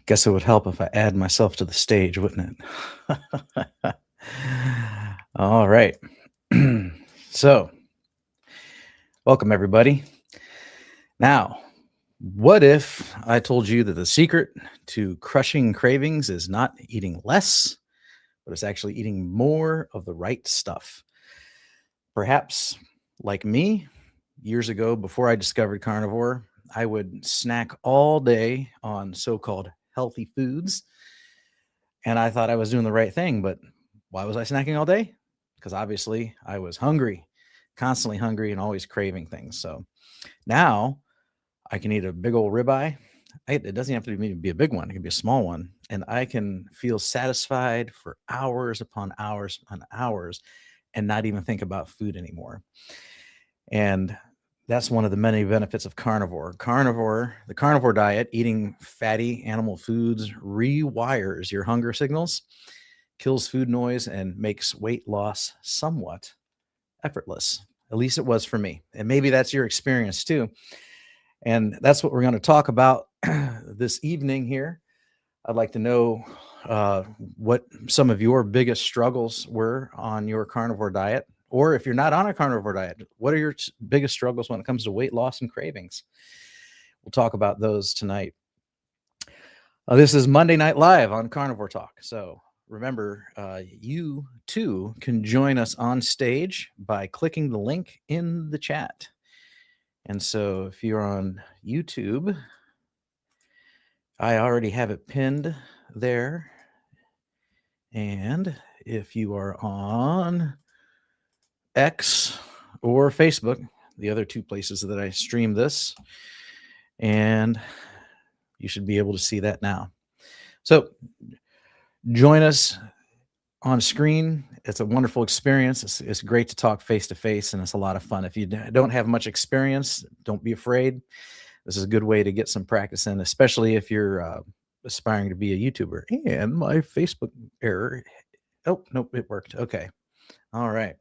Guess it would help if I add myself to the stage, wouldn't it? All right. So, welcome everybody. Now, what if I told you that the secret to crushing cravings is not eating less, but it's actually eating more of the right stuff? Perhaps, like me, years ago, before I discovered carnivore, I would snack all day on so called healthy foods. And I thought I was doing the right thing, but why was I snacking all day? Because obviously I was hungry, constantly hungry, and always craving things. So now I can eat a big old ribeye. It doesn't have to be a big one, it can be a small one. And I can feel satisfied for hours upon hours and not even think about food anymore. And that's one of the many benefits of carnivore. The carnivore diet, eating fatty animal foods, rewires your hunger signals, kills food noise, and makes weight loss somewhat effortless. At least it was for me. And maybe that's your experience too. And that's what we're going to talk about this evening here. I'd like to know what some of your biggest struggles were on your carnivore diet. Or if you're not on a carnivore diet, what are your biggest struggles when it comes to weight loss and cravings? We'll talk about those tonight. This is Monday Night Live on Carnivore Talk. So remember, you too can join us on stage by clicking the link in the chat. And so if you're on YouTube, I already have it pinned there. And if you are on X or Facebook, the other two places that I stream this, and you should be able to see that now. So join us on screen. It's a wonderful experience. It's great to talk face to face, and it's a lot of fun. If you don't have much experience, don't be afraid. This is a good way to get some practice in, especially if you're aspiring to be a YouTuber. And my Facebook error. Oh, nope, it worked. Okay. All right.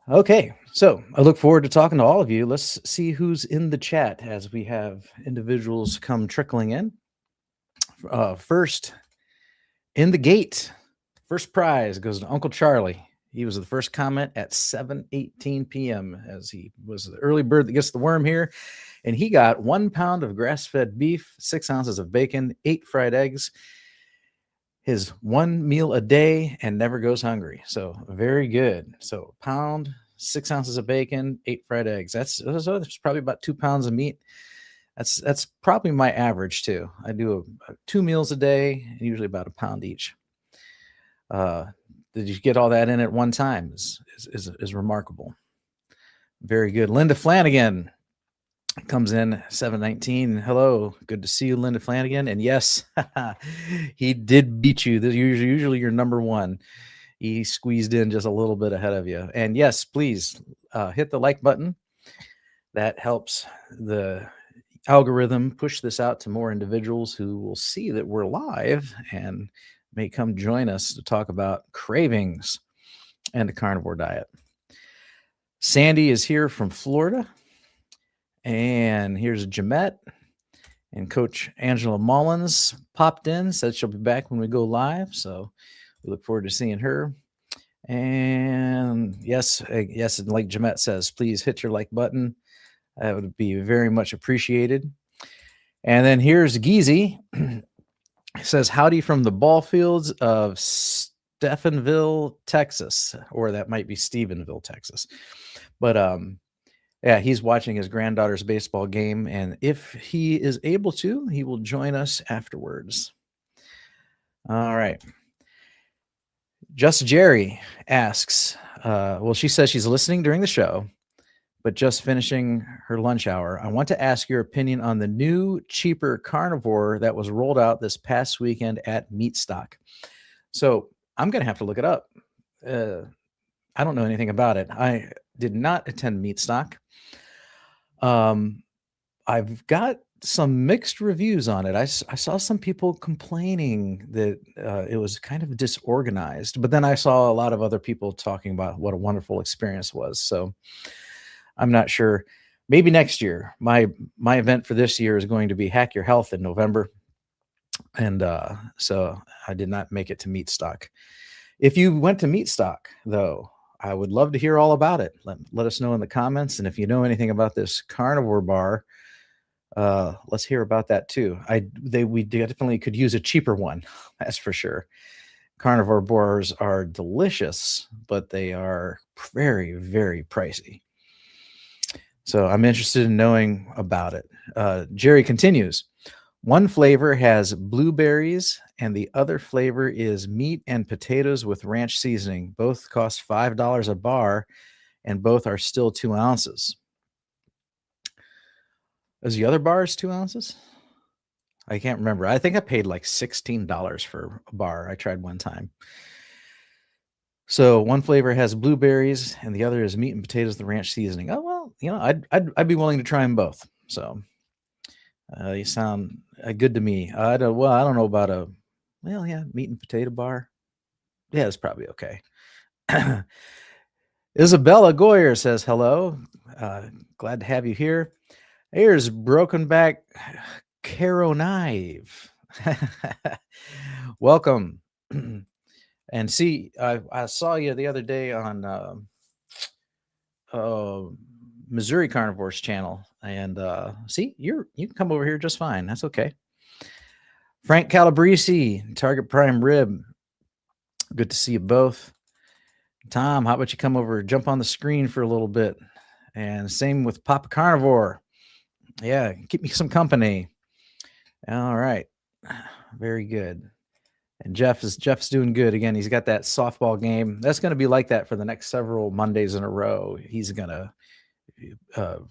Okay, so I look forward to talking to all of you. Let's see who's in the chat as we have individuals come trickling in. First, in the gate, first prize goes to Uncle Charlie. He was the first comment at 7:18 p.m. as he was the early bird that gets the worm here. And he got 1 pound of grass-fed beef, 6 ounces of bacon, 8 fried eggs, his one meal a day, and never goes hungry. So very good. So a pound, 6 ounces of bacon, 8 fried eggs. That's probably about 2 pounds of meat. That's probably my average too. I do 2 meals a day, usually about a pound each. Did you get all that in at one time? Is remarkable. Very good. Linda Flanagan comes in 7:19. Hello, good to see you, Linda Flanagan. And yes, he did beat you. This is usually your number one. He squeezed in just a little bit ahead of you. And yes, please hit the like button. That helps the algorithm push this out to more individuals who will see that we're live and may come join us to talk about cravings and the carnivore diet. Sandy is here from Florida. And here's Jamette. And Coach Angela Mullins popped in, said she'll be back when we go live. So we look forward to seeing her. And yes, and like Jamette says, please hit your like button. That would be very much appreciated. And then here's Geezy. It says, howdy from the ball fields of Stephenville, Texas. Or that might be Stephenville, Texas. But yeah, he's watching his granddaughter's baseball game, and if he is able to, he will join us afterwards. All right. Just Jerry asks, well, she says she's listening during the show, but just finishing her lunch hour. I want to ask your opinion on the new, cheaper carnivore that was rolled out this past weekend at Meatstock. So I'm going to have to look it up. I don't know anything about it. I did not attend Meatstock. I've got some mixed reviews on it. I saw some people complaining that it was kind of disorganized, but then I saw a lot of other people talking about what a wonderful experience was. So I'm not sure. maybe next year. My event for this year is going to be Hack Your Health in November, and so I did not make it to Meat Stock. If you went to Meat Stock, though, I would love to hear all about it. Let us know in the comments, and if you know anything about this carnivore bar, let's hear about that too. We definitely could use a cheaper one, that's for sure. Carnivore bars are delicious, but they are very, very pricey. So I'm interested in knowing about it. Jerry continues. One flavor has blueberries, and the other flavor is meat and potatoes with ranch seasoning. Both cost $5 a bar, and both are still 2 ounces. Is the other bars 2 ounces? I can't remember. I think I paid like $16 for a bar. I tried one time. So one flavor has blueberries, and the other is meat and potatoes with ranch seasoning. Oh well, I'd be willing to try them both. So you sound good to me. I don't know about meat and potato bar. Yeah, it's probably okay. Isabella Goyer says hello. Glad to have you here. Here's Broken Back Caro Knife. Welcome. And see, I saw you the other day on Missouri Carnivore's channel, and see, you can come over here just fine. That's okay. Frank Calabrese, Target Prime Rib. Good to see you both. Tom, how about you come over, jump on the screen for a little bit? And same with Papa Carnivore. Yeah, keep me some company. All right, very good. And Jeff's doing good again. He's got that softball game. That's going to be like that for the next several Mondays in a row. He's going to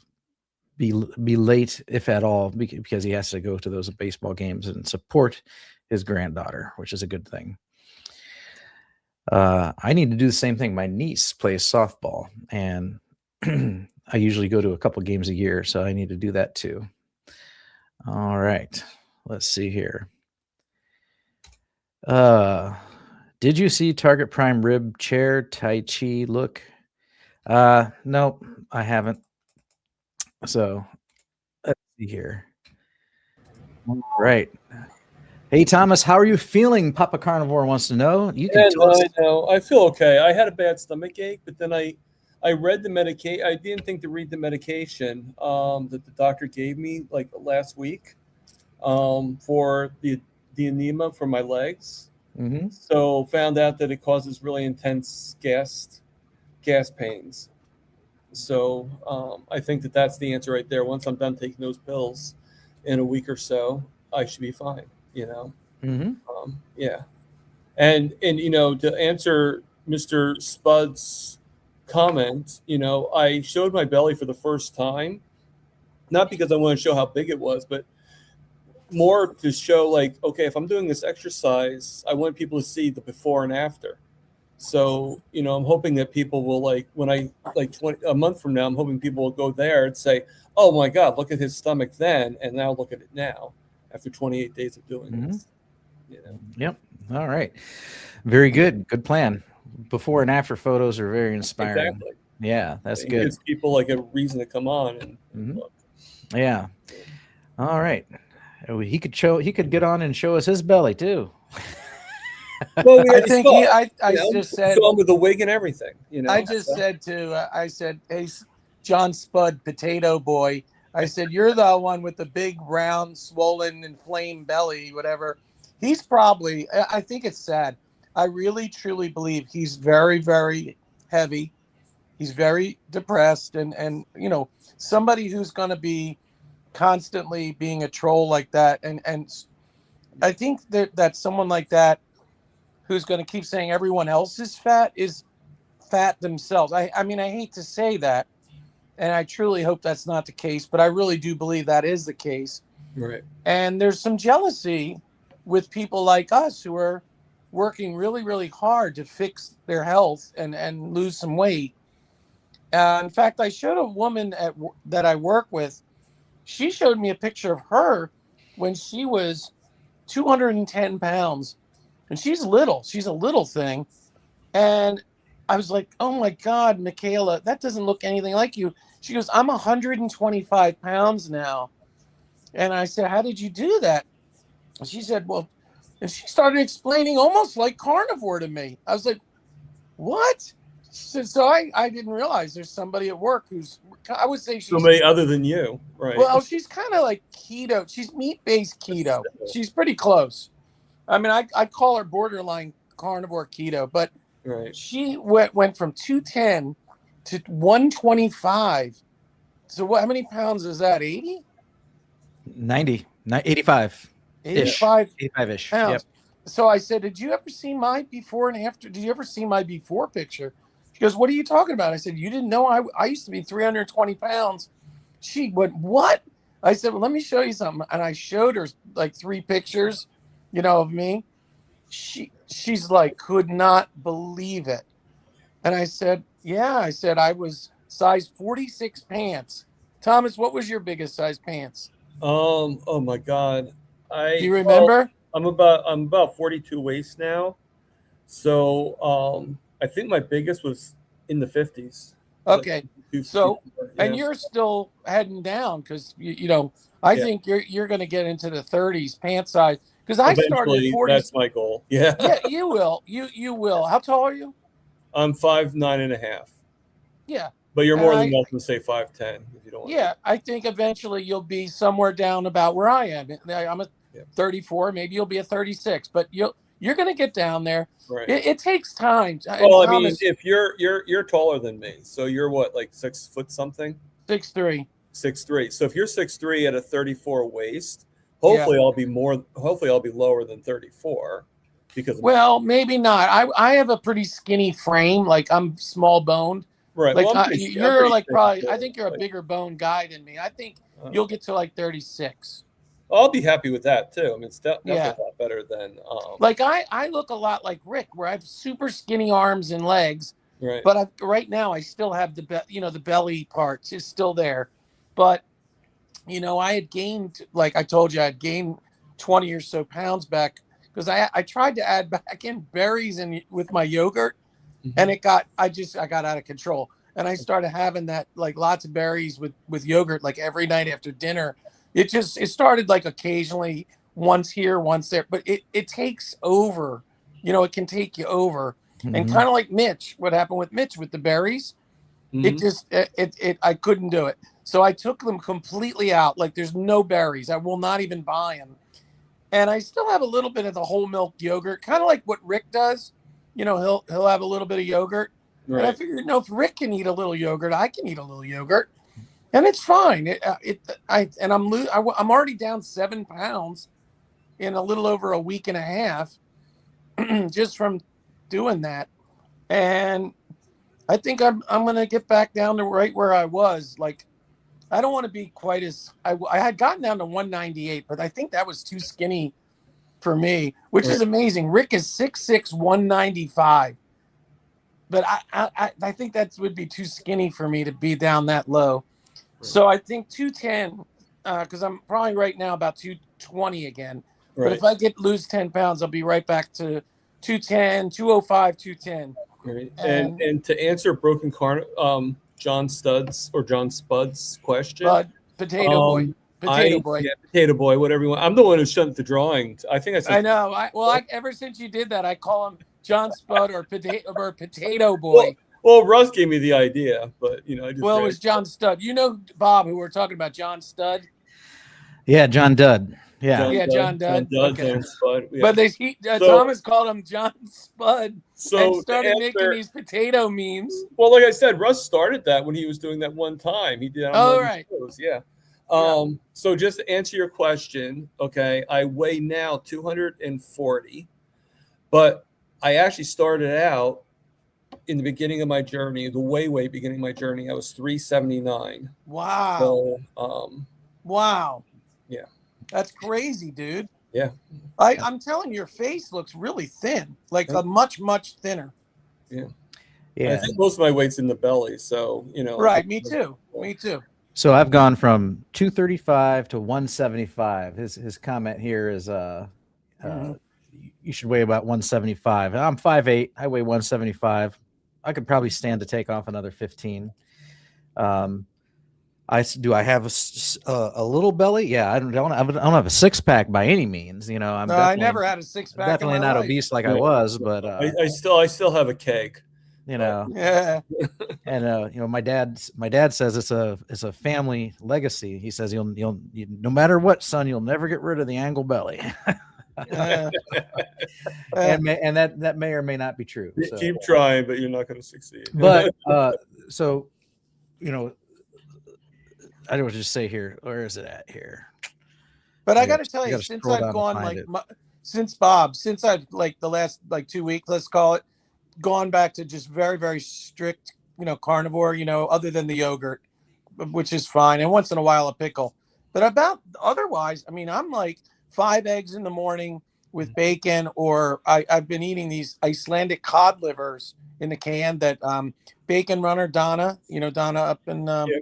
be late, if at all, because he has to go to those baseball games and support his granddaughter, which is a good thing. I need to do the same thing. My niece plays softball, and I usually go to a couple games a year, so I need to do that too. All right, let's see here. Did you see Target Prime Rib Chair Tai Chi look? Nope, I haven't. So let's see here. All right. Hey Thomas, how are you feeling? Papa Carnivore wants to know. You can I know. I feel okay. I had a bad stomach ache, but then I read the medication. I didn't think to read the medication that the doctor gave me like last week for the edema for my legs. Mm-hmm. So found out that it causes really intense gas pains. So I think that that's the answer right there. Once I'm done taking those pills in a week or so, I should be fine. Mm-hmm. Yeah. And to answer Mr. Spud's comment, I showed my belly for the first time, not because I want to show how big it was, but more to show like, okay, if I'm doing this exercise, I want people to see the before and after. So, I'm hoping that people will when I a month from now, I'm hoping people will go there and say, oh my God, look at his stomach then. And now look at it now after 28 days of doing this. Yep. All right. Very good. Good plan. Before and after photos are very inspiring. Exactly. Yeah, that's It good. gives people like a reason to come on and look. Yeah. All right. He could get on and show us his belly too. Well, I think I just said with the wig and everything. I just said to I said, hey, John Spud, potato boy. I said, you're the one with the big, round, swollen, inflamed belly, whatever. He's probably. I think it's sad. I really, truly believe he's very, very heavy. He's very depressed, and somebody who's going to be constantly being a troll like that, and I think that someone like that who's going to keep saying everyone else is fat themselves. I mean, I hate to say that, and I truly hope that's not the case, but I really do believe that is the case. Right. And there's some jealousy with people like us who are working really, really hard to fix their health and lose some weight. In fact, I showed a woman that I work with. She showed me a picture of her when she was 210 pounds. And she's little. She's a little thing. And I was like, oh my God, Michaela, that doesn't look anything like you. She goes, I'm 125 pounds now. And I said, how did you do that? And she said, well, and she started explaining almost like carnivore to me. I was like, what? She said, so I didn't realize there's somebody at work who's, I would say she's, Somebody other than you, right? well, she's kind of like keto. She's meat-based keto. She's pretty close. I mean, I call her borderline carnivore keto, but Right. she went from 210 to 125. So what? How many pounds is that? 80? 90, 85. 85 85-ish. pounds. Yep. So I said, did you ever see my before and after? Did you ever see my before picture? She goes, what are you talking about? I said, you didn't know I used to be 320 pounds. She went, what? I said, well, let me show you something. And I showed her like 3 pictures, of me. She's like, could not believe it. And I said, yeah. I said, I was size 46 pants. Thomas, what was your biggest size pants? Oh my God. Do you remember? I'm about 42 waist now. So I think my biggest was in the 50s. Okay. So, yeah. and you're still heading down because I think you're going to get into the 30s pant size because I started at 40. That's my goal. Yeah. Yeah, you will. You will. How tall are you? I'm 5'9.5". Yeah. But you're more than welcome to say 5'10" if you don't want to. Yeah, I think eventually you'll be somewhere down about where I am. I'm a 34, maybe you'll be a 36, but you're going to get down there. Right. It takes time. Well, I mean, if you're taller than me, so you're what, like 6 foot something? 6'3". 6'3". So if you're 6'3" at a 34 waist, hopefully I'll be lower than 34. Because maybe not. I have a pretty skinny frame. Like I'm small boned. Right. Like well, you're like probably. I think you're a bigger bone guy than me. I think you'll get to like 36. I'll be happy with that too. I mean, it's definitely a lot better than. Like I look a lot like Rick, where I have super skinny arms and legs. Right. But right now I still have the belly parts is still there, but I had gained, like I told you, I had gained 20 or so pounds back because I tried to add back in berries and with my yogurt, and I got out of control, and I started having that like lots of berries with yogurt like every night after dinner. It started like occasionally, once here, once there, but it takes over. It can take you over, and kind of like Mitch, what happened with Mitch with the berries, I couldn't do it. So I took them completely out. Like there's no berries. I will not even buy them. And I still have a little bit of the whole milk yogurt, kind of like what Rick does. He'll have a little bit of yogurt. Right. And I figured, if Rick can eat a little yogurt, I can eat a little yogurt, and it's fine. I'm already down 7 pounds in a little over a week and a half, just from doing that. And I think I'm gonna get back down to right where I was. Like, I don't want to be quite as I had gotten down to 198, but I think that was too skinny for me, which is amazing. Rick is 6'6", 195, but I think that would be too skinny for me to be down that low. Right. So I think 210, because I'm probably right now about 220 again. Right. But if I lose 10 pounds, I'll be right back to 210, 205, 210. Right. And to answer Broken John Spud's question. Potato boy. Potato boy, whatever you want. I'm the one who sent the drawing. I think I said. I know. Ever since you did that, I call him John Spud or potato boy. Well, Russ gave me the idea, but I just. Well, it was John Stud. Bob, who we're talking about, John Stud. Yeah, John Dud. Yeah, John Dud. Okay. Spud. Yeah. But Thomas called him John Spud, and started making these potato memes. Well, like I said, Russ started that when he was doing that one time. He did. Right. Shows. Yeah. So just to answer your question, okay, I weigh now 240, but I actually started out in the beginning of my journey, the way beginning of my journey. I was 379. Wow. So, wow. Yeah. That's crazy, dude. Yeah. I'm telling you, your face looks really thin, like a much, much thinner. Yeah. Yeah. I think most of my weight's in the belly. So, Right. Me too. So I've gone from 235 to 175. His comment here is you should weigh about 175. I'm 5'8". I weigh 175. I could probably stand to take off another 15. I have a little belly? Yeah, I don't have a six pack by any means. You know, I'm No, I never had a six pack. definitely in my not life. obese like I Yeah. was, but I still have a keg. you know, Yeah. and you know, my dad says it's a family legacy. He says you'll no matter what, son, you'll never get rid of the angle belly. And that may or may not be true. So. Keep trying, but you're not going to succeed. But so, you know, I don't just say here. Where is it at here? But I got to tell you, since I've gone since I've like the last like 2 weeks, let's call it, gone back to just very, very strict, you know, carnivore, you know, other than the yogurt, which is fine. And once in a while, a pickle. But about otherwise, I mean, I'm like 5 eggs in the morning with bacon, or I've been eating these Icelandic cod livers in the can that bacon runner Donna, you know, Donna up in Donna,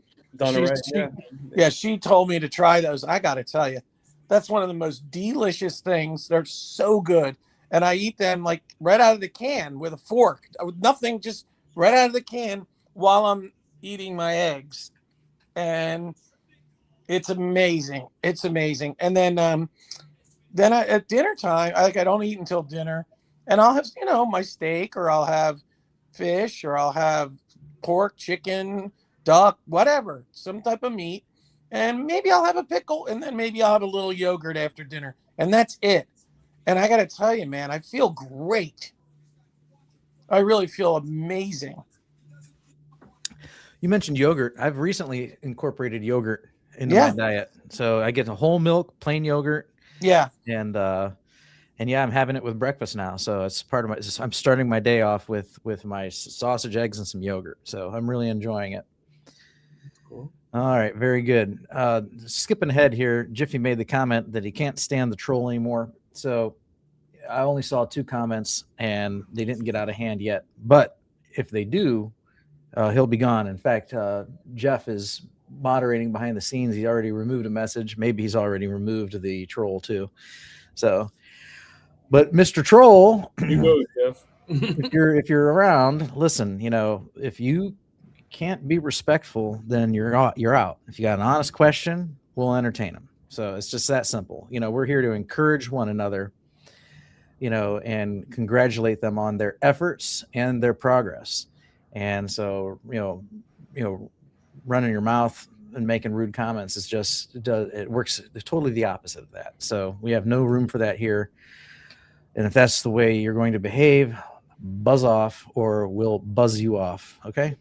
right? She told me to try those. I got to tell you, that's one of the most delicious things. They're so good. And I eat them like right out of the can with a fork, with nothing, just right out of the can while I'm eating my eggs. And it's amazing. It's amazing. And then at dinner time, I don't eat until dinner, and I'll have, you know, my steak, or I'll have fish, or I'll have pork, chicken, duck, whatever, some type of meat. And maybe I'll have a pickle, and then maybe I'll have a little yogurt after dinner. And that's it. And I got to tell you, man, I feel great. I really feel amazing. You mentioned yogurt. I've recently incorporated yogurt into my diet. So I get a whole milk, plain yogurt. Yeah. And yeah, I'm having it with breakfast now. So it's part of I'm starting my day off with my sausage, eggs, and some yogurt. So I'm really enjoying it. Cool. All right, very good. Skipping ahead here, Jiffy made the comment that he can't stand the troll anymore. So I only saw 2 comments, and they didn't get out of hand yet. But if they do, he'll be gone. In fact, Jeff is moderating behind the scenes. He already removed a message. Maybe he's already removed the troll too. So, but Mr. Troll, you go, Jeff. if you're around, listen. You know, if you can't be respectful, then you're out. If you got an honest question, we'll entertain them. So it's just that simple. You know, we're here to encourage one another, you know, and congratulate them on their efforts and their progress. And so, you know, running your mouth and making rude comments is just, it works totally the opposite of that. So we have no room for that here. And if that's the way you're going to behave, buzz off, or we'll buzz you off. Okay.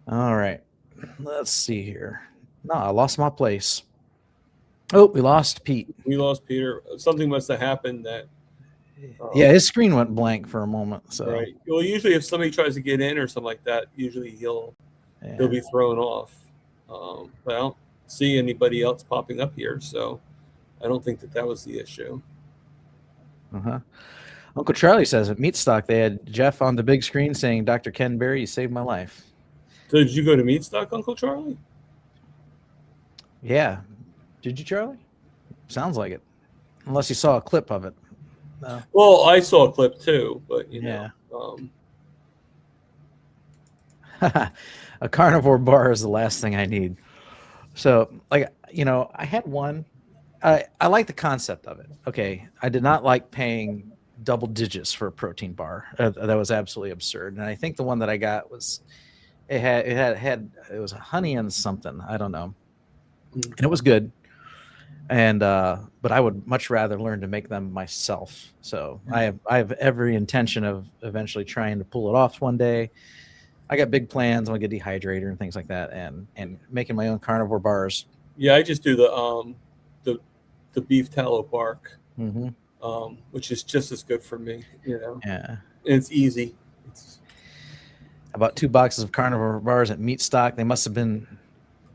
All right. Let's see here. No, I lost my place. Oh, we lost Pete. We lost Peter. Something must have happened that. Yeah, his screen went blank for a moment. So right. Well, usually if somebody tries to get in or something like that, usually he'll be thrown off. But I don't see anybody else popping up here, so I don't think that was the issue. Uncle Charlie says at Meat Stock they had Jeff on the big screen saying, "Dr. Ken Berry, you saved my life." So did you go to Meat Stock, Uncle Charlie? Yeah. Did you, Charlie? Sounds like it. Unless you saw a clip of it. No. Well, I saw a clip too, but you know. A carnivore bar is the last thing I need. So, like, you know, I had one. I like the concept of it. Okay, I did not like paying double digits for a protein bar. That was absolutely absurd. And I think the one that I got was it was honey and something. I don't know, and it was good. And but I would much rather learn to make them myself. So I have every intention of eventually trying to pull it off one day. I got big plans. I'm gonna get a dehydrator and things like that, and making my own carnivore bars. Yeah, I just do the beef tallow bark, which is just as good for me. You know. Yeah. And it's easy. I bought 2 boxes of carnivore bars at Meat Stock. They must have been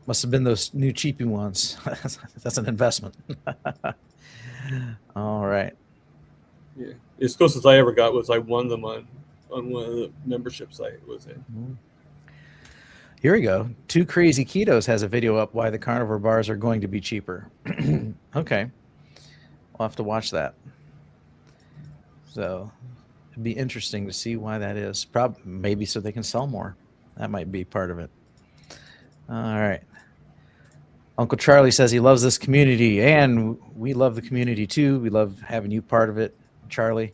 those new cheapy ones. That's an investment. All right. Yeah, as closest I ever got was I won them on one of the memberships I was in. Here we go. 2 Crazy Ketos has a video up why the carnivore bars are going to be cheaper. Okay. We'll have to watch that. So It'd be interesting to see why that is. Maybe so they can sell more. That might be part of it. All right. Uncle Charlie says he loves this community, and we love the community too. We love having you part of it, Charlie.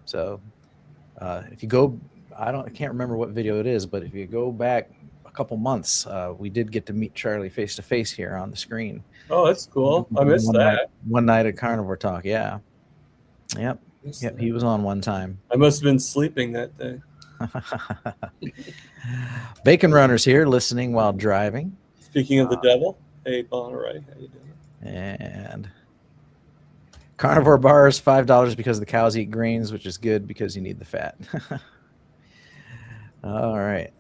So if you go, I can't remember what video it is, but if you go back a couple months, we did get to meet Charlie face to face here on the screen. Oh, that's cool. I missed that. One night at Carnivore Talk. Yeah. Yep. He was on one time. I must have been sleeping that day. Bacon Runner's here listening while driving. Speaking of the devil, hey, Bonneray, how you doing? And Carnivore bars, $5 because the cows eat grains, which is good because you need the fat. All right.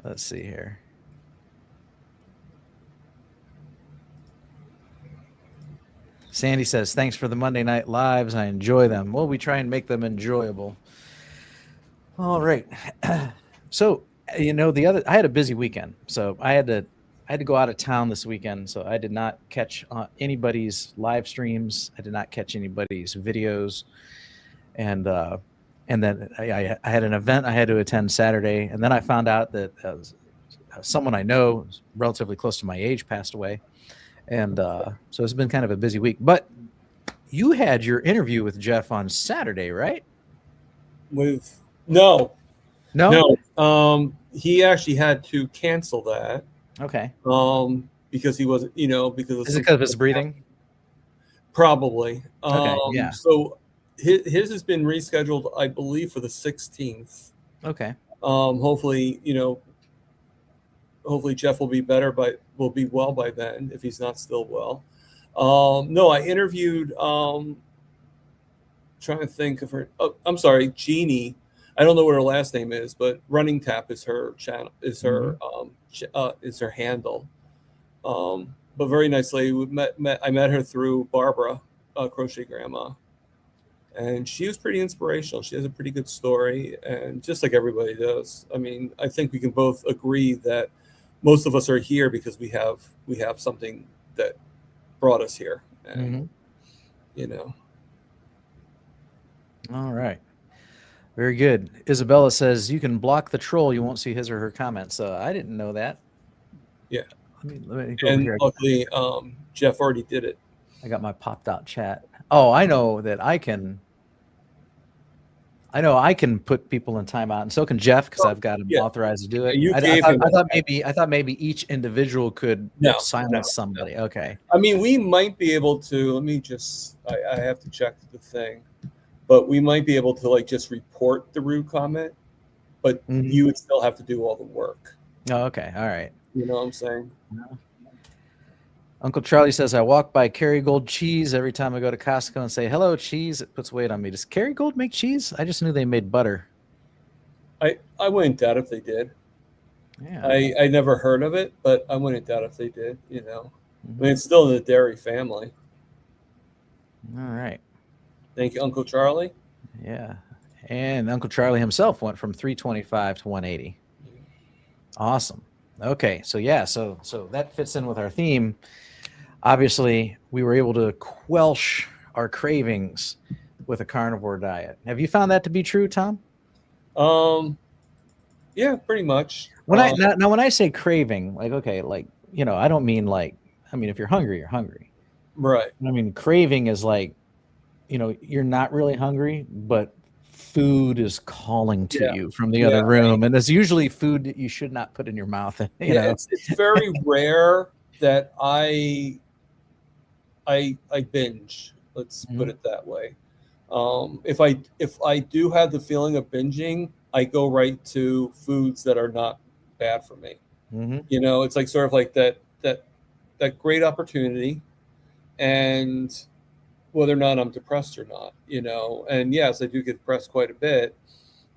Let's see here. Sandy says, thanks for the Monday night lives. I enjoy them. Well, we try and make them enjoyable. All right. So, I had a busy weekend. So I had to go out of town this weekend. So I did not catch anybody's live streams. I did not catch anybody's videos. And then I had an event I had to attend Saturday. And then I found out that someone I know relatively close to my age passed away. And so it's been kind of a busy week. But you had your interview with Jeff on Saturday, right? No. He actually had to cancel that. Okay. Because he wasn't, because is it because of his breathing? Probably. Okay. Yeah. So his has been rescheduled, I believe, for the 16th. Okay. Hopefully Jeff will be well by then if he's not still well. No, I interviewed. Trying to think of her. Oh, I'm sorry, Jeannie. I don't know what her last name is, but Running Tap is her channel. Is her is her handle. But very nice lady. I met her through Barbara, Crochet Grandma, and she was pretty inspirational. She has a pretty good story, and just like everybody does. I mean, I think we can both agree that most of us are here because we have something that brought us here, and All right. Very good. Isabella says you can block the troll. You won't see his or her comments. I didn't know that. Yeah. Let me go over here. Luckily, Jeff already did it. I got my popped out chat. Oh, I know that I can put people in timeout, and so can Jeff because I've got him authorized to do it. I thought maybe each individual could silence somebody. No. Okay. I mean, we might be able to. Let me just. I have to check the thing, but we might be able to just report the rude comment, but you would still have to do all the work. Oh, okay. All right. You know what I'm saying? Uncle Charlie says, I walk by Kerrygold cheese every time I go to Costco and say, hello, cheese. It puts weight on me. Does Kerrygold make cheese? I just knew they made butter. I wouldn't doubt if they did. Yeah. I never heard of it, but I wouldn't doubt if they did, I mean, it's still in the dairy family. All right. Thank you, Uncle Charlie. Yeah. And Uncle Charlie himself went from 325 to 180. Awesome. Okay. So that fits in with our theme. Obviously, we were able to quelch our cravings with a carnivore diet. Have you found that to be true, Tom? Yeah, pretty much. When I say craving, I don't mean if you're hungry, you're hungry. Right. I mean, craving is you're not really hungry, but food is calling to you from the other room. And it's usually food that you should not put in your mouth. It's very rare that I binge. Let's put it that way. If I do have the feeling of binging, I go right to foods that are not bad for me. It's sort of like that great opportunity, and whether or not I'm depressed or not, and yes, I do get depressed quite a bit,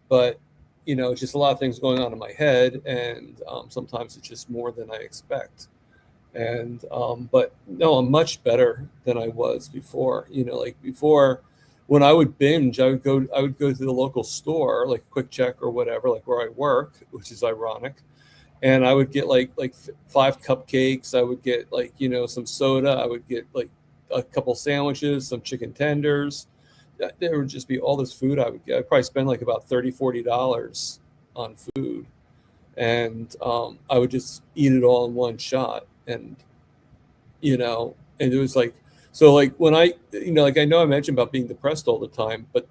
but it's just a lot of things going on in my head, and sometimes it's just more than I expect. And but no, I'm much better than I was before. Before, when I would binge, I would go to the local store, like Quick Check or whatever, like where I work, which is ironic, and I would get like 5 cupcakes. I would get some soda. I would get a couple sandwiches, some chicken tenders, there would just be all this food I would get. I'd probably spend like about $30-$40 on food, and I would just eat it all in one shot. And and it was like, so like when I like, I know I mentioned about being depressed all the time, but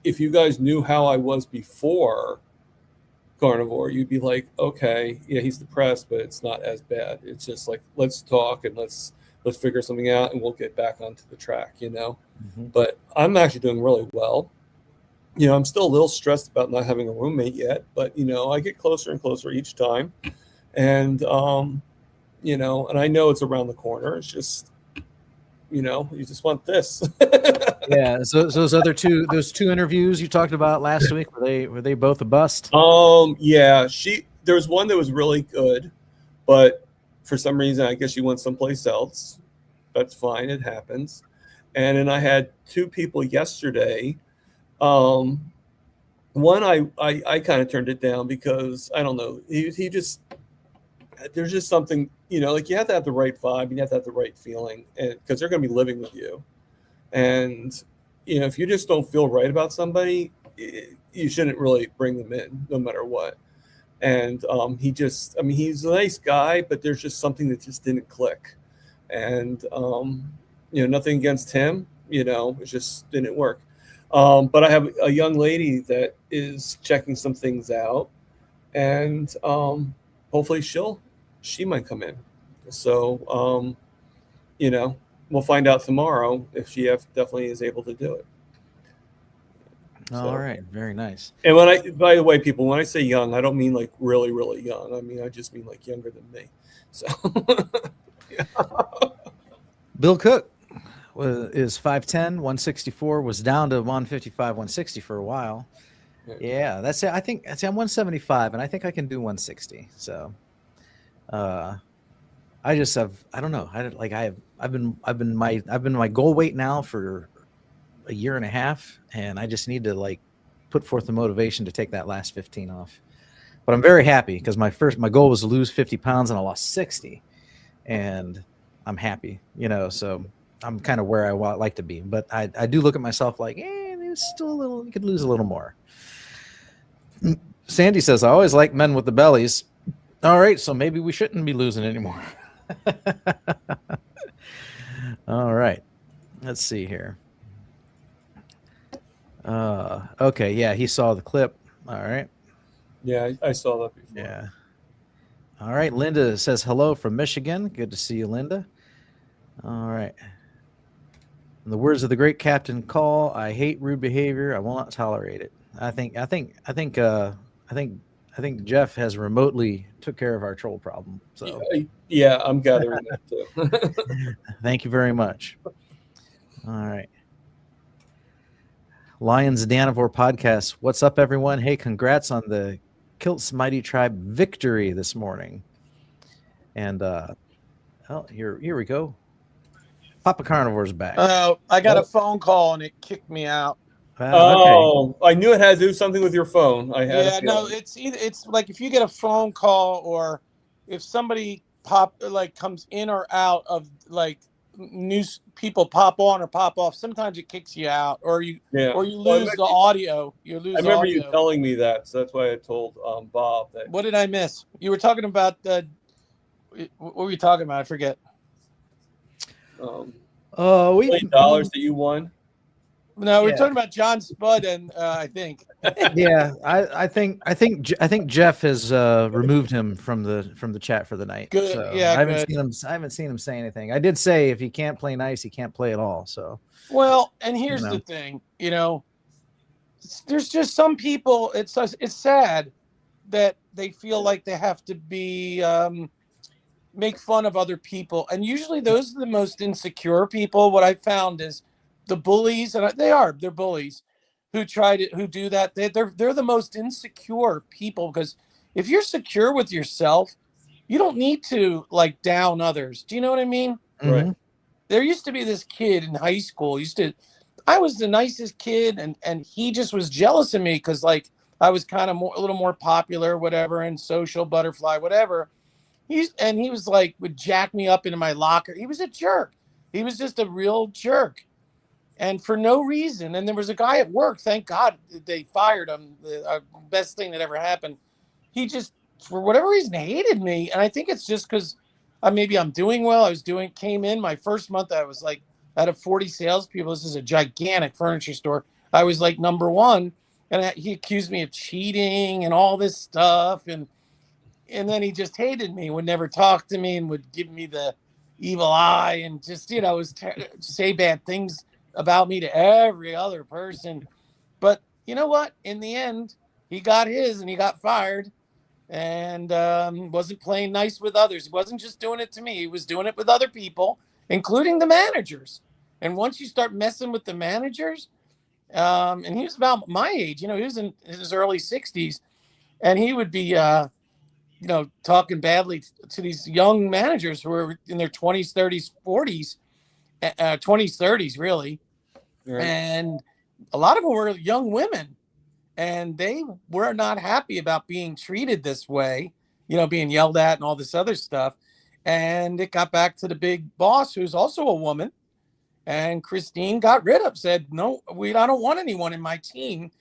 if you guys knew how I was before Carnivore, you'd be like, okay, yeah, he's depressed, but it's not as bad. It's just like, let's talk and let's figure something out, and we'll get back onto the track. But I'm actually doing really well. I'm still a little stressed about not having a roommate yet, but I get closer and closer each time. And and I know it's around the corner. It's just you just want this. Yeah. So those two interviews you talked about last week, were they both a bust? Yeah, there was one that was really good, but for some reason I guess she went someplace else. That's fine, it happens. And then I had two people yesterday. One I kind of turned it down because I don't know, he just, there's just something, like you have to have the right vibe, you have to have the right feeling, and because they're going to be living with you. And if you just don't feel right about somebody, you shouldn't really bring them in, no matter what. And he's a nice guy, but there's just something that just didn't click. And nothing against him, it just didn't work. But I have a young lady that is checking some things out, and hopefully she might come in. So we'll find out tomorrow if she definitely is able to do it. All right, very nice. And by the way, people, when I say young, I don't mean like really, really young. I mean, I just mean like younger than me. So Bill Cook is 5'10", 164, was down to 155, 160 for a while. Yeah, that's it. I think I'm 175, and I think I can do 160. So I just have, I don't know. I've been my goal weight now for a year and a half, and I just need to like put forth the motivation to take that last 15 off. But I'm very happy because my goal was to lose 50 pounds, and I lost 60, and I'm happy, so I'm kind of where I like to be. But I do look at myself like, there's still a little, you could lose a little more. Sandy says, I always like men with the bellies. All right, so maybe we shouldn't be losing anymore. All right, let's see here. Okay, yeah, he saw the clip. All right. Yeah, I saw that before. Yeah. All right, Linda says hello from Michigan. Good to see you, Linda. All right. In the words of the great Captain Call, I hate rude behavior. I will not tolerate it. I think Jeff has remotely took care of our troll problem. So yeah, I'm gathering that too. Thank you very much. All right. Lions Danivore podcast. What's up, everyone? Hey, congrats on the Kilt's Mighty Tribe victory this morning. And here we go. Papa Carnivore's back. Oh, I got a phone call and it kicked me out. Okay. I knew it had to do something with your phone. It's like if you get a phone call, or if somebody comes in or out of like news, people pop on or pop off. Sometimes it kicks you out, or you lose the audio. You lose. I remember audio. you telling me that, so that's why I told Bob that. What did I miss? You were talking about what were you talking about? I forget. $20 that you won. No, we're talking about John Spud, and I think. Yeah, I think Jeff has removed him from the chat for the night. Good. So Yeah, I haven't seen him say anything. I did say if he can't play nice, he can't play at all. So. Well, and here's the thing, there's just some people. It's sad that they feel like they have to be make fun of other people, and usually those are the most insecure people. What I found is the bullies, and they're bullies who do that. They're the most insecure people, because if you're secure with yourself, you don't need to like down others. Do you know what I mean? Right. There used to be this kid in high school. I was the nicest kid, and he just was jealous of me because like I was kind of a little more popular, whatever, and social butterfly, whatever. He was like would jack me up into my locker. He was a jerk. He was just a real jerk. and for no reason. And there was a guy at work, thank God they fired him. The best thing that ever happened. He just, for whatever reason, hated me. And I think it's just because maybe I'm doing well. Came in my first month. I was like, out of 40 salespeople, this is a gigantic furniture store. I was like number one. And he accused me of cheating and all this stuff. And then he just hated me, would never talk to me, and would give me the evil eye, and just, say bad things about me to every other person. But you know what? In the end, he got his, and he got fired, and wasn't playing nice with others. He wasn't just doing it to me. He was doing it with other people, including the managers. And once you start messing with the managers, and he was about my age, he was in his early 60s, and he would be, talking badly to these young managers who are in their 20s, 30s, 40s, 20s, 30s, really. Right. And a lot of them were young women, and they were not happy about being treated this way, being yelled at and all this other stuff. And it got back to the big boss, who's also a woman. And Christine said, no, I don't want anyone in my team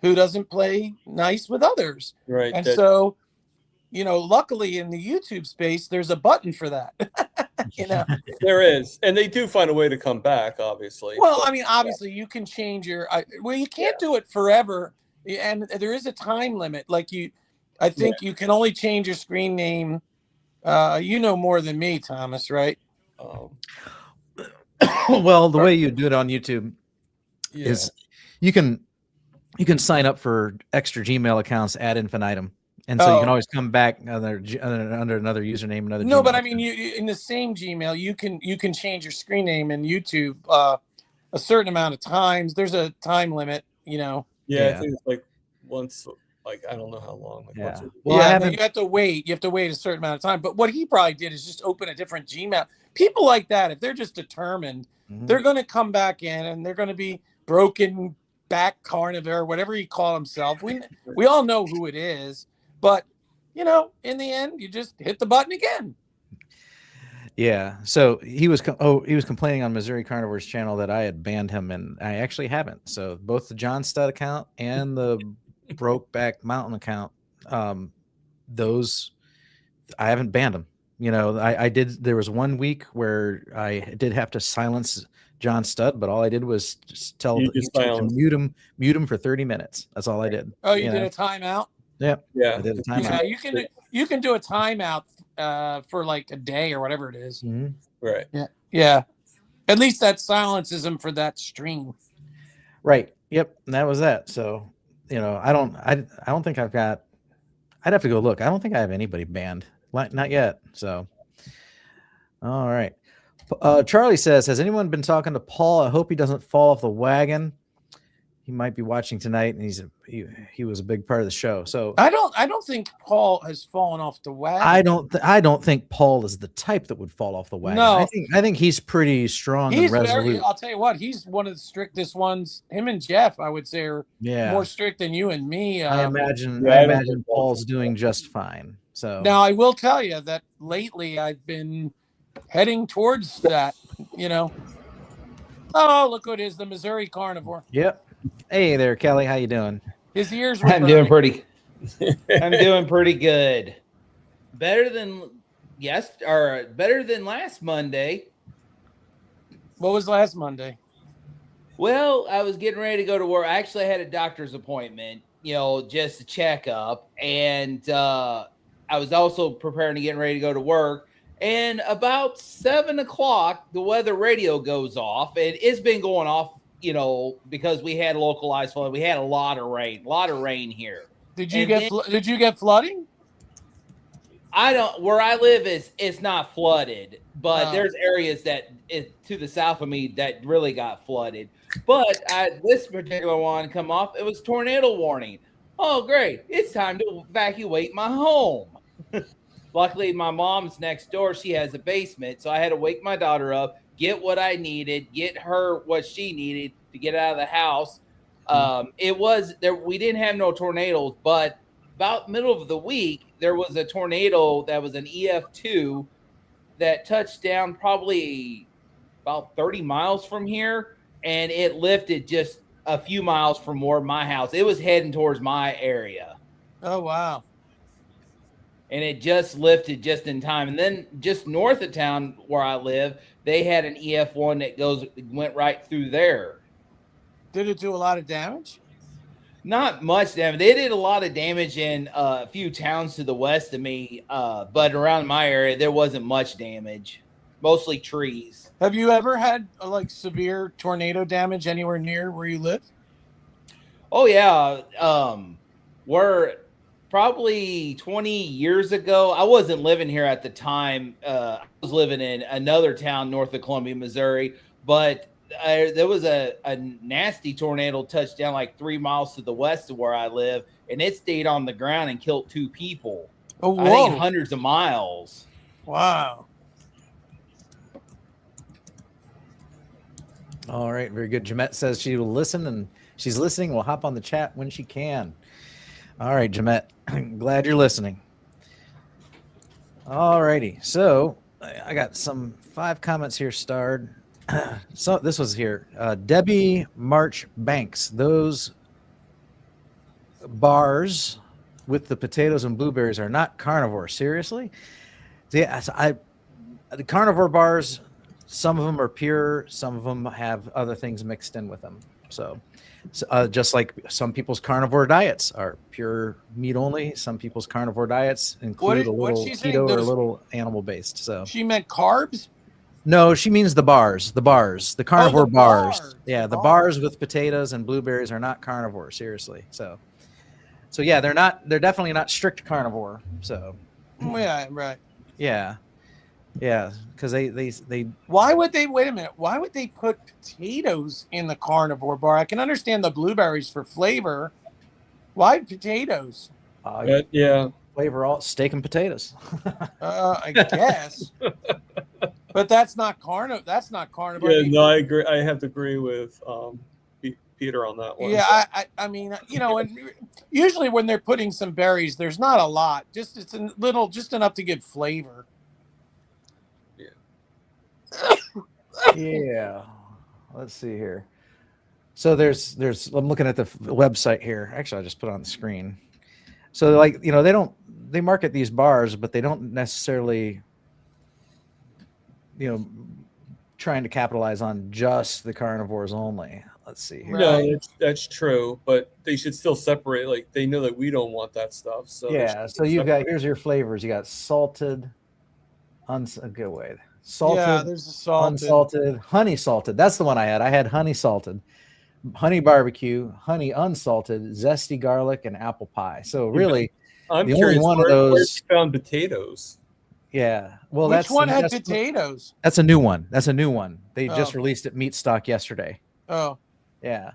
who doesn't play nice with others. Right. And so, luckily in the YouTube space, there's a button for that. There is. And they do find a way to come back, obviously. Well, obviously you can change you can't do it forever. And there is a time limit. Like I think you can only change your screen name. You know more than me, Thomas, right? Well, the way you do it on YouTube is you can sign up for extra Gmail accounts ad infinitum. And so you can always come back under another username, another. No, Gmail but account. you in the same Gmail, you can change your screen name in YouTube a certain amount of times. There's a time limit, Yeah, I think it's like once. Like, I don't know how long. Like once you have to wait. You have to wait a certain amount of time. But what he probably did is just open a different Gmail. People like that, if they're just determined, they're going to come back in, and they're going to be broken back carnivore, whatever he call himself. We all know who it is. But, in the end, you just hit the button again. Yeah. So he was complaining on Missouri Carnivore's channel that I had banned him, and I actually haven't. So both the John Stud account and the Brokeback Mountain account, those I haven't banned them. I did. There was 1 week where I did have to silence John Stud, but all I did was just tell YouTube to mute him for 30 minutes. That's all I did. Oh, you did a timeout? Yeah. Yeah. I did a timeout. Yeah, you can do a timeout for like a day or whatever it is. Mm-hmm. Right. Yeah. Yeah. At least that silences him for that stream. Right. Yep. And that was that. So, I don't think I've got. I'd have to go look. I don't think I have anybody banned. Not yet. So, all right. Charlie says, has anyone been talking to Paul? I hope he doesn't fall off the wagon. He might be watching tonight, and he was a big part of the show. So I don't think Paul has fallen off the wagon. I don't think Paul is the type that would fall off the wagon. No, I think he's pretty strong and resolute. I'll tell you what, he's one of the strictest ones. Him and Jeff, I would say, are more strict than you and me. I imagine Paul's doing just fine. So now I will tell you that lately I've been heading towards that. Oh, look what it is, the Missouri Carnivore. Yep. Hey there, Kelly. How you doing? His ears were I'm doing pretty good. Better than last Monday. What was last Monday? Well, I was getting ready to go to work. I actually had a doctor's appointment, just a checkup. And I was also preparing to get ready to go to work. And about 7 o'clock, the weather radio goes off. And it's been going off, because we had localized flood. We had a lot of rain here. Did you get flooding? Where I live it's not flooded, but there's areas that to the south of me that really got flooded. But this particular one come off, it was tornado warning. Oh, great. It's time to evacuate my home. Luckily, my mom's next door. She has a basement. So I had to wake my daughter up, get what I needed, get her what she needed to get out of the house. It was there. We didn't have no tornadoes, but about middle of the week, there was a tornado that was an EF2 that touched down probably about 30 miles from here. and it lifted just a few miles from where my house. It was heading towards my area. Oh, wow. And it just lifted just in time. And then just north of town where I live, they had an EF1 that went right through there. Did it do a lot of damage? Not much damage. They did a lot of damage in a few towns to the west of me, but around my area, there wasn't much damage. Mostly trees. Have you ever had like severe tornado damage anywhere near where you live? Oh yeah. We're probably 20 years ago. I wasn't living here at the time. I was living in another town north of Columbia, Missouri, but there was a nasty tornado touched down like 3 miles to the west of where I live, and it stayed on the ground and killed 2 people. Oh, whoa. I think hundreds of miles. Wow. All right, very good. Jamette says she will listen, and she's listening. We'll hop on the chat when she can. All right, Jamette, glad you're listening. All righty, so I got some 5 comments here starred. So this was here. Debbie March Banks, those bars with the potatoes and blueberries are not carnivore. Seriously? Yeah, the carnivore bars, some of them are pure, some of them have other things mixed in with them. So just like some people's carnivore diets are pure meat only, some people's carnivore diets include a little keto or a little animal based. So she meant carbs? No, she means the bars, the carnivore bars. Yeah, the bars with potatoes and blueberries are not carnivore. Seriously. So yeah, they're definitely not strict carnivore. So yeah, right. Yeah, because they. Why would they? Wait a minute. Why would they put potatoes in the carnivore bar? I can understand the blueberries for flavor. Why potatoes? Yeah, flavor all steak and potatoes. I guess, but that's not carnivore. That's not carnivore. Yeah, no, I agree. I have to agree with Peter on that one. Yeah, I mean, you know, and usually when they're putting some berries, there's not a lot. It's a little, just enough to give flavor. Yeah. Let's see here. So there's I'm looking at the website here. Actually, I just put it on the screen. So like, you know, they market these bars, but they don't necessarily, you know, trying to capitalize on just the carnivores only. Let's see here. No, that's true, but they should still separate. Like, they know that we don't want that stuff. So yeah. So you've got, here's your flavors. You got salted, good way. Salted, yeah, there's a salted, unsalted, honey salted. That's the one I had. I had honey salted, honey barbecue, honey unsalted, zesty garlic, and apple pie. So really, I'm the curious, only one where of those you found potatoes. Yeah. Well, which one had potatoes? That's a new one. That's a new one. They just released it meat stock yesterday. Oh. Yeah.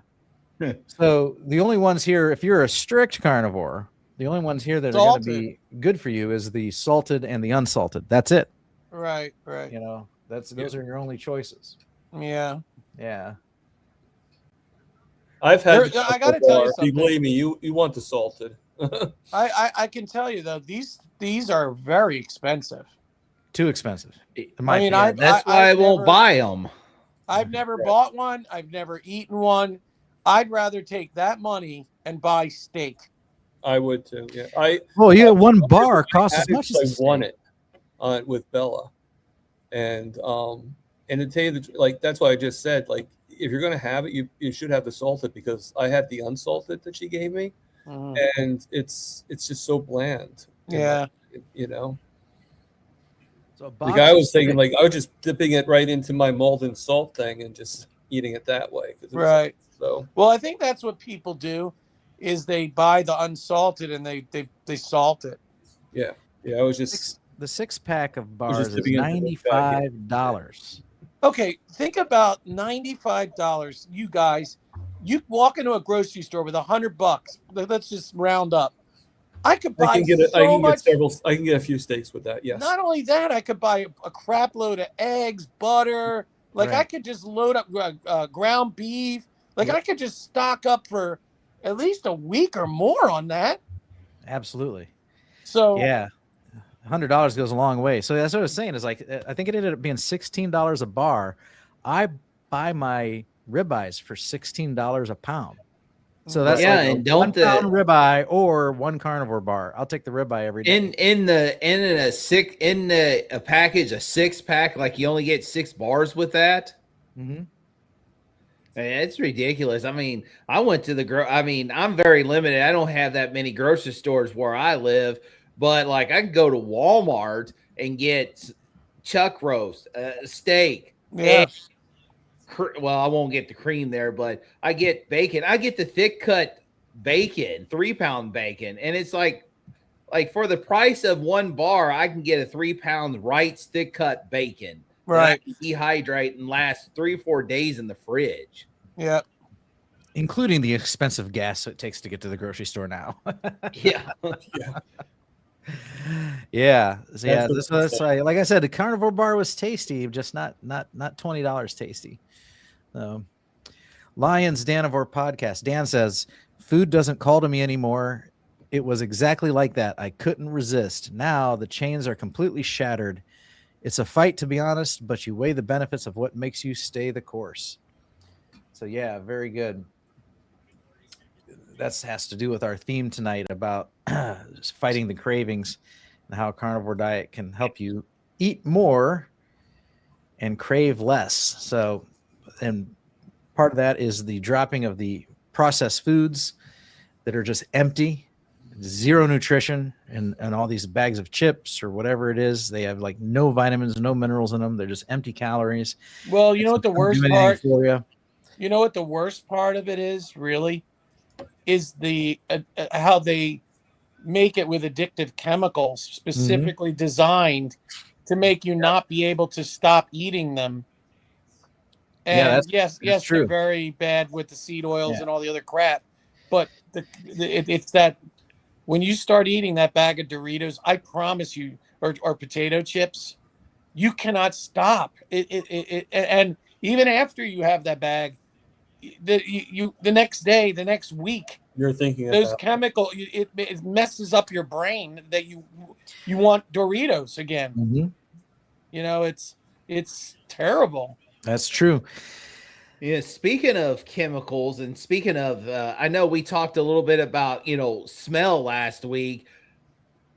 So the only ones here, if you're a strict carnivore, the only ones here that are going to be good for you is the salted and the unsalted. That's it. Right. Right. You know, those are your only choices. Yeah. Yeah. I've had. I got to tell you something. You believe me? You want the salted. I can tell you though, these are very expensive. Too expensive. I mean, that's why I won't buy them. I've never bought one. I've never eaten one. I'd rather take that money and buy steak. I would too. Yeah. One bar costs as much as I won it with Bella, and to tell you that's why I just said, like, if you're gonna have it, you should have the salted, because I had the unsalted that she gave me, and it's just so bland. Yeah. You know. So like, I was thinking, like, I was just dipping it right into my molten salt thing and just eating it that way. Right. So. Well, I think that's what people do, is they buy the unsalted and they salt it. Yeah. Yeah. I was just. The 6-pack of bars is $95. Okay, think about $95. You guys, you walk into a grocery store with $100. Let's just round up. I could buy I can get a few steaks with that. Yes. Not only that, I could buy a crap load of eggs, butter. Like, right. I could just load up ground beef. Like, I could just stock up for at least a week or more on that. Absolutely. So yeah, $100 goes a long way. So that's what I was saying, is like, I think it ended up being $16 a bar. I buy my ribeyes for $16 a pound. So that's Yeah, like and a 1 pound ribeye or 1 carnivore bar. I'll take the ribeye every day. In a package, a 6-pack, like you only get 6 bars with that. Mm-hmm. It's ridiculous. I mean, I went to I'm very limited. I don't have that many grocery stores where I live, but like I can go to Walmart and get chuck roast, steak. Yeah. Well, I won't get the cream there, but I get bacon. I get the thick cut bacon, 3-pound bacon, and it's like for the price of 1 bar, I can get a 3-pound Wright's thick cut bacon. Right. Dehydrate and last 3 or 4 days in the fridge. Yeah. Including the expensive gas it takes to get to the grocery store now. Yeah. Yeah. So yeah. That's like I said, the carnivore bar was tasty, just not $20 tasty. Lions Danivore podcast. Dan says, food doesn't call to me anymore. It was exactly like that. I couldn't resist. Now the chains are completely shattered. It's a fight, to be honest, but you weigh the benefits of what makes you stay the course. So yeah, very good. That has to do with our theme tonight about fighting the cravings and how a carnivore diet can help you eat more and crave less. So, and part of that is the dropping of the processed foods that are just empty, zero nutrition, and all these bags of chips or whatever it is. They have like no vitamins, no minerals in them. They're just empty calories. Well, you know what the worst part? You. You know what the worst part of it is, really? Is the how they make it with addictive chemicals specifically designed to make you not be able to stop eating them. And yes, true. They're very bad with the seed oils and all the other crap. But it's that when you start eating that bag of Doritos, I promise you, or potato chips, you cannot stop. And even after you have that bag, the next day, the next week, you're thinking those chemicals. It messes up your brain that you want Doritos again. Mm-hmm. You know, it's terrible. That's true. Yeah. Speaking of chemicals, and speaking of, I know we talked a little bit about smell last week.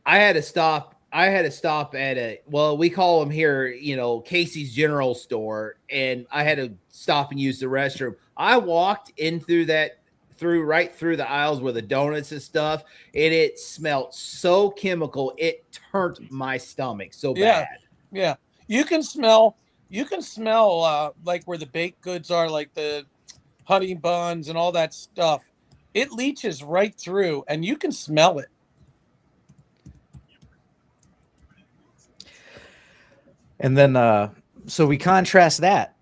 I had to stop at we call them here, Casey's General Store, and I had to stop and use the restroom. I walked in right through the aisles where the donuts and stuff, and it smelled so chemical. It turned my stomach so bad. Yeah. You can smell like where the baked goods are, like the honey buns and all that stuff. It leaches right through, and you can smell it. And then, so we contrast that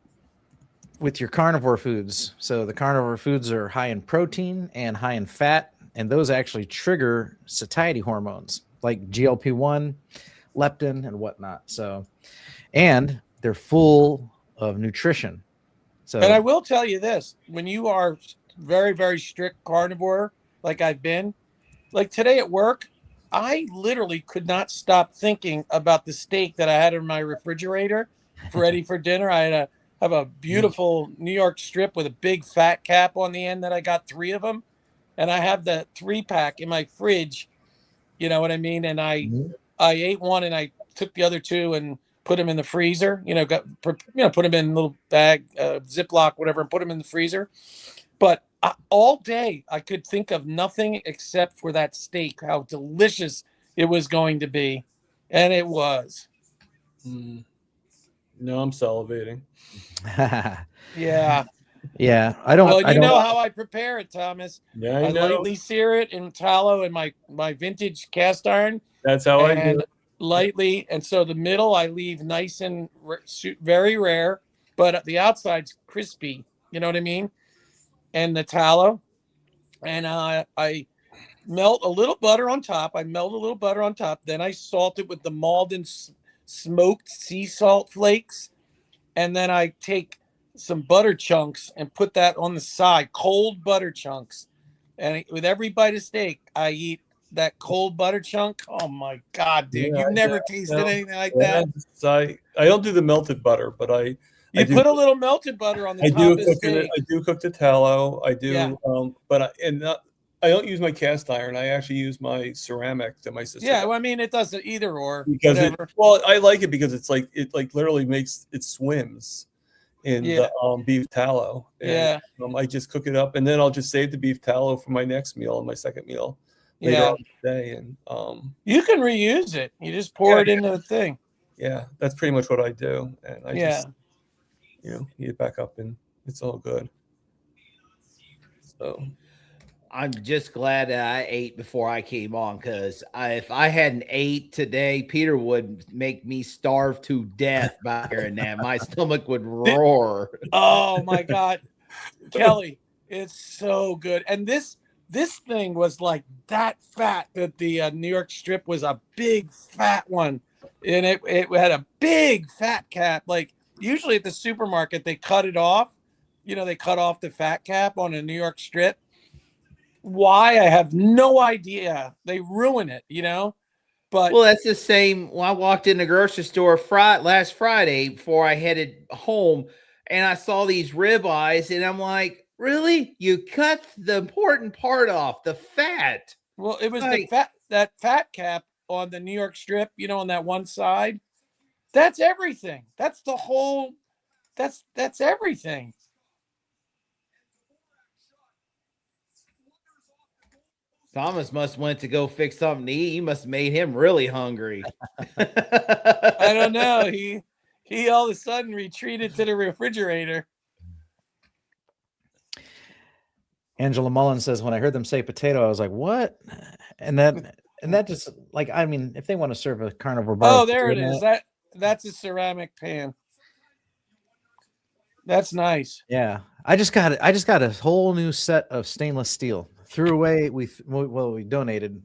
with your carnivore foods. So the carnivore foods are high in protein and high in fat, and those actually trigger satiety hormones like GLP-1, leptin, and whatnot. So, and they're full of nutrition. So, and I will tell you this: when you are very, very strict carnivore, like I've been, like today at work, I literally could not stop thinking about the steak that I had in my refrigerator, ready for dinner. I have a beautiful New York strip with a big fat cap on the end that I got 3 of them, and I have the 3-pack in my fridge. You know what I mean? And I ate one, and I took the other 2 and put them in the freezer. Put them in a little bag, Ziploc, whatever, and put them in the freezer. But all day I could think of nothing except for that steak, how delicious it was going to be. And it was. No, I'm salivating. Yeah. Yeah. I don't. Well, you know how I prepare it, Thomas. Yeah, I lightly sear it in tallow in my vintage cast iron. That's how I do it. Lightly. And so the middle I leave nice and very rare, but the outside's crispy. You know what I mean? And the tallow. And I melt a little butter on top. Then I salt it with the Malden smoked sea salt flakes. And then I take some butter chunks and put that on the side, cold butter chunks. And with every bite of steak, I eat that cold butter chunk. Oh my God, dude. You've never tasted anything like that? I don't do the melted butter, but You put a little melted butter on the top of the steak. I do cook the tallow. I do, Yeah. I don't use my cast iron. I actually use my ceramic that my sister. Yeah, well, I mean, it does either or. Because whatever. I like it because it's like it literally makes it swims in the beef tallow. And, I just cook it up, and then I'll just save the beef tallow for my next meal and my second meal later on in the day. And you can reuse it. You just pour it into the thing. Yeah, that's pretty much what I do. And I just heat it back up, and it's all good. So I'm just glad that I ate before I came on, because if I hadn't ate today, Peter would make me starve to death by hearing that. My stomach would roar. Oh my God, Kelly, it's so good. And this thing was like that fat that the New York strip was a big fat one, and it had a big fat cap. Like usually at the supermarket they cut it off. They cut off the fat cap on a New York strip. Why? I have no idea. They ruin it, But that's the same. When I walked in the grocery store last Friday before I headed home, and I saw these ribeyes, and I'm like, really? You cut the important part off, the fat? Well, it was that fat cap on the New York strip, on that one side. That's everything. That's the whole. That's everything. Thomas must went to go fix something to eat. You must have made him really hungry. I don't know. He all of a sudden retreated to the refrigerator. Angela Mullen says, when I heard them say potato, I was like, what? And that just like, I mean, if they want to serve a carnivore bar. Oh, there it is. That's a ceramic pan. That's nice. Yeah. I just got a whole new set of stainless steel. Threw away. We donated.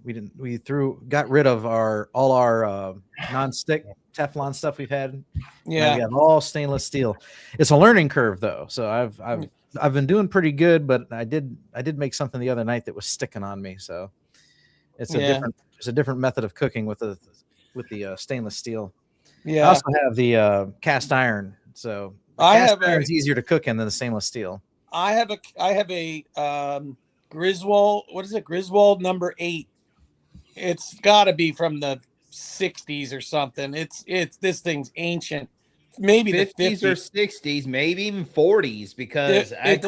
Got rid of all our non-stick Teflon stuff we've had. Yeah, we have all stainless steel. It's a learning curve though, so I've been doing pretty good, but I did make something the other night that was sticking on me. So it's a different method of cooking with the stainless steel. Yeah, I also have the cast iron. So cast iron's easier to cook in than the stainless steel. I have a Griswold, what is it? Griswold number 8. It's got to be from the 60s or something. This thing's ancient. Maybe 50s the 50s or 60s, maybe even 40s, because I have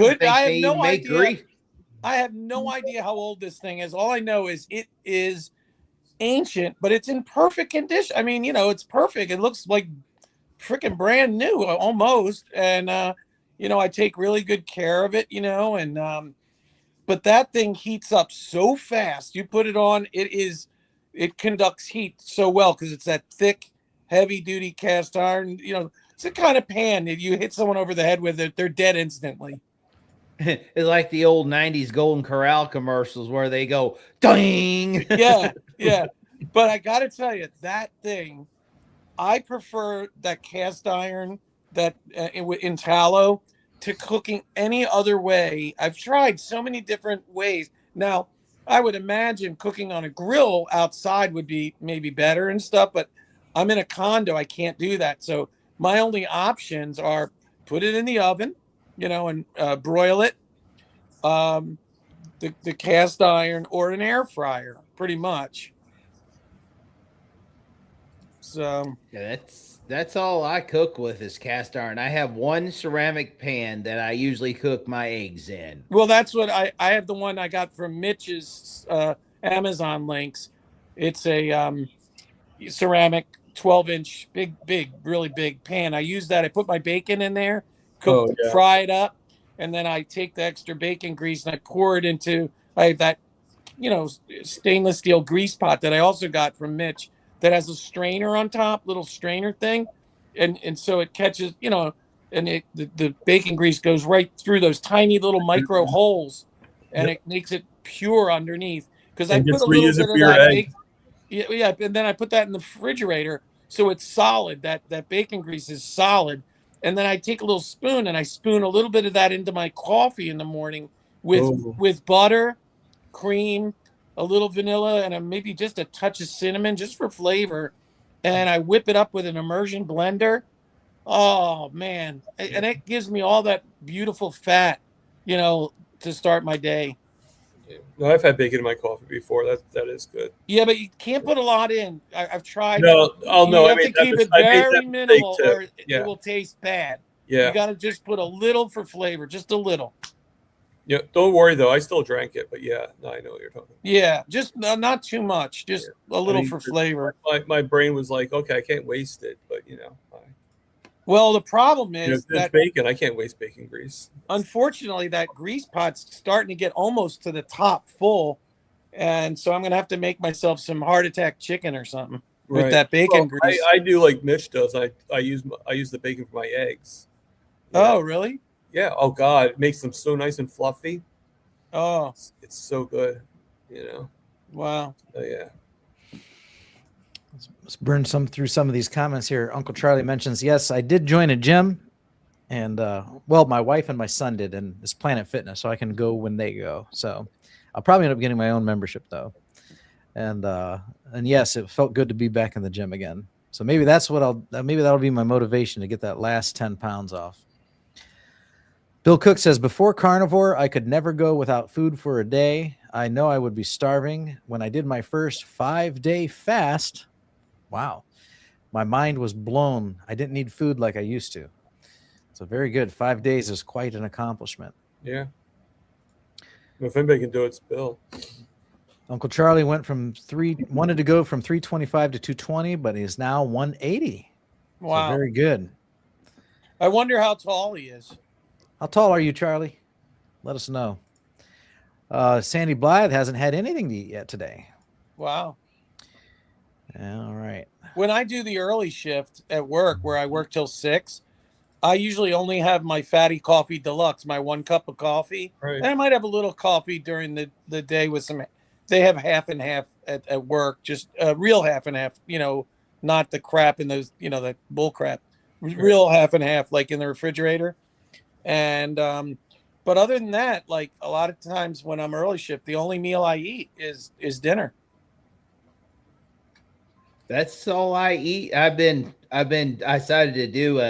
no idea. I have no idea how old this thing is. All I know is it is ancient, but it's in perfect condition. I mean, it's perfect. It looks like freaking brand new almost. And I take really good care of it, and but that thing heats up so fast. You put it on, it conducts heat so well because it's that thick, heavy-duty cast iron. It's the kind of pan that you hit someone over the head with it, they're dead instantly. It's like the old 90s Golden Corral commercials where they go, ding! Yeah. But I got to tell you, that thing, I prefer that cast iron that in tallow to cooking any other way. I've tried so many different ways. Now, I would imagine cooking on a grill outside would be maybe better and stuff, but I'm in a condo. I can't do that. So my only options are put it in the oven, and broil it, the cast iron or an air fryer, pretty much. So yeah, that's all I cook with is cast iron. I have one ceramic pan that I usually cook my eggs in. Well, that's what I have. The one I got from Mitch's Amazon links. It's a ceramic 12-inch big really big pan. I use that. I put my bacon in there, fry it up, and then I take the extra bacon grease and I pour it into. I have that stainless steel grease pot that I also got from Mitch that has a strainer on top, little strainer thing, and so it catches, and the bacon grease goes right through those tiny little micro holes, and it makes it pure underneath. Because I put a little bit of that bacon, and then I put that in the refrigerator so it's solid. That bacon grease is solid, and then I take a little spoon and I spoon a little bit of that into my coffee in the morning with butter, cream, a little vanilla, and maybe just a touch of cinnamon just for flavor. And I whip it up with an immersion blender. Oh man, and it gives me all that beautiful fat, to start my day. Yeah. No, I've had bacon in my coffee before. That is good. Yeah, but you can't put a lot in. I've tried. No, oh You no, have to keep it I made that very mistake minimal, too. or it Yeah, will taste bad. You yeah, got to just put a little for flavor, just a little. yeah. Don't worry though, I still drank it, but yeah, no, I know what you're talking about. Yeah, just not too much, just Yeah. a I little mean, for flavor. my brain was like, okay, I can't waste it, but Well, the problem is there's that bacon. I can't waste bacon grease. unfortunately that grease pot's starting to get almost to the top full, and so I'm gonna have to make myself some heart attack chicken or something with Right. that bacon Well, grease. I do like Mitch does. I use the bacon for my eggs. Yeah. Oh, really? Yeah. Oh God, it makes them so nice and fluffy. Oh, It's so good. wow. Oh yeah. Let's burn through some of these comments here. Uncle Charlie mentions, yes, I did join a gym, and well, my wife and my son did, and it's Planet Fitness, so I can go when they go. So I'll probably end up getting my own membership though. And yes, it felt good to be back in the gym again. So maybe that's what maybe that'll be my motivation to get that last 10 pounds off. Bill Cook says, before Carnivore, I could never go without food for a day. I know I would be starving. When I did my first 5-day fast, wow, my mind was blown. I didn't need food like I used to. So very good. 5 days is quite an accomplishment. Yeah. If anybody can do it, it's Bill. Uncle Charlie wanted to go from 325 to 220, but he's now 180. Wow. So very good. I wonder how tall he is. How tall are you, Charlie? Let us know. Sandy Blythe hasn't had anything to eat yet today. Wow. All right. When I do the early shift at work, where I work till 6, I usually only have my fatty coffee deluxe, my 1 cup of coffee. Right. And I might have a little coffee during the day with some. They have half and half at work, just real half and half, not the crap in those, the bull crap, real half and half, like in the refrigerator. And, but other than that, like a lot of times when I'm early shift, the only meal I eat is dinner. That's all I eat. I decided to do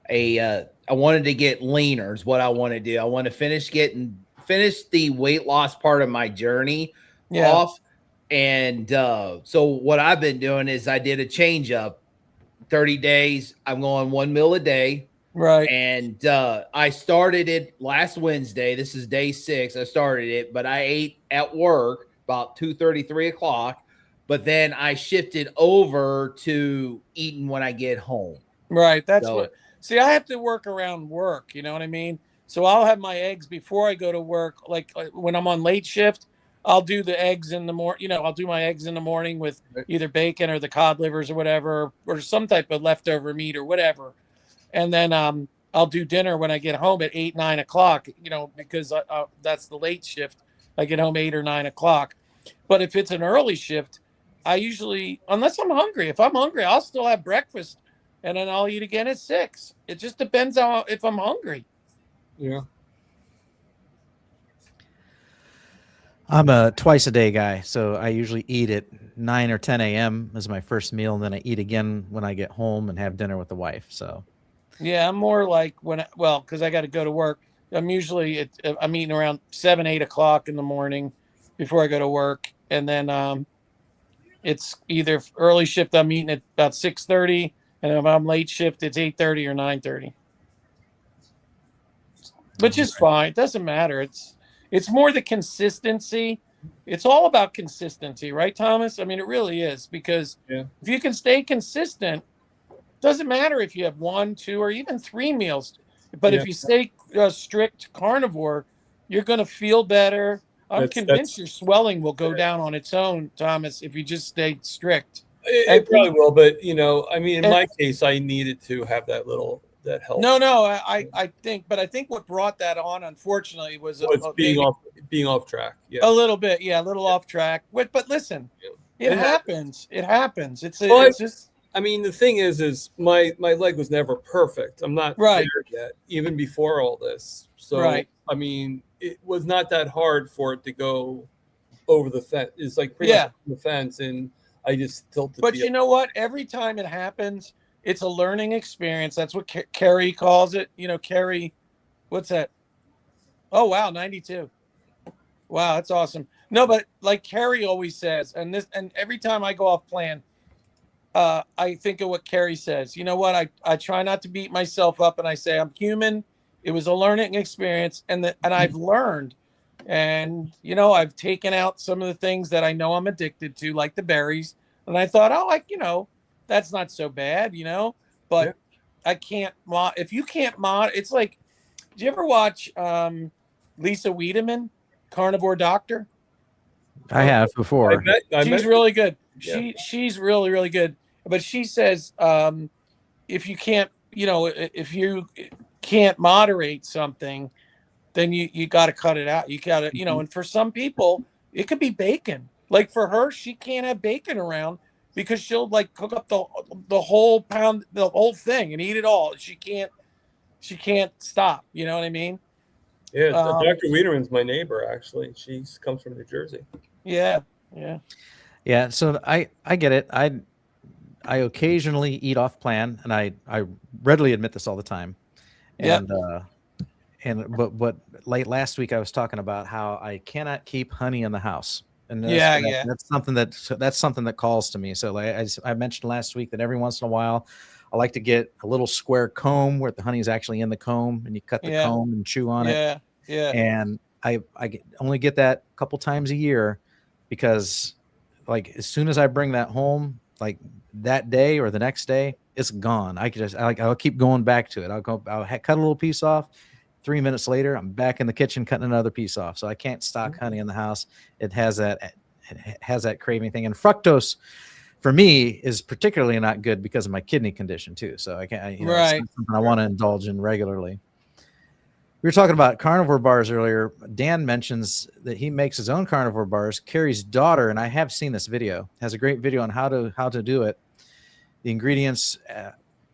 I wanted to get leaner is what I want to do. I want to finish the weight loss part of my journey off. And so what I've been doing is I did a change up. 30 days, I'm going 1 meal a day. Right. And I started it last Wednesday. This is day 6. I started it, but I ate at work about 2:30, 3 o'clock. But then I shifted over to eating when I get home. Right. That's see, I have to work around work. You know what I mean? So I'll have my eggs before I go to work. Like when I'm on late shift, I'll do the eggs in the morning. I'll do my eggs in the morning with either bacon or the cod livers or whatever, or some type of leftover meat or whatever. And then I'll do dinner when I get home at 8, 9 o'clock, because that's the late shift. I get home 8 or 9 o'clock. But if it's an early shift, I usually, unless I'm hungry, if I'm hungry, I'll still have breakfast and then I'll eat again at 6. It just depends on if I'm hungry. Yeah. I'm a twice a day guy, so I usually eat at 9 or 10 a.m. as my first meal, and then I eat again when I get home and have dinner with the wife. So, yeah, I'm more like because I got to go to work. I'm usually I'm eating around 7, 8 o'clock in the morning before I go to work, and then it's either early shift I'm eating at about 6:30, and if I'm late shift it's 8:30 or 9:30, which is fine. It doesn't matter. It's more the consistency. It's all about consistency, right, Thomas? I mean, it really is, because if you can stay consistent, doesn't matter if you have 1, 2, or even 3 meals. But if you stay strict carnivore, you're going to feel better. I'm convinced your swelling will go down on its own, Thomas, if you just stay strict. It probably will, but I mean, in my case, I needed to have that help. No, I think what brought that on, unfortunately, was being off track. Yeah, a little bit, a little off track. But listen, it happens. It happens. It's just. I mean, the thing is my leg was never perfect. I'm not there yet, even before all this. So I mean, it was not that hard for it to go over the fence. It's like pretty much the fence, and I just tilted. But you know what? Every time it happens, it's a learning experience. That's what Carrie calls it. You know, Carrie, what's that? Oh, wow, 92. Wow, that's awesome. No, but like Carrie always says, and every time I go off plan, I think of what Carrie says. You know what? I try not to beat myself up, and I say I'm human. It was a learning experience, and I've learned. And you know, I've taken out some of the things that I know I'm addicted to, like the berries. And I thought, oh, like, you know, that's not so bad, you know. But Yeah. I can't mod. If you can't mod, it's like, do you ever watch Lisa Wiedemann, Carnivore Doctor? I have before. She's really good. Yeah. She's really, really good. But she says, if you can't, you know, if you can't moderate something, then you got to cut it out. You got to, you know, and for some people, it could be bacon. Like for her, she can't have bacon around because she'll like cook up the whole pound, the whole thing, and eat it all. She can't stop. You know what I mean? Yeah. Dr. Wiederman's my neighbor, actually. She comes from New Jersey. Yeah. Yeah. So I get it. I occasionally eat off plan, and I readily admit this all the time. And but late last week I was talking about how I cannot keep honey in the house. And that's something that calls to me. So like I mentioned last week that every once in a while I like to get a little square comb where the honey is actually in the comb, and you cut the comb and chew on it. Yeah. And I only get that a couple times a year, because like as soon as I bring that home, like that day or the next day, it's gone. I'll keep going back to it. I'll cut a little piece off. 3 minutes later, I'm back in the kitchen cutting another piece off. So I can't stock honey in the house. It has that craving thing. And fructose for me is particularly not good because of my kidney condition too. So I can't, it's not something I want to indulge in regularly. We were talking about carnivore bars earlier. Dan mentions that he makes his own carnivore bars. Carrie's daughter, and I have seen this video, has a great video on how to do it. The ingredients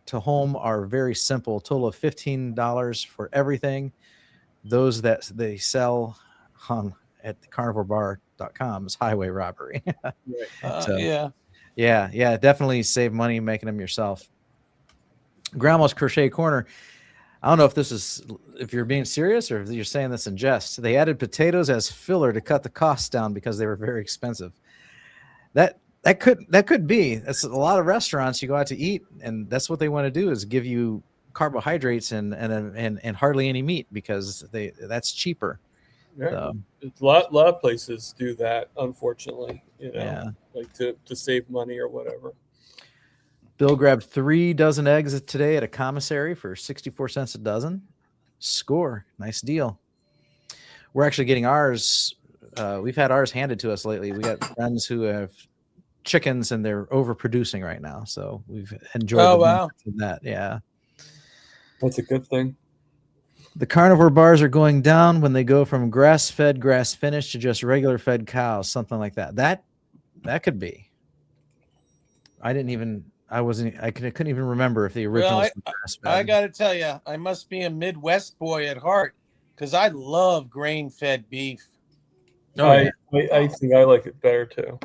to home are very simple. Total of $15 for everything. Those that they sell at carnivorebar.com is highway robbery. Yeah, definitely save money making them yourself. Grandma's Crochet Corner. I don't know if you're being serious or if you're saying this in jest. They added potatoes as filler to cut the costs down because they were very expensive. That could be. That's a lot of restaurants you go out to eat, and that's what they want to do is give you carbohydrates and hardly any meat because that's cheaper. Yeah. So. A lot of places do that, unfortunately. You know, like to save money or whatever. Bill grabbed 3 dozen eggs today at a commissary for 64 cents a dozen. Score. Nice deal. We're actually getting ours. We've had ours handed to us lately. We got friends who have chickens and they're overproducing right now. So we've enjoyed that. Yeah. That's a good thing. The carnivore bars are going down when they go from grass-fed, grass-finished to just regular fed cows, something like that. That could be. I couldn't even remember if the original was grass-fed. I got to tell you, I must be a Midwest boy at heart because I love grain-fed beef. I think I like it better too.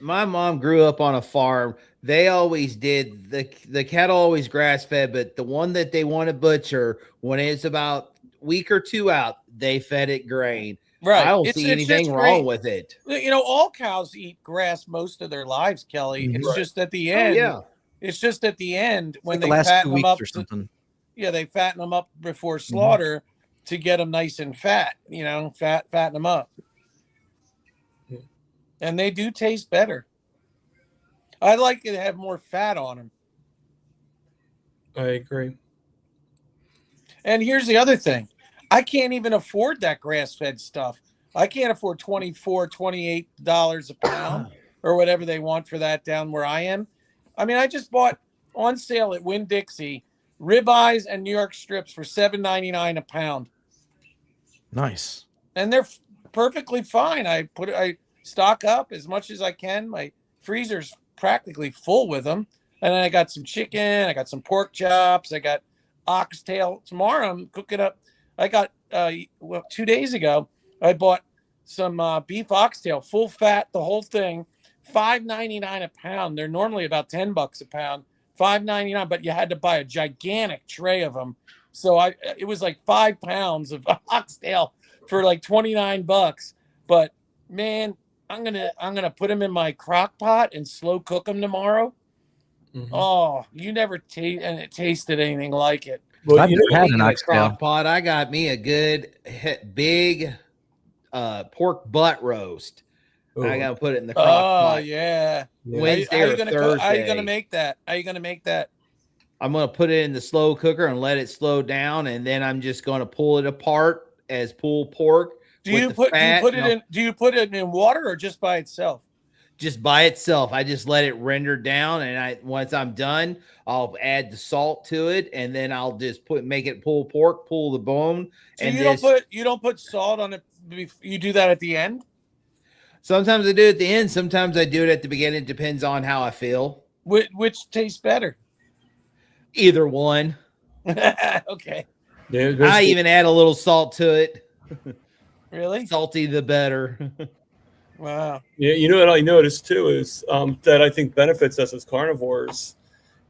My mom grew up on a farm. They always did the cattle always grass fed, but the one that they want to butcher when it's about a week or 2 out, they fed it grain. Right. I don't see anything wrong with it. You know, all cows eat grass most of their lives, Kelly. It's just at the end. It's just at the end when they fatten them up. They fatten them up before slaughter to get them nice and fat. You know, fatten them up. And they do taste better. I like it to have more fat on them. I agree. And here's the other thing. I can't even afford that grass-fed stuff. I can't afford $24, $28 a pound or whatever they want for that down where I am. I mean, I just bought on sale at Winn-Dixie ribeyes and New York strips for $7.99 a pound. Nice. And they're perfectly fine. I stock up as much as I can. My freezer's practically full with them. And then I got some chicken. I got some pork chops. I got oxtail. Tomorrow I'm cooking up. I got 2 days ago, I bought some beef oxtail, full fat, the whole thing, $5.99 a pound. They're normally about $10 a pound. $5.99, but you had to buy a gigantic tray of them. So it was like 5 pounds of oxtail for like $29. But man, I'm gonna put them in my crock pot and slow cook them tomorrow. Mhm. Oh, you never tasted anything like it. Well, I've you never know, had Speaking an of oxtail. crock pot, I got me a good big pork butt roast. I gotta put it in the crock pot. Yeah. Wednesday How or you gonna Thursday. how you gonna make that? How you gonna make that? I'm gonna put it in the slow cooker and let it slow down, and then I'm just gonna pull it apart as pulled pork. Do you put it in water or just by itself? Just by itself? I just let it render down, and once I'm done, I'll add the salt to it, and then I'll just make it pulled pork, pull the bone. So and you don't put salt on it. You do that at the end. Sometimes I do it at the end. Sometimes I do it at the beginning. It depends on how I feel. Which tastes better? Either one. Okay. I even add a little salt to it. Really? Salty the better. Wow. Yeah, you know what I noticed too is that I think benefits us as carnivores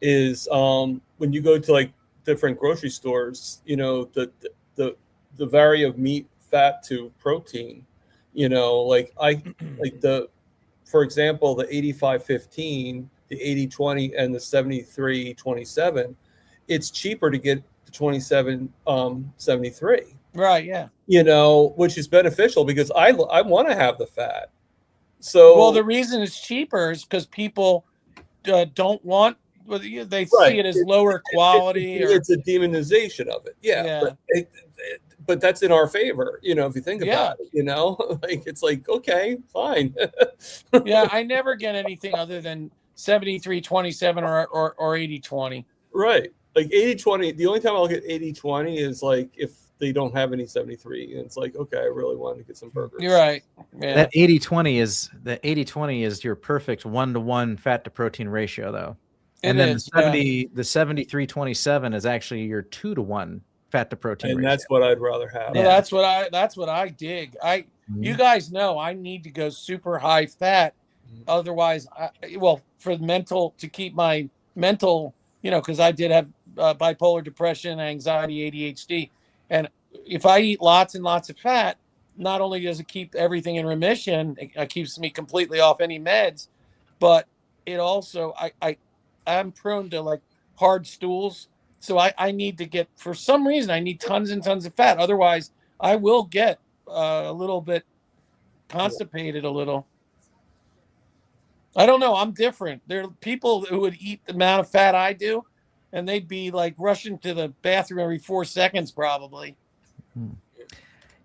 is when you go to like different grocery stores, you know, the vary of meat, fat to protein, you know, for example, the 85-15, the 80-20, and the 73-27, it's cheaper to get the 27-73. Right. Yeah. You know, which is beneficial because I want to have the fat. So well, the reason it's cheaper is because people don't want. They see it as lower quality. It's a demonization of it. Yeah. But that's in our favor, you know, if you think about it, you know, like it's like, okay, fine. Yeah, I never get anything other than 73-27 or 80-20. Right. Like 80-20. The only time I'll get 80-20 is like if they don't have any 73. And it's like, okay, I really want to get some burgers. You're right. Yeah. That 80-20 is your perfect 1-to-1 fat to protein ratio, though. And then the 73-27 is actually your 2-to-1 fat to protein ratio. And that's what I'd rather have. Well, that's what I dig. You guys know I need to go super high fat. Otherwise, to keep my mental, you know, because I did have bipolar depression, anxiety, ADHD. And if I eat lots and lots of fat, not only does it keep everything in remission, it keeps me completely off any meds, but it also, I'm prone to like hard stools. So I need to get, for some reason, I need tons and tons of fat. Otherwise, I will get a little bit constipated a little. I don't know. I'm different. There are people who would eat the amount of fat I do, and they'd be like rushing to the bathroom every 4 seconds, probably.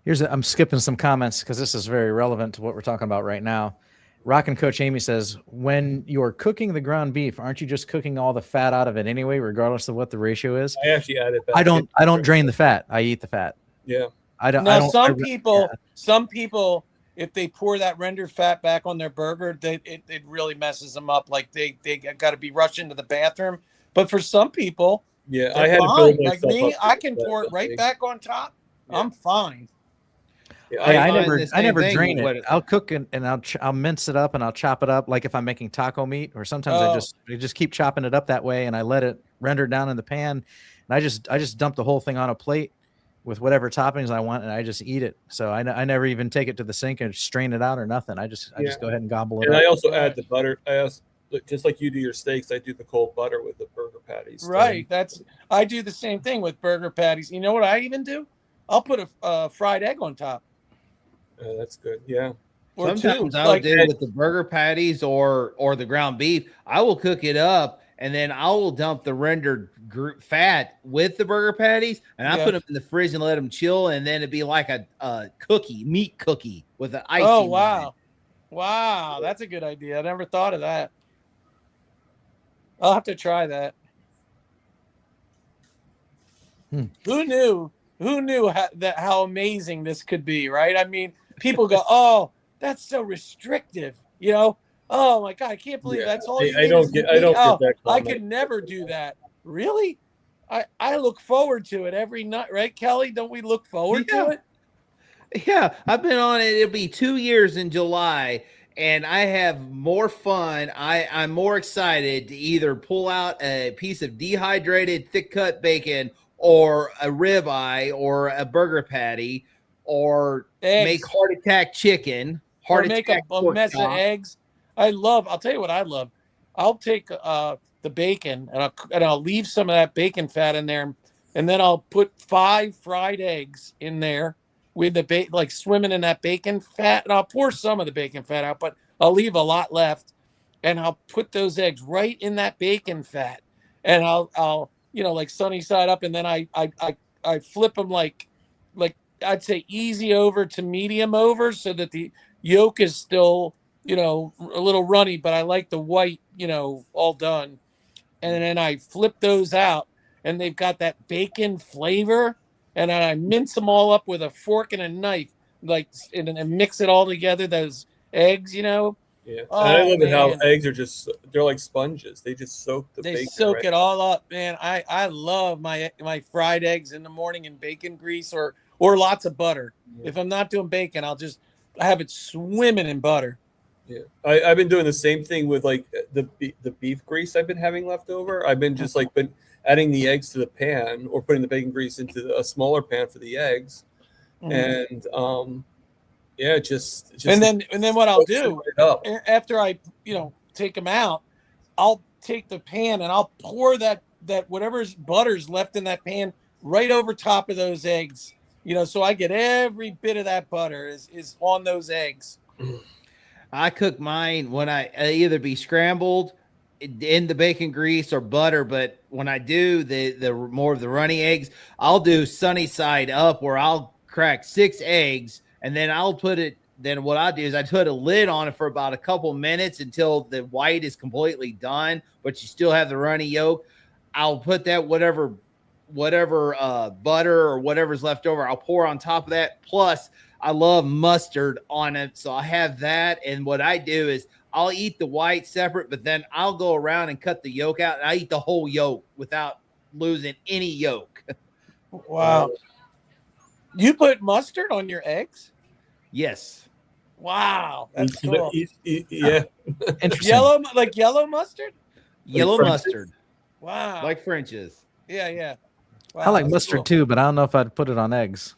I'm skipping some comments because this is very relevant to what we're talking about right now. Rockin' Coach Amy says, when you're cooking the ground beef, aren't you just cooking all the fat out of it anyway, regardless of what the ratio is? I actually added back. I don't drain the fat. I eat the fat. Yeah. Some people, if they pour that rendered fat back on their burger, it really messes them up. Like they got to be rushing to the bathroom. But for some people, I had to build like me, I can pour it right back on top. Yeah. I'm fine. Yeah, I never drain it. I'll cook and I'll mince it up and I'll chop it up. Like if I'm making taco meat, or sometimes I just keep chopping it up that way and I let it render down in the pan. And I just dump the whole thing on a plate with whatever toppings I want, and I just eat it. So I never even take it to the sink and strain it out or nothing. I just go ahead and gobble it up. And I also add the butter. Just like you do your steaks, I do the cold butter with the burger patties. Right. I do the same thing with burger patties. You know what I even do? I'll put a fried egg on top. That's good. Yeah. Or sometimes I would do it with the burger patties or the ground beef. I will cook it up and then I will dump the rendered fat with the burger patties and I put them in the fridge and let them chill. And then it'd be like a meat cookie with an icing. Oh, wow. Wow. That's a good idea. I never thought of that. I'll have to try that. Who knew how amazing this could be, right? I mean, people go, "Oh, that's so restrictive," you know. Oh my God, I can't believe that's all. I don't get that. I could never do that. Really? I look forward to it every night, right, Kelly? Don't we look forward to it? Yeah, I've been on it. It'll be 2 years in July, and I have more fun. I'm more excited to either pull out a piece of dehydrated thick cut bacon or a ribeye or a burger patty or make Eggs. heart attack chicken, Or heart make attack a pork mess of chop. eggs. I'll tell you what I love. I'll take the bacon and I'll leave some of that bacon fat in there, and then I'll put 5 fried eggs in there with the like swimming in that bacon fat, and I'll pour some of the bacon fat out, but I'll leave a lot left, and I'll put those eggs right in that bacon fat, and I'll like sunny side up, and then I flip them like I'd say easy over to medium over, so that the yolk is still a little runny, but I like the white all done, and then I flip those out, and they've got that bacon flavor, and then I mince them all up with a fork and a knife, like, and mix it all together. Those eggs. Yeah, Oh, and I love it how man. eggs are they're like sponges. They just soak the They bacon. soak right it all up, man. I love my fried eggs in the morning in bacon grease or lots of butter. Yeah. If I'm not doing bacon, I'll just have it swimming in butter. Yeah, I've been doing the same thing with like the beef grease I've been having left over. I've been just been adding the eggs to the pan or putting the bacon grease into a smaller pan for the eggs, and yeah, just and then what I'll do up. after I take them out, I'll take the pan and I'll pour that whatever's butter's left in that pan right over top of those eggs. So I get every bit of that butter is on those eggs. I cook mine when I either be scrambled in the bacon grease or butter, but when I do the more of the runny eggs, I'll do sunny side up, where I'll crack 6 eggs, and then I'll put it. Then what I do is I put a lid on it for about a couple minutes until the white is completely done, but you still have the runny yolk. I'll put that whatever butter or whatever's left over, I'll pour on top of that. Plus, I love mustard on it, so I have that. And what I do is I'll eat the white separate, but then I'll go around and cut the yolk out, and I eat the whole yolk without losing any yolk. Wow. You put mustard on your eggs? Yes. Wow, that's cool. Yeah. Interesting. Yellow mustard? Yellow mustard. Wow. Like French's. Yeah. Wow, I like that's mustard cool. too, but I don't know if I'd put it on eggs.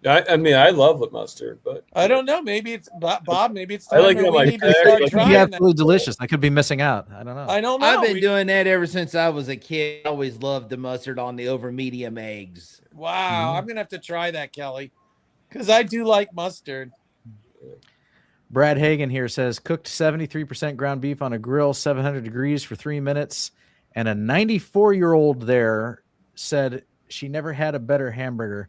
I mean, I love the mustard, but I don't know. Maybe it's Bob. Maybe it's I time like that it on we my need to eggs. start Like, It could be trying that. absolutely delicious. I could be missing out. I don't know. I don't know. I've been doing that ever since I was a kid. I always loved the mustard on the over medium eggs. Wow, I'm gonna have to try that, Kelly, because I do like mustard. Brad Hagen here says cooked 73% ground beef on a grill, 700 degrees for 3 minutes. And a 94-year-old there said she never had a better hamburger.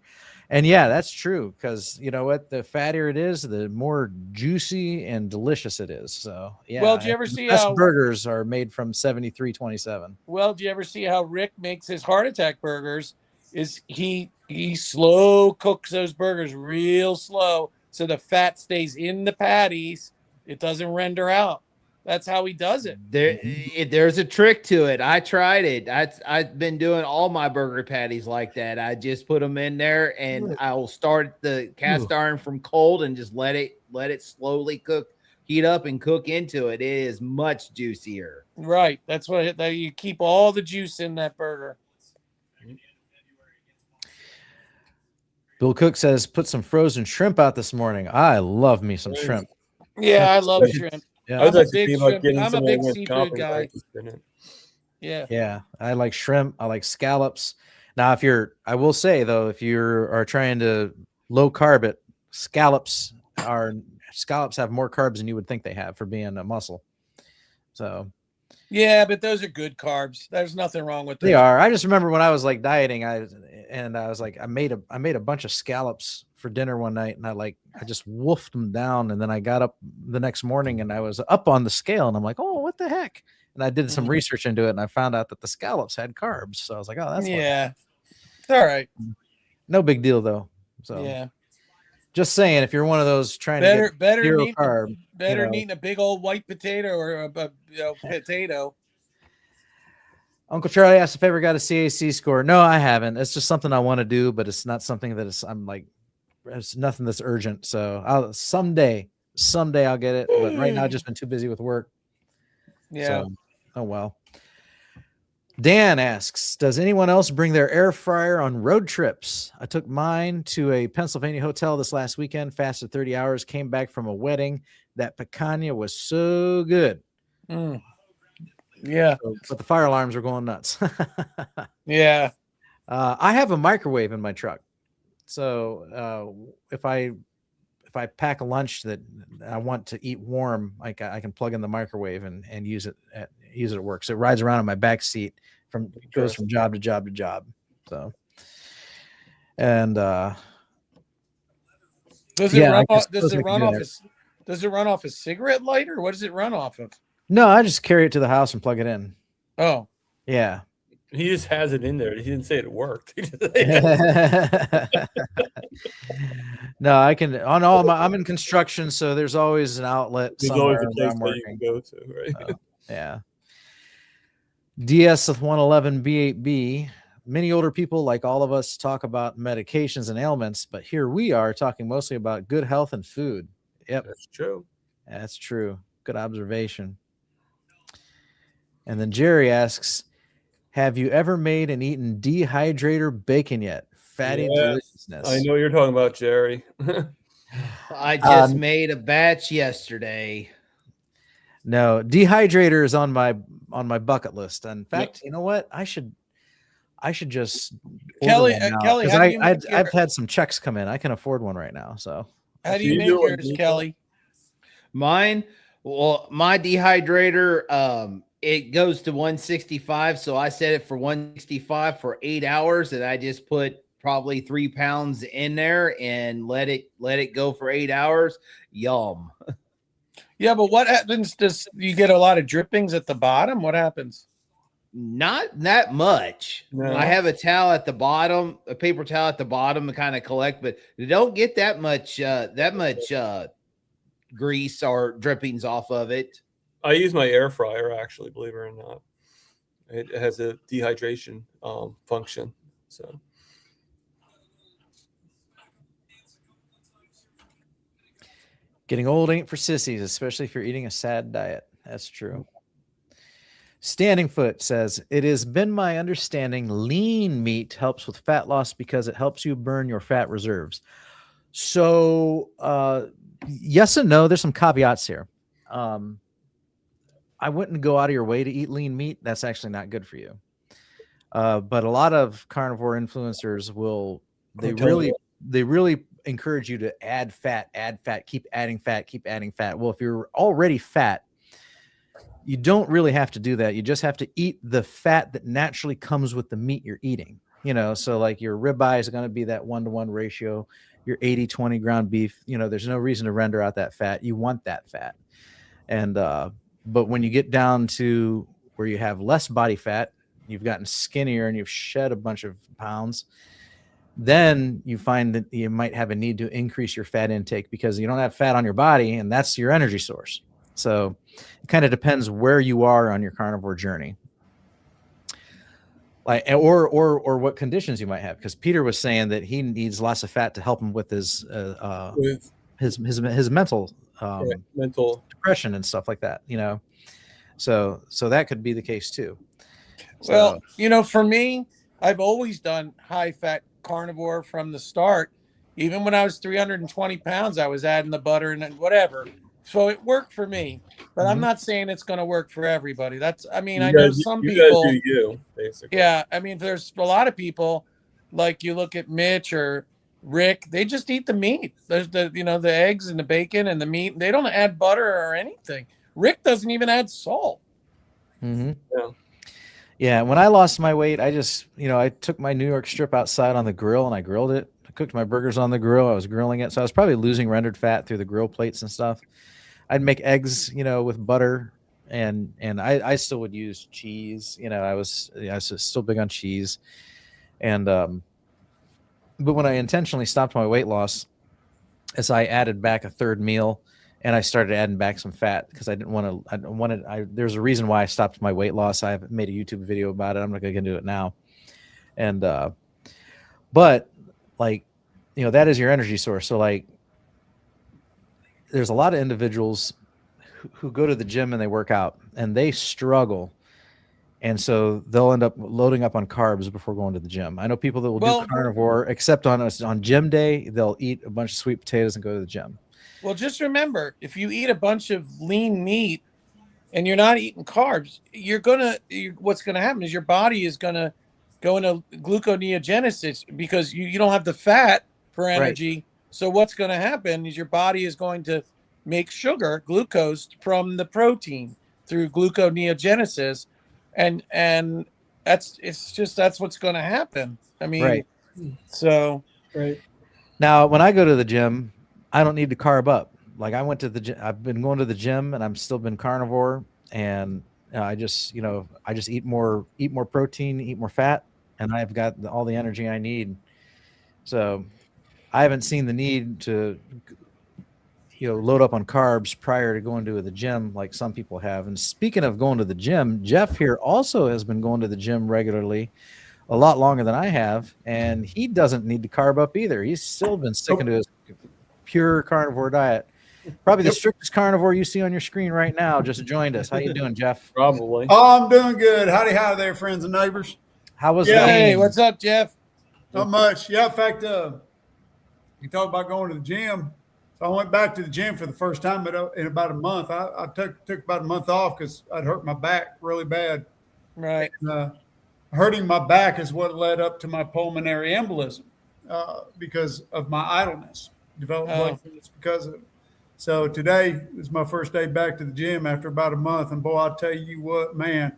And yeah, that's true. Because you know what? The fattier it is, the more juicy and delicious it is. So yeah. Well, did you ever see best how burgers are made from 7327? Well, do you ever see how Rick makes his heart attack burgers? Is he slow cooks those burgers real slow, so the fat stays in the patties. It doesn't render out. That's how he does it. There's a trick to it. I tried it. I've been doing all my burger patties like that. I just put them in there, and I'll start the cast iron from cold and just let it slowly heat up and cook into it. It is much juicier. Right. That's what you keep all the juice in that burger. Bill Cook says put some frozen shrimp out this morning. I love me some shrimp. Yeah, I love shrimp. Yeah. I was I'm a actually big thinking about shrimp- getting I'm a some big over seafood shopping guy. prices in it. Yeah. Yeah, I like shrimp. I like scallops. Now, I will say though, if you are trying to low carb it, scallops have more carbs than you would think they have for being a mussel. So Yeah, but those are good carbs. There's nothing wrong with they those. are. I just remember when I was like dieting, I was like, I made a bunch of scallops for dinner one night, and I just wolfed them down, and then I got up the next morning and I was up on the scale, and I'm like, oh, what the heck? And I did some research into it, and I found out that the scallops had carbs. So I was like, oh, that's Yeah. It's all right. no big deal though. So Yeah. just saying, if you're one of those trying to get Better zero than carb, eating a big old white potato or a potato. Uncle Charlie asked if I ever got a CAC score. No, I haven't. It's just something I want to do, but it's not something that I'm like, it's nothing that's urgent. So I'll someday Someday I'll get it, but right now I've just been too busy with work. Yeah. So, oh well. Dan asks, does anyone else bring their air fryer on road trips? I took mine to a Pennsylvania hotel this last weekend, fasted 30 hours, came back from a wedding. That picanha was so good. Yeah. But the fire alarms were going nuts. Yeah. I have a microwave in my truck. So if I pack a lunch that I want to eat warm, I can plug in the microwave and use it at work. So it rides around in my back seat goes from job to job to job. So, and does it run off? Does it run off a cigarette lighter? What does it run off of? No, I just carry it to the house and plug it in. Oh, yeah. He just has it in there. He didn't say it worked. No, I can on all my. I'm in construction, so there's always an outlet. There's somewhere always a place I'm that working. you can go to, right? Yeah. DS111 B8B. Many older people, like all of us, talk about medications and ailments, but here we are talking mostly about good health and food. Yep, That's true. That's true. Good observation. And then Jerry asks, have you ever made and eaten dehydrator bacon yet? Fatty deliciousness. I know you're talking about, Jerry. I just made a batch yesterday. No, dehydrator is on my bucket list. In fact, you know what? I should just Kelly. I've had some checks come in. I can afford one right now. So how do you make yours, Kelly? Mine, well, my dehydrator, it goes to 165. So I set it for 165 for 8 hours, and I just put probably 3 pounds in there and let it go for 8 hours. Yum. Yeah, but what happens? Does you get a lot of drippings at the bottom? What happens? Not that much. No. I have a towel at the bottom, a paper towel at the bottom to kind of collect, but you don't get that much grease or drippings off of it. I use my air fryer, actually, believe it or not. It has a dehydration function. So getting old ain't for sissies, especially if you're eating a sad diet. That's true. Standing Foot says, it has been my understanding lean meat helps with fat loss because it helps you burn your fat reserves. So yes and no, there's some caveats here. I wouldn't go out of your way to eat lean meat. That's actually not good for you. But a lot of carnivore influencers they really encourage you to add fat, keep adding fat. Well, if you're already fat, you don't really have to do that. You just have to eat the fat that naturally comes with the meat you're eating. So like your ribeye is going to be that 1-to-1 ratio, your 80-20 ground beef. There's no reason to render out that fat. You want that fat. And, but when you get down to where you have less body fat, you've gotten skinnier and you've shed a bunch of pounds, then you find that you might have a need to increase your fat intake because you don't have fat on your body, and that's your energy source. So it kind of depends where you are on your carnivore journey, or what conditions you might have. Because Peter was saying that he needs lots of fat to help him with his mental mental depression and stuff like that. So that could be the case too. Well, for me, I've always done high fat carnivore from the start. Even when I was 320 pounds, I was adding the butter and whatever. So it worked for me, but I'm not saying it's going to work for everybody. I know some people guys do basically. Yeah. There's a lot of people, like you look at Mitch or Rick, they just eat the meat. There's the eggs and the bacon and the meat. They don't add butter or anything. Rick doesn't even add salt. Mm-hmm. Yeah. When I lost my weight, I just, I took my New York strip outside on the grill and I grilled it. I cooked my burgers on the grill. I was grilling it. So I was probably losing rendered fat through the grill plates and stuff. I'd make eggs, with butter, and I still would use cheese. I was still big on cheese, and but when I intentionally stopped my weight loss, as I added back a third meal, and I started adding back some fat because I didn't want to. There's a reason why I stopped my weight loss. I have made a YouTube video about it. I'm not going to get into it now, and but like, that is your energy source. So like, there's a lot of individuals who go to the gym and they work out and they struggle. And so they'll end up loading up on carbs before going to the gym. I know people that will do carnivore, except on gym day, they'll eat a bunch of sweet potatoes and go to the gym. Well, just remember, if you eat a bunch of lean meat and you're not eating carbs, what's gonna happen is your body is gonna go into gluconeogenesis because you don't have the fat for energy. Right. So what's gonna happen is your body is going to make sugar, glucose, from the protein through gluconeogenesis. And that's what's going to happen. I mean, right. So right now when I go to the gym, I don't need to carb up. Like I went to the gym, I've been going to the gym and I'm still been carnivore, and I just eat more protein, eat more fat, and I've got all the energy I need. So I haven't seen the need to load up on carbs prior to going to the gym like some people have. And speaking of going to the gym, Jeff here also has been going to the gym regularly a lot longer than I have, and he doesn't need to carb up either. He's still been sticking to his pure carnivore diet. Probably the strictest carnivore you see on your screen right now just joined us. How you doing, Jeff? Probably. Oh, I'm doing good. Howdy there, friends and neighbors. How was Hey, what's up, Jeff? Not much. Yeah, in fact, you talk about going to the gym. So I went back to the gym for the first time in about a month. I took about a month off because I'd hurt my back really bad. Right. And, hurting my back is what led up to my pulmonary embolism because of my idleness. Developed blood clots because of it. So today is my first day back to the gym after about a month. And boy, I'll tell you what, man,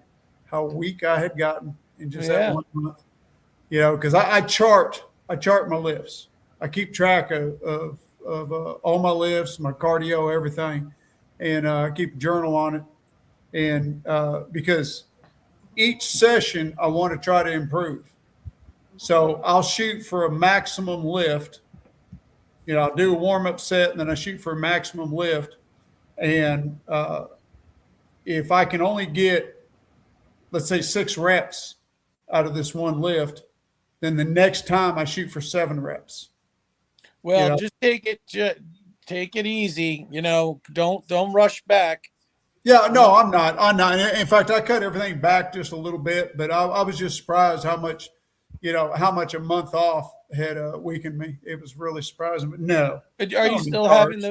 how weak I had gotten in just that 1 month. Because I chart my lifts. I keep track of all my lifts, my cardio, everything, and I keep a journal on it. And because each session I want to try to improve. So I'll shoot for a maximum lift. I'll do a warm-up set and then I shoot for a maximum lift. And if I can only get, let's say, 6 reps out of this one lift, then the next time I shoot for 7 reps. Well, just take it easy. Don't rush back. Yeah, no, I'm not. In fact, I cut everything back just a little bit, but I was just surprised how much a month off had weakened me. It was really surprising. But no. Are you still having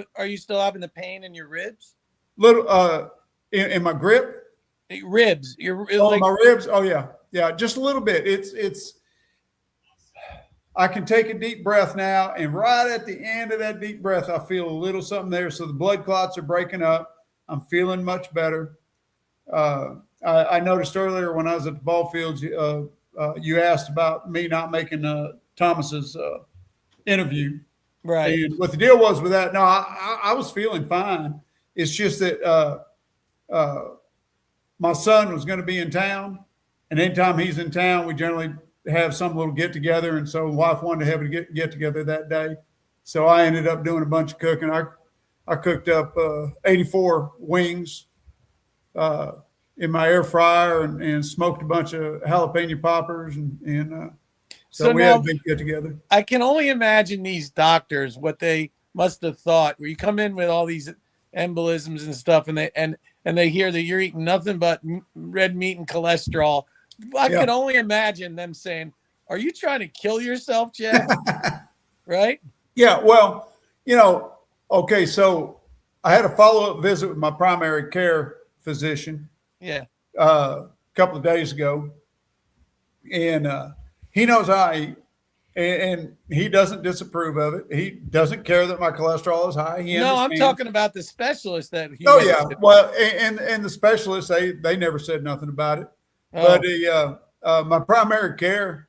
the pain in your ribs? Little in my grip? Ribs. My ribs. Oh yeah, just a little bit. It's. I can take a deep breath now, and right at the end of that deep breath, I feel a little something there. So the blood clots are breaking up. I'm feeling much better. I noticed earlier when I was at the ball fields, you asked about me not making Thomas's interview. Right. And what the deal was with that, no, I was feeling fine. It's just that my son was going to be in town, and anytime he's in town, we generally have some little get together, and so wife wanted to have a get together that day. So I ended up doing a bunch of cooking. I cooked up 84 wings in my air fryer and smoked a bunch of jalapeno poppers and so we had a big get together. I can only imagine these doctors what they must have thought. Where you come in with all these embolisms and stuff, and they hear that you're eating nothing but red meat and cholesterol. I can only imagine them saying, "Are you trying to kill yourself, Jeff?" Right? Yeah. Well, okay. So I had a follow-up visit with my primary care physician. Yeah. A couple of days ago, and he knows how I eat, and he doesn't disapprove of it. He doesn't care that my cholesterol is high. I'm talking about the specialist that. Well, and the specialists they never said nothing about it. But my primary care,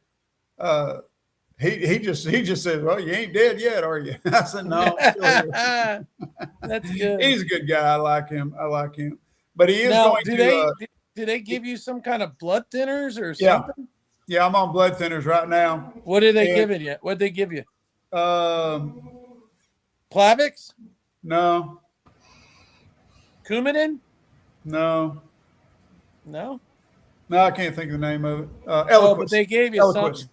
he just said, "Well, you ain't dead yet, are you?" I said, "No, I'm still here." That's good. He's a good guy. I like him. But he is now, going to. Do they give you some kind of blood thinners or something? Yeah, I'm on blood thinners right now. What are they giving you? What did they give you? Plavix? No. Coumadin? No. No. No, I can't think of the name of it. Eliquis. Oh, but they gave you something.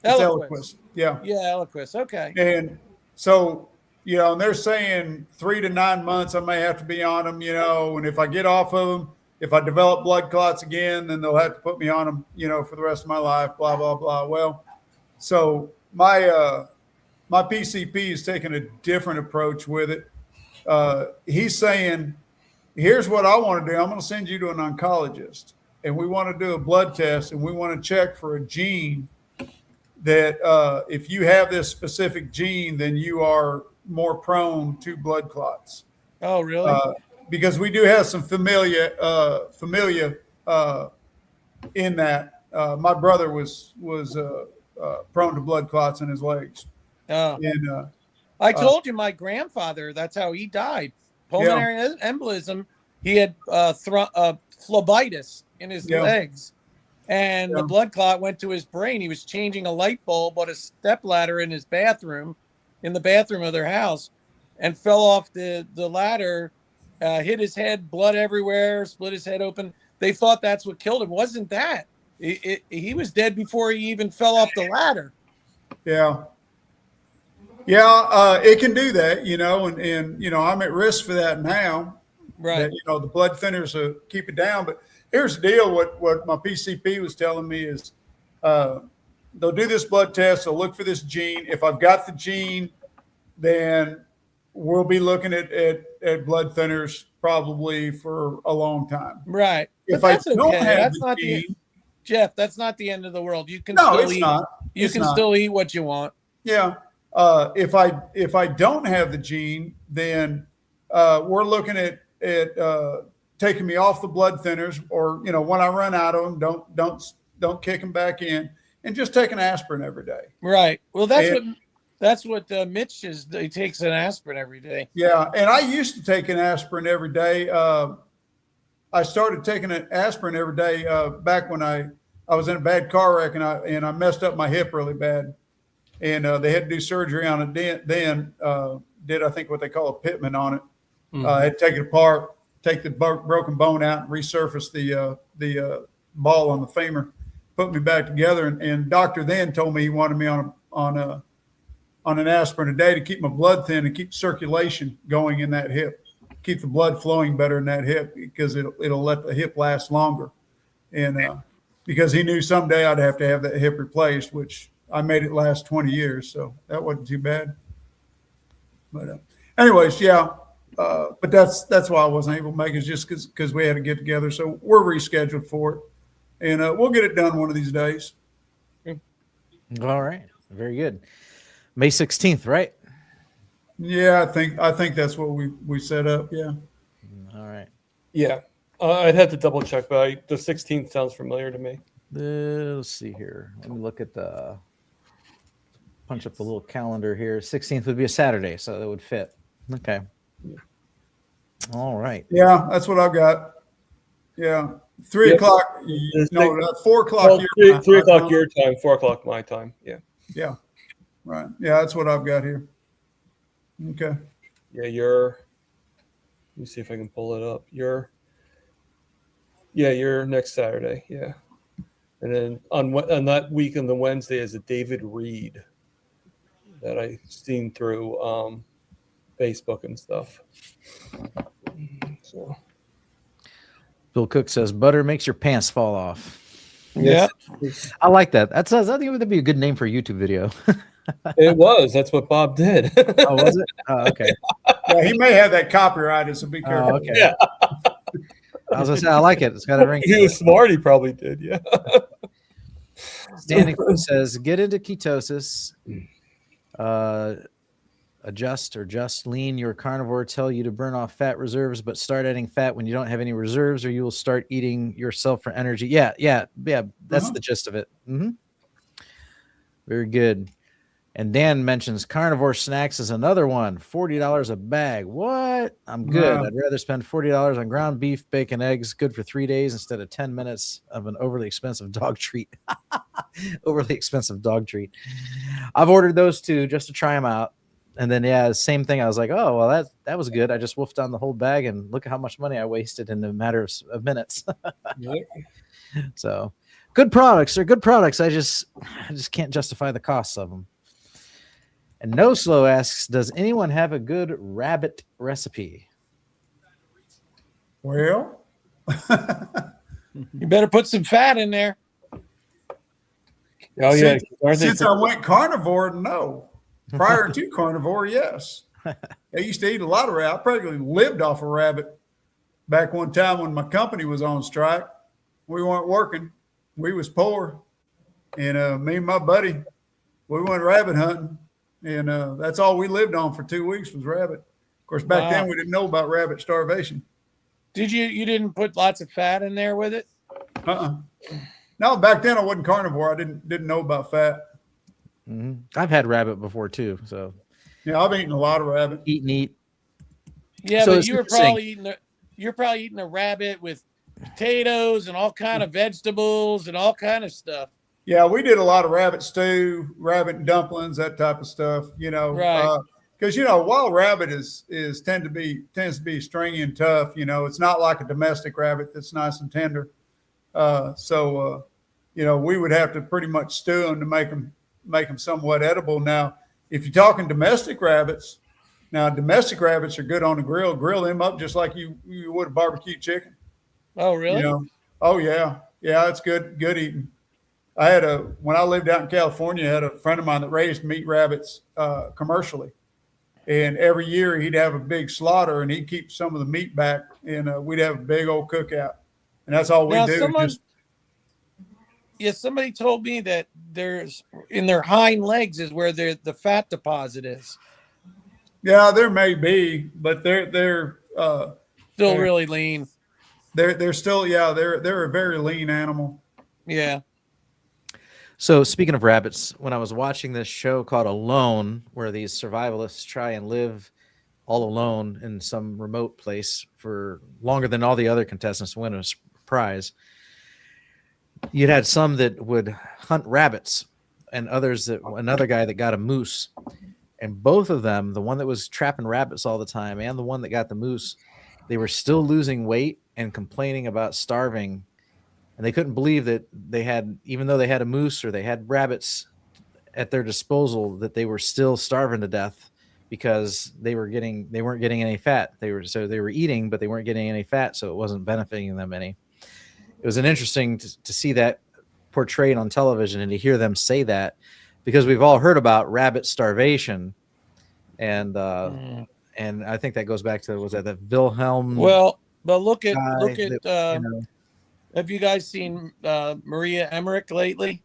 Eliquis. Yeah. Yeah, Eliquis. Okay. And so and they're saying 3 to 9 months I may have to be on them, and if I get off of them, if I develop blood clots again, then they'll have to put me on them, for the rest of my life, blah, blah, blah. Well, so my PCP is taking a different approach with it. He's saying, here's what I want to do. I'm going to send you to an oncologist, and we want to do a blood test, and we want to check for a gene that if you have this specific gene, then you are more prone to blood clots. Oh, really? Because we do have some familia in that. My brother was prone to blood clots in his legs. Oh. And I told you my grandfather, that's how he died. Pulmonary embolism. He had phlebitis in his legs. And the blood clot went to his brain. He was changing a light bulb on a stepladder in his bathroom, in the bathroom of their house, and fell off the ladder, hit his head, blood everywhere, split his head open. They thought that's what killed him. Wasn't that? He was dead before he even fell off the ladder. Yeah. Yeah, it can do that, and I'm at risk for that now. Right. That, the blood thinners keep it down. But here's the deal. What my PCP was telling me is they'll do this blood test. They'll look for this gene. If I've got the gene, then we'll be looking at blood thinners probably for a long time. Right. If but that's I don't okay. have That's the not gene, Jeff, that's not the end of the world. You can no, still it's eat. not. You can still eat what you want. Yeah. If I don't have the gene, then we're looking at taking me off the blood thinners, or when I run out of them, don't kick them back in, and just take an aspirin every day. Right. Well, that's what Mitch is. He takes an aspirin every day. Yeah, and I used to take an aspirin every day. I started taking an aspirin every day back when I was in a bad car wreck, and I messed up my hip really bad, and they had to do surgery on it. Then did I think what they call a pitman on it. I had to take it apart, take the broken bone out, and resurface the ball on the femur, put me back together. And doctor then told me he wanted me on an aspirin a day to keep my blood thin and keep circulation going in that hip, keep the blood flowing better in that hip, because it'll let the hip last longer. And because he knew someday I'd have to have that hip replaced, which I made it last 20 years, so that wasn't too bad. But anyways, yeah. But that's why I wasn't able to make it, just because we had to get together. So we're rescheduled for it, and we'll get it done one of these days. All right, very good. May 16th, right? Yeah, I think that's what we set up. Yeah. All right. Yeah, I'd have to double check, but the 16th sounds familiar to me. Let's see here. Let me look at punch up the little calendar here. 16th would be a Saturday, so that would fit. Okay. All right. Yeah, that's what I've got. Yeah, 3 o'clock. No, 4 o'clock. Well, 3 o'clock your time, 4 o'clock my time. Yeah. Yeah. Right. Yeah, that's what I've got here. Okay. Yeah, let me see if I can pull it up. You're next Saturday. Yeah. And then on that week on the Wednesday is a David Reed that I seen through Facebook and stuff. So Bill Cook says butter makes your pants fall off. Yeah. I like that. I think that'd be a good name for a YouTube video. it was. That's what Bob did. Oh, was it? Oh, okay. Yeah, he may have that copyrighted, so be careful. Oh, okay. Yeah. I was gonna say I like it. It's got a ring. He was smart. He probably did. Yeah. Standing says get into ketosis. Just lean. Your carnivore tell you to burn off fat reserves, but start adding fat when you don't have any reserves, or you will start eating yourself for energy. Yeah. That's the gist of it. Mm-hmm. Very good. And Dan mentions carnivore snacks is another one. $40 a bag. What? I'm good. I'd rather spend $40 on ground beef, bacon, eggs, good for 3 days instead of 10 minutes of an overly expensive dog treat. Overly expensive dog treat. I've ordered those two just to try them out. And then, same thing. I was like, oh, well, that was good. I just wolfed down the whole bag, and look at how much money I wasted in a matter of minutes. So good products. They're good products. I just can't justify the costs of them. And No Slow asks, does anyone have a good rabbit recipe? Well, You better put some fat in there. Oh yeah, since I went carnivore, no. Prior to carnivore, yes. I used to eat a lot of rabbit. I practically lived off a rabbit. Back one time when my company was on strike, we weren't working. We was poor. And me and my buddy, we went rabbit hunting. And that's all we lived on for 2 weeks was rabbit. Of course, back then we didn't know about rabbit starvation. Did you didn't put lots of fat in there with it? No, back then I wasn't carnivore. I didn't know about fat. I've had rabbit before too. So yeah, I've eaten a lot of rabbit. Eat and eat. Yeah, So but it's you're probably eating a rabbit with potatoes and all kind of vegetables and all kind of stuff. Yeah, we did a lot of rabbit stew, rabbit dumplings, that type of stuff. Right. Because wild rabbit tends to be stringy and tough. It's not like a domestic rabbit that's nice and tender. So we would have to pretty much stew them to make them somewhat edible. Now, if you're talking domestic rabbits, domestic rabbits are good on the grill. Grill them up just like you would a barbecue chicken. Oh, really? Oh yeah, it's good eating. When I lived out in California, I had a friend of mine that raised meat rabbits commercially, and every year he'd have a big slaughter and he'd keep some of the meat back, and we'd have a big old cookout, and that's all we do. Somebody told me that there's in their hind legs is where the fat deposit is. Yeah, there may be, but they're still really lean. They're still they're a very lean animal. Yeah. So speaking of rabbits, when I was watching this show called Alone, where these survivalists try and live all alone in some remote place for longer than all the other contestants to win a prize, you'd had some that would hunt rabbits and another guy that got a moose. And both of them, the one that was trapping rabbits all the time and the one that got the moose, they were still losing weight and complaining about starving. And they couldn't believe that even though they had a moose or they had rabbits at their disposal, that they were still starving to death because they weren't getting any fat. They were eating, but they weren't getting any fat. So it wasn't benefiting them any. It was interesting to see that portrayed on television and to hear them say that, because we've all heard about rabbit starvation. And I think that goes back to, was that the Wilhelm? Well, but look at have you guys seen Maria Emmerich lately?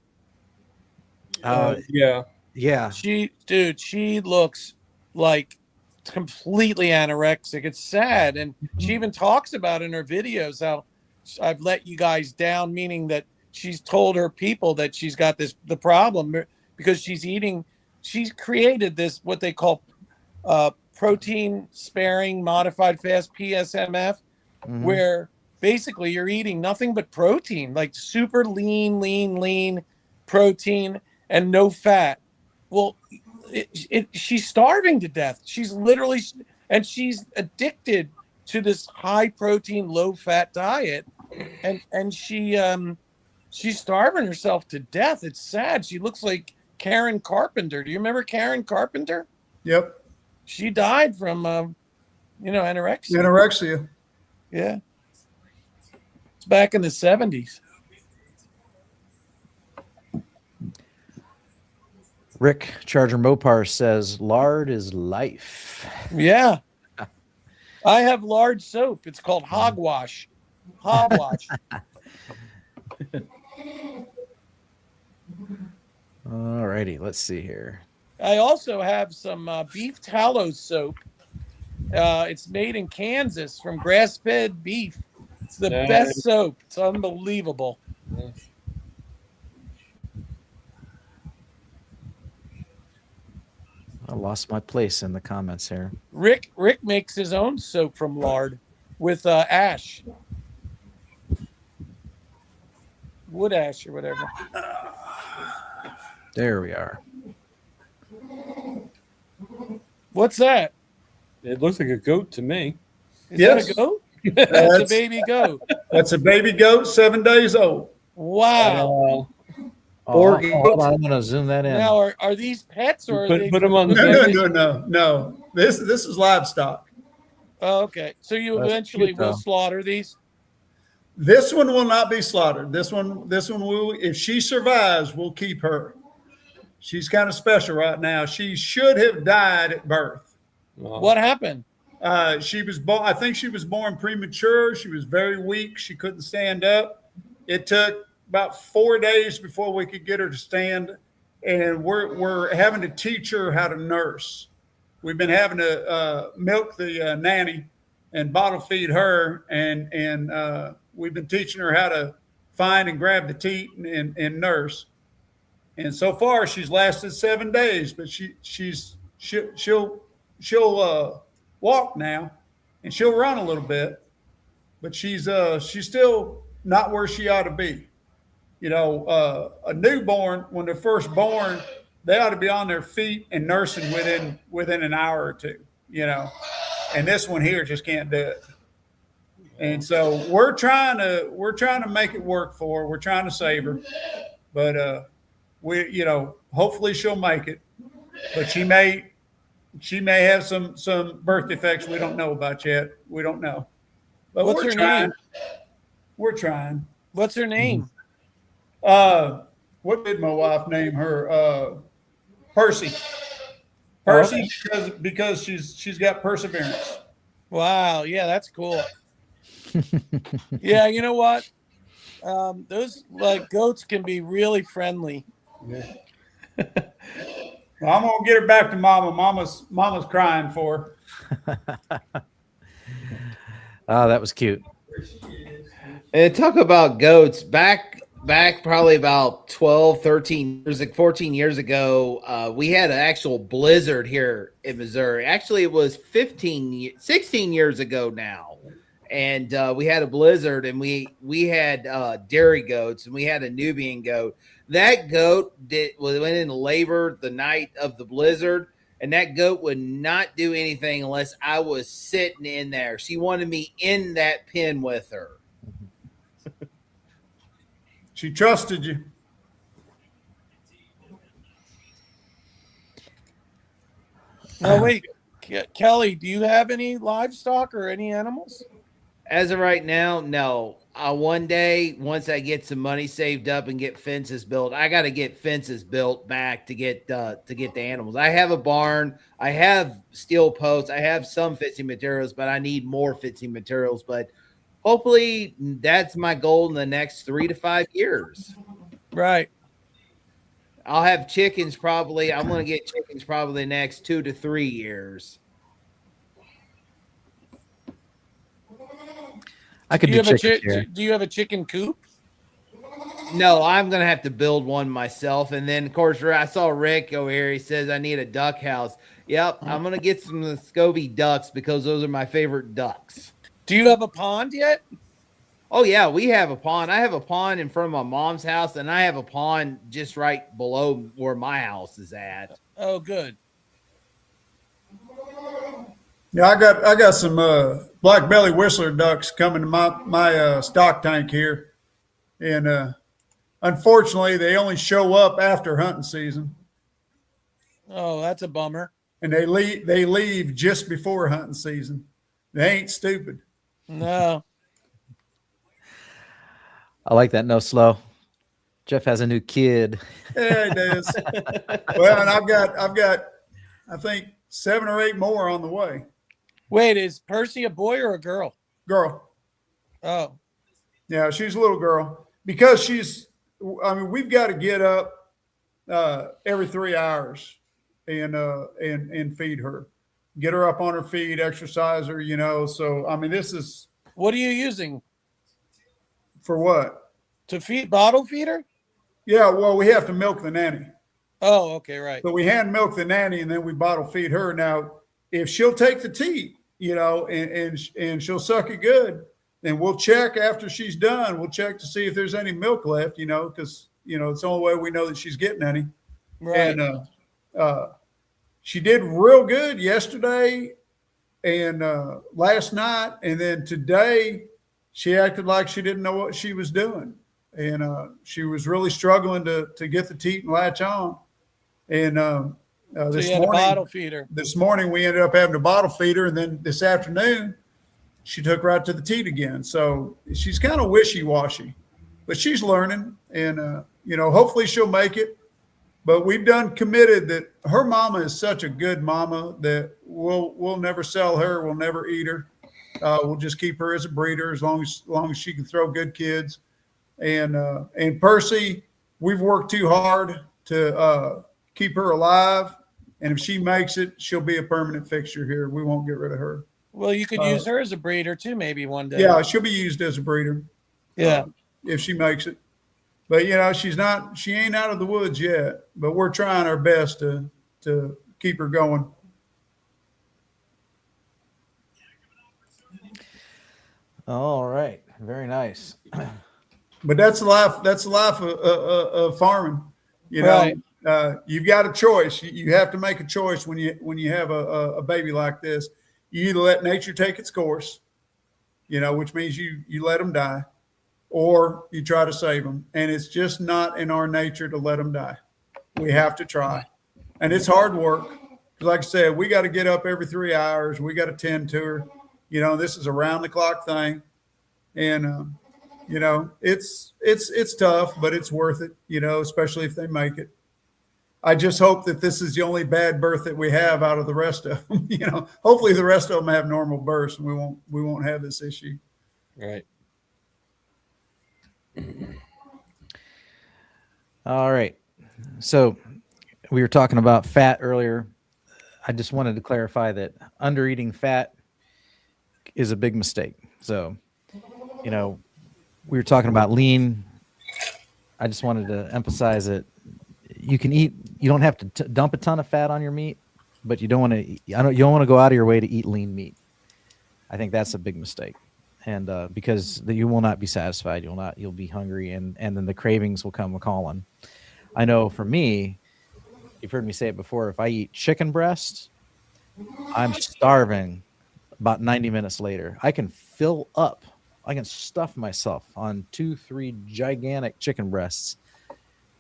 Yeah. She looks like completely anorexic. It's sad. And she even talks about in her videos how I've let you guys down, meaning that she's told her people that she's got the problem because she's created this, what they call protein sparing modified fast, PSMF, where basically you're eating nothing but protein, like super lean protein and no fat. Well, she's starving to death. She's literally, and she's addicted to this high protein, low fat diet. And she's starving herself to death. It's sad. She looks like Karen Carpenter. Do you remember Karen Carpenter? Yep. She died from, anorexia. Anorexia. Yeah. It's back in the 70s. Rick Charger Mopar says lard is life. Yeah. I have lard soap. It's called Hogwash. Hogwash. All righty, let's see here. I also have some beef tallow soap. It's made in Kansas from grass-fed beef. It's the best soap. It's unbelievable. I lost my place in the comments here. Rick makes his own soap from lard with ash. Wood ash or whatever. There we are. What's that? It looks like a goat to me. Is that a goat? That's a baby goat. That's a baby goat, 7 days old. Wow. Hold on, I'm going to zoom that in. Now, are these pets or are Put they? them on the No. This is livestock. Oh, okay. So you That's eventually cute, will though. slaughter these? This one will not be slaughtered. This one will. If she survives, we'll keep her. She's kind of special right now. She should have died at birth. What happened? She was born. I think she was born premature. She was very weak. She couldn't stand up. It took about 4 days before we could get her to stand, and we're having to teach her how to nurse. We've been having to milk the nanny and bottle feed her, and we've been teaching her how to find and grab the teat and nurse. And so far, she's lasted 7 days, but she'll walk now, and she'll run a little bit, but she's still not where she ought to be. You know, a newborn, when they're first born, they ought to be on their feet and nursing within an hour or two. You know, and this one here just can't do it. And so we're trying to make it work for her. We're trying to save her, but hopefully she'll make it. But she may have some birth defects we don't know about yet. We don't know. But What's her name? We're trying. What's her name? What did my wife name her? Percy. Percy, because she's got perseverance. Wow. Yeah, that's cool. Yeah, you know what? Those goats can be really friendly. Yeah. Well, I'm gonna get her back to Mama. Mama's crying for her. Oh, that was cute. And talk about goats back probably about 12, 13 years, 14 years ago, we had an actual blizzard here in Missouri. Actually, it was 16 years ago now. And we had a blizzard, and we had dairy goats, and we had a Nubian goat. That goat went into labor the night of the blizzard, and that goat would not do anything unless I was sitting in there. She wanted me in that pen with her. She trusted you. No, wait, Kelly, do you have any livestock or any animals? As of right now, no. One day, once I get some money saved up and get fences built, I got to get fences built back to get the animals. I have a barn. I have steel posts. I have some fencing materials, but I need more fencing materials. But hopefully, that's my goal in the next 3 to 5 years. Right. I'll have chickens probably. I'm going to get chickens probably the next 2 to 3 years. I could do chickens here. Do you have a chicken coop? No, I'm going to have to build one myself. And then, of course, I saw Rick over here. He says, I need a duck house. Yep, I'm going to get some Muscovy ducks because those are my favorite ducks. Do you have a pond yet? Oh, yeah, we have a pond. I have a pond in front of my mom's house, and I have a pond just right below where my house is at. Oh, good. Yeah, I got some black belly whistler ducks coming to my stock tank here, and unfortunately, they only show up after hunting season. Oh, that's a bummer. And they leave just before hunting season. They ain't stupid. No. I like that. No slow. Jeff has a new kid. Yeah, it is. Well, and I've got I think 7 or 8 more on the way. Wait, is Percy a boy or a girl? Girl. Oh. Yeah, she's a little girl because we've got to get up every 3 hours and feed her, get her up on her feet, exercise her, So, this is. What are you using? For what? To bottle feed her? Yeah, well, we have to milk the nanny. Oh, okay, right. So we hand milk the nanny and then we bottle feed her. Now, if she'll take the teat, and she'll suck it good, then we'll check after she's done. We'll check to see if there's any milk left, because, it's the only way we know that she's getting any. Right. And she did real good yesterday and last night. And then today she acted like she didn't know what she was doing. and she was really struggling to get the teat and latch on. And So this you had a morning, bottle feeder. this morning we ended up having a bottle feeder, and then this afternoon she took right to the teat again. So she's kind of wishy-washy, but she's learning, and hopefully she'll make it. But we've done committed that her mama is such a good mama that we'll never sell her, we'll never eat her. We'll just keep her as a breeder as long as she can throw good kids. And Percy, we've worked too hard to keep her alive. And if she makes it, she'll be a permanent fixture here. We won't get rid of her. Well, you could use her as a breeder too, maybe one day. Yeah, she'll be used as a breeder. Yeah. If she makes it. But she ain't out of the woods yet, but we're trying our best to keep her going. All right. Very nice. But that's the life of farming. Right. You've got a choice. You have to make a choice when you have a baby like this. You either let nature take its course, which means you let them die, or you try to save them. And it's just not in our nature to let them die. We have to try. And it's hard work. Like I said, we got to get up every 3 hours. We got to tend to her. This is a round the clock thing. And, it's tough, but it's worth it, especially if they make it. I just hope that this is the only bad birth that we have out of the rest of them. Hopefully the rest of them have normal births and we won't have this issue. Right. All right. So we were talking about fat earlier. I just wanted to clarify that under eating fat is a big mistake. So, we were talking about lean. I just wanted to emphasize that you don't have to dump a ton of fat on your meat, but you don't want to go out of your way to eat lean meat. I think that's a big mistake. And because you will not be satisfied, you'll be hungry, and then the cravings will come calling. I know for me, you've heard me say it before, if I eat chicken breast, I'm starving about 90 minutes later. I can fill up. I can stuff myself on 2-3 gigantic chicken breasts,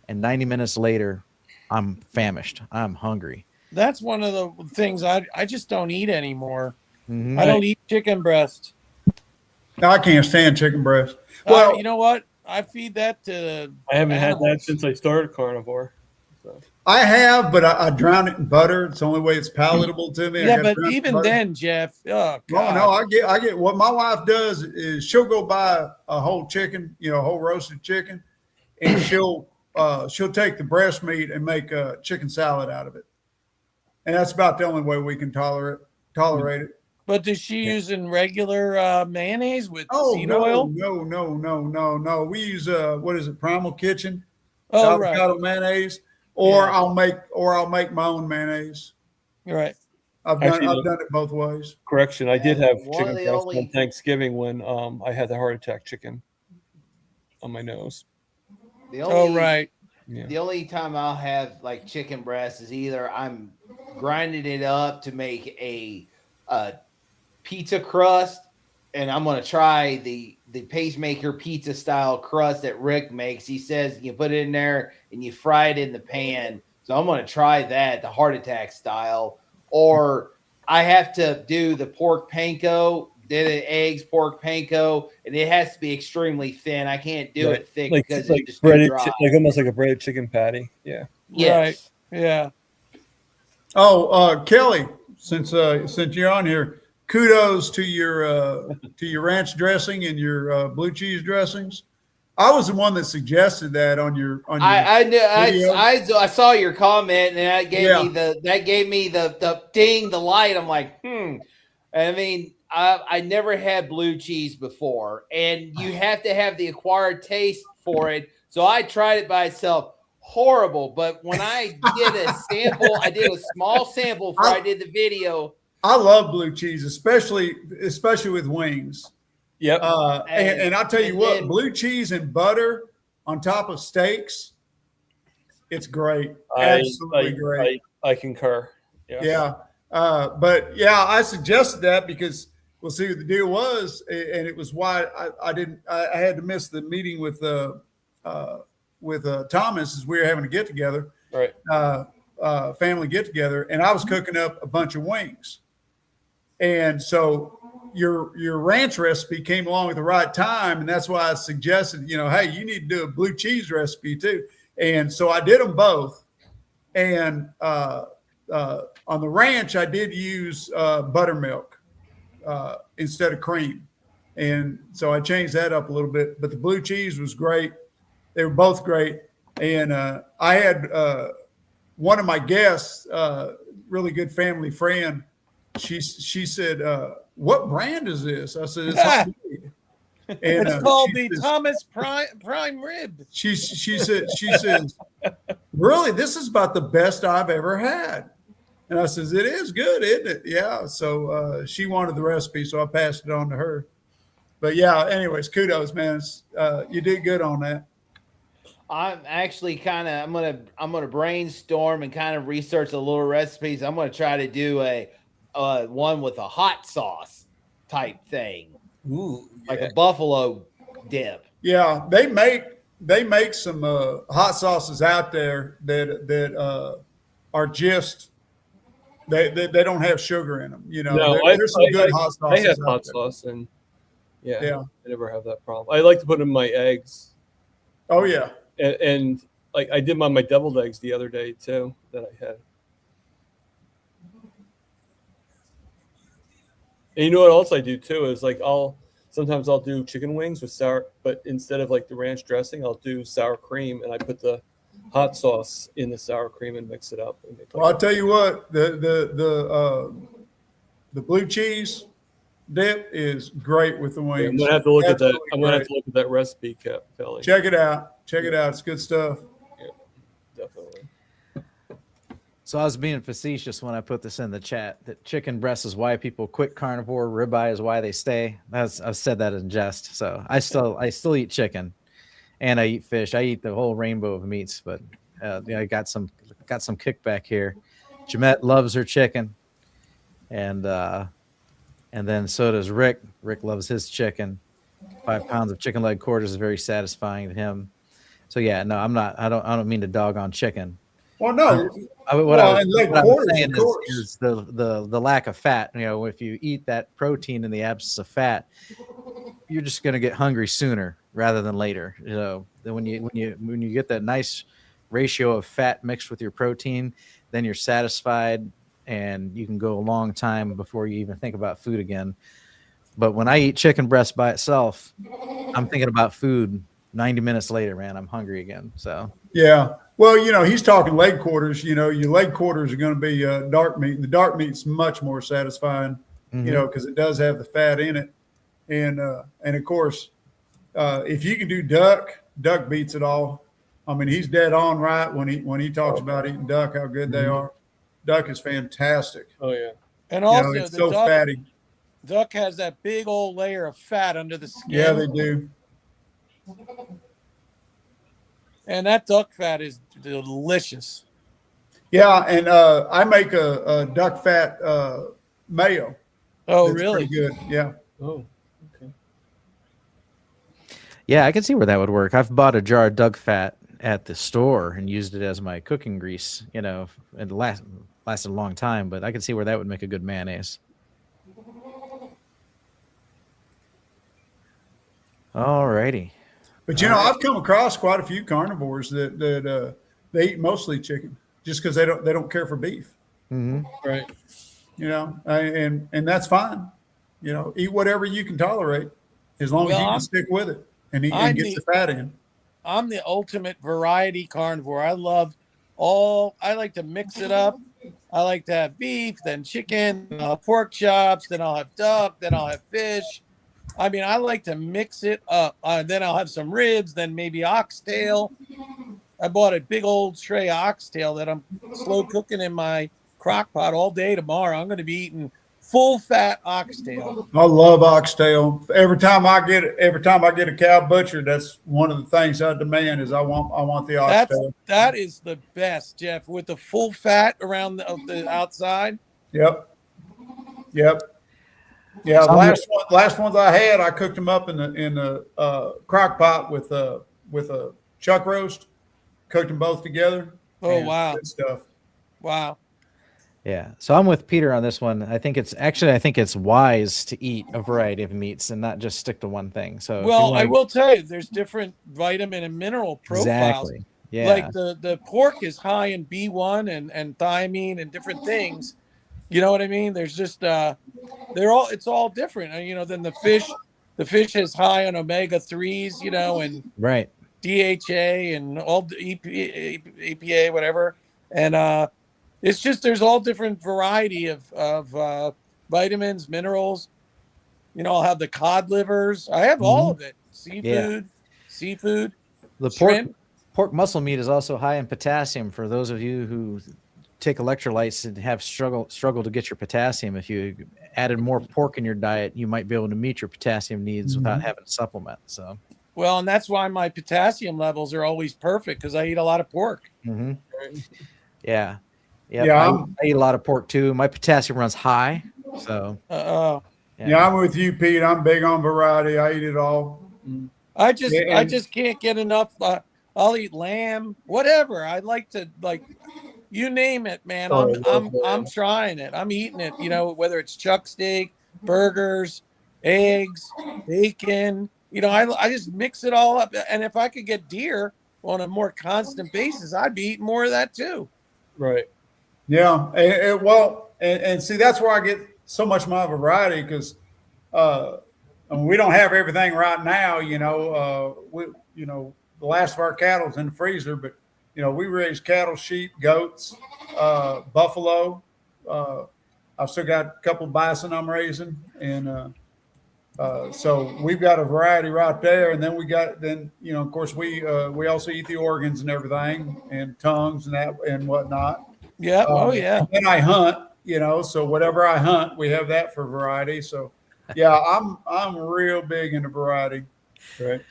and 90 minutes later, I'm famished. I'm hungry. That's one of the things I just don't eat anymore. Mm-hmm. I don't eat chicken breast. I can't stand chicken breast. Well, you know what? I feed that to I haven't had that animals. since I started carnivore. So. I have, but I drown it in butter. It's the only way it's palatable to me. Yeah, but even then, Jeff. Oh, God. No, I get what my wife does is she'll go buy a whole chicken, a whole roasted chicken, and she'll take the breast meat and make a chicken salad out of it. And that's about the only way we can tolerate it. But does she using regular mayonnaise with seed no, oil? No. We use what is it, Primal Kitchen? Oh, avocado right. mayonnaise, or I'll make my own mayonnaise. Right. I've done it both ways. Correction, I did have one of chicken the breast only- on Thanksgiving when I had the heart attack chicken on my nose. Right. Yeah. The only time I'll have like chicken breast is either I'm grinding it up to make a pizza crust, and I'm gonna try the pacemaker pizza style crust that Rick makes. He says you put it in there and you fry it in the pan. So I'm gonna try that, the heart attack style. Or I have to do the pork panko, the eggs, pork panko, and it has to be extremely thin. I can't do it thick because it's just too breaded, dry. like almost like a breaded chicken patty. Yeah. Yes. Right. Yeah. Oh, Kelly, since you're on here, kudos to your ranch dressing and your blue cheese dressings. I was the one that suggested that on your. I knew video. I saw your comment, and that gave me the ding, the light. I'm like, I mean, I never had blue cheese before, and you have to have the acquired taste for it. So I tried it by itself. Horrible. But when I did a sample, I did a small sample before I did the video. I love blue cheese, especially with wings. Yep. And I'll tell you what, blue cheese and butter on top of steaks, it's great. Absolutely great. I concur. Yeah. But yeah, I suggested that because we'll see what the deal was, and it was why I had to miss the meeting with Thomas as we were having a get together, Right. family get together, and I was cooking up a bunch of wings. And so your ranch recipe came along at the right time, and that's why I suggested, hey, you need to do a blue cheese recipe too. And so I did them both. And on the ranch, I did use buttermilk instead of cream. And so I changed that up a little bit. But the blue cheese was great. They were both great. And I had one of my guests, really good family friend, she said, what brand is this? I said, it's homemade. And, it's called the Thomas Prime Rib. She says, really, this is about the best I've ever had. And I says, it is good, isn't it? Yeah. So she wanted the recipe, so I passed it on to her. But yeah, anyways, kudos, man. You did good on that. I'm actually I'm gonna brainstorm and kind of research a little recipes. I'm gonna try to do a one with a hot sauce type thing. Ooh, like a buffalo dip. Yeah, they make some hot sauces out there that are just they don't have sugar in them. No, there's some good hot sauces. I have hot sauce, and yeah, I never have that problem. I like to put in my eggs. Oh yeah, and like I did my deviled eggs the other day too that I had. And you know what else I do too is like sometimes I'll do chicken wings with sour, but instead of like the ranch dressing, I'll do sour cream, and I put the hot sauce in the sour cream and mix it up. And well, I'll tell you what, the blue cheese dip is great with the wings. I'm gonna have to look at that. I'm gonna have to look at that recipe, Kelly. Check it out. It's good stuff. Yeah, definitely. So I was being facetious when I put this in the chat that chicken breast is why people quit carnivore, ribeye is why they stay. I've said that in jest. So I still eat chicken, and I eat fish. I eat the whole rainbow of meats. But I got some kickback here. Jamette loves her chicken, and then so does Rick. Rick loves his chicken. 5 pounds of chicken leg quarters is very satisfying to him. So yeah, no, I'm not. I don't mean to dog on chicken. Well, no. What I'm saying is the lack of fat. If you eat that protein in the absence of fat, you're just going to get hungry sooner rather than later. When you get that nice ratio of fat mixed with your protein, then you're satisfied and you can go a long time before you even think about food again. But when I eat chicken breast by itself, I'm thinking about food 90 minutes later, man. I'm hungry again. So yeah. Well, he's talking leg quarters. Your leg quarters are going to be dark meat, and the dark meat's much more satisfying, because it does have the fat in it. And of course, if you can do duck beats it all. I mean, he's dead on right when he talks about eating duck, how good they are. Duck is fantastic. Oh yeah, and also it's so fatty. Duck has that big old layer of fat under the skin. Yeah, they do. And that duck fat is delicious. Yeah, and I make a duck fat mayo. Oh, That's really? pretty good. Yeah. Oh, okay. yeah, I can see where that would work. I've bought a jar of duck fat at the store and used it as my cooking grease. It lasted a long time, but I can see where that would make a good mayonnaise. All righty. But I've come across quite a few carnivores that they eat mostly chicken just because they don't care for beef. Mm-hmm. Right. And that's fine. Eat whatever you can tolerate as long as you can stick with it and get the fat in. I'm the ultimate variety carnivore. I like to mix it up. I like to have beef, then chicken, then I'll have pork chops, then I'll have duck, then I'll have fish. I mean, I like to mix it up. Then I'll have some ribs, then maybe oxtail. I bought a big old tray of oxtail that I'm slow cooking in my crock pot all day tomorrow. I'm going to be eating full fat oxtail. I love oxtail. Every time I get a cow butchered, that's one of the things I demand is I want the oxtail. That is the best, Jeff, with the full fat around the outside. Yep. Yeah, last ones I had, I cooked them up in the crock pot with a chuck roast, cooked them both together. Oh, and wow. Good stuff. Wow. Yeah. So I'm with Peter on this one. I think it's wise to eat a variety of meats and not just stick to one thing. So Well, I will tell you, there's different vitamin and mineral profiles. exactly. Yeah. Like the pork is high in B1 and thiamine and different things. You know what I mean? There's just it's all different. And, you know, then the fish is high on omega-3s, you know, and right. DHA and all the EPA, whatever. And it's just there's all different variety of vitamins, minerals. You know, I'll have the cod livers. I have all of it. Seafood, The shrimp. pork muscle meat is also high in potassium. For those of you who take electrolytes and have struggle to get your potassium, if you added more pork in your diet, you might be able to meet your potassium needs without having to supplement. So, well, and that's why my potassium levels are always perfect because I eat a lot of pork. mm-hmm. Yeah. Yep. Yeah, I eat a lot of pork too. My potassium runs high. So, yeah, I'm with you, Pete. I'm big on variety. I eat it all. I just can't get enough. I'll eat lamb, whatever. I like to you name it, man. I'm trying it. I'm eating it. You know, whether it's chuck steak, burgers, eggs, bacon. You know, I just mix it all up. And if I could get deer on a more constant basis, I'd be eating more of that too. Right. Yeah. And see, that's where I get so much more variety because we don't have everything right now. You know, the last of our cattle's in the freezer, but you know, we raise cattle, sheep, goats, buffalo. I've still got a couple of bison I'm raising, and so we've got a variety right there. And then you know, of course, we also eat the organs and everything, and tongues and that and whatnot. Yeah. Oh yeah. And then I hunt. You know, so whatever I hunt, we have that for variety. So, yeah, I'm real big into variety. Right.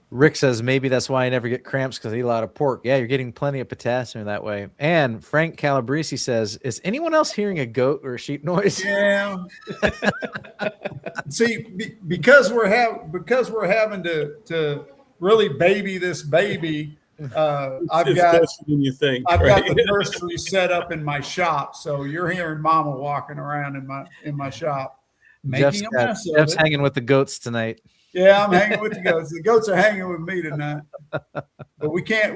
Rick says maybe that's why I never get cramps because I eat a lot of pork. Yeah, you're getting plenty of potassium that way. And Frank Calabrese says, is anyone else hearing a goat or a sheep noise? Yeah. See, because we're having to really baby this baby. I've got the nursery set up in my shop, so you're hearing Mama walking around in my shop. Jeff's hanging with the goats tonight. Yeah, I'm hanging with the goats. The goats are hanging with me tonight, but we can't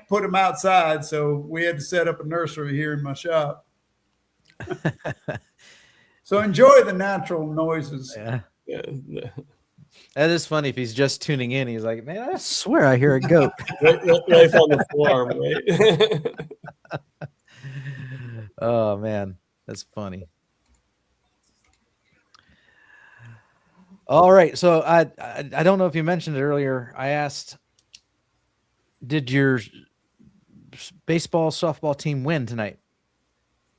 put them outside, so we had to set up a nursery here in my shop. So enjoy the natural noises. Yeah. That is funny. If he's just tuning in, he's like, man, I swear I hear a goat. Life on the farm, right? Oh, man. That's funny. All right. So I don't know if you mentioned it earlier. I asked, did your baseball, softball team win tonight?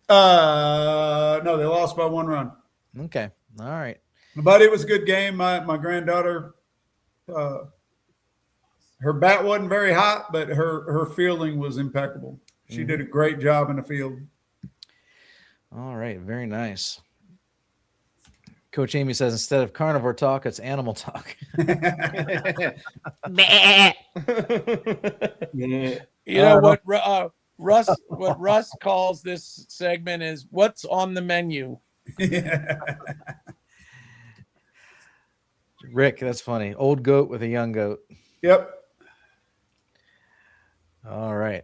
No, they lost by 1 run. Okay. All right. But it was a good game. My granddaughter, her bat wasn't very hot, but her fielding was impeccable. She did a great job in the field. All right. Very nice. Coach Amy says instead of carnivore talk, it's animal talk. You know what Russ calls this segment is what's on the menu. Rick, that's funny. Old goat with a young goat. Yep. All right.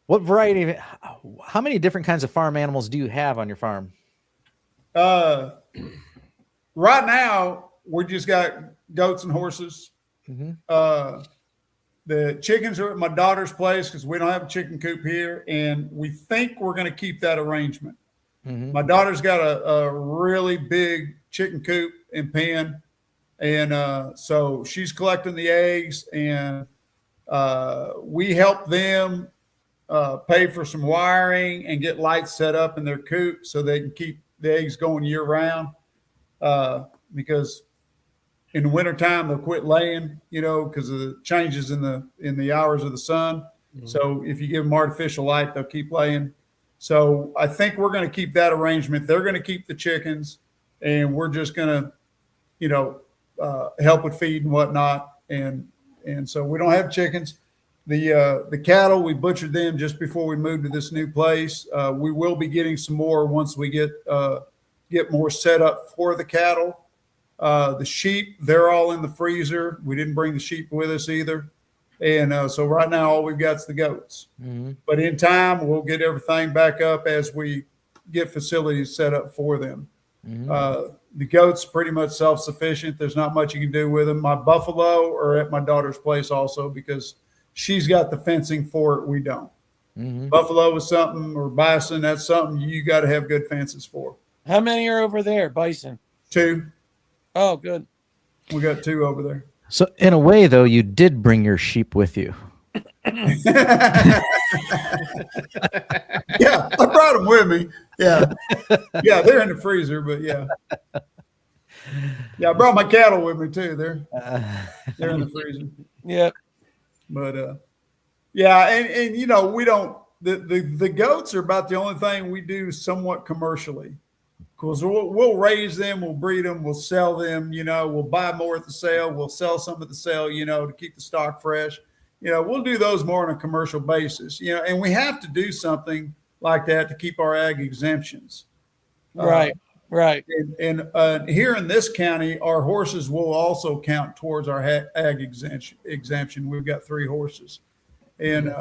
What variety how many different kinds of farm animals do you have on your farm? Right now, we just got goats and horses. The chickens are at my daughter's place because we don't have a chicken coop here, and we think we're going to keep that arrangement. My daughter's got a really big chicken coop and pen, and so she's collecting the eggs, and we help them pay for some wiring and get lights set up in their coop so they can keep the eggs going year round, because in the wintertime they'll quit laying, you know, because of the changes in the hours of the sun. So if you give them artificial light, they'll keep laying. So I think we're going to keep that arrangement. They're going to keep the chickens, and we're just going to, you know, help with feed and whatnot. And so we don't have chickens. The cattle, we butchered them just before we moved to this new place. We will be getting some more once we get more set up for the cattle. The sheep, they're all in the freezer. We didn't bring the sheep with us either. And so right now, all we've got is the goats. Mm-hmm. But in time, we'll get everything back up as we get facilities set up for them. Mm-hmm. The goats pretty much self-sufficient. There's not much you can do with them. My buffalo are at my daughter's place also because she's got the fencing for it. We don't. Mm-hmm. Buffalo is something, or bison, that's something you got to have good fences for. How many are over there, bison? 2. Oh, good. We got 2 over there. So in a way, though, you did bring your sheep with you. Yeah, I brought them with me. Yeah, they're in the freezer, but yeah, I brought my cattle with me too. They're in the freezer. Yeah, but yeah, and you know, we don't. The goats are about the only thing we do somewhat commercially. Because we'll raise them, we'll breed them, we'll sell them, you know, we'll buy more at the sale, we'll sell some at the sale, you know, to keep the stock fresh. You know, we'll do those more on a commercial basis, you know, and we have to do something like that to keep our ag exemptions. Right. And here in this county, our horses will also count towards our ag exemption. We've got 3 horses. And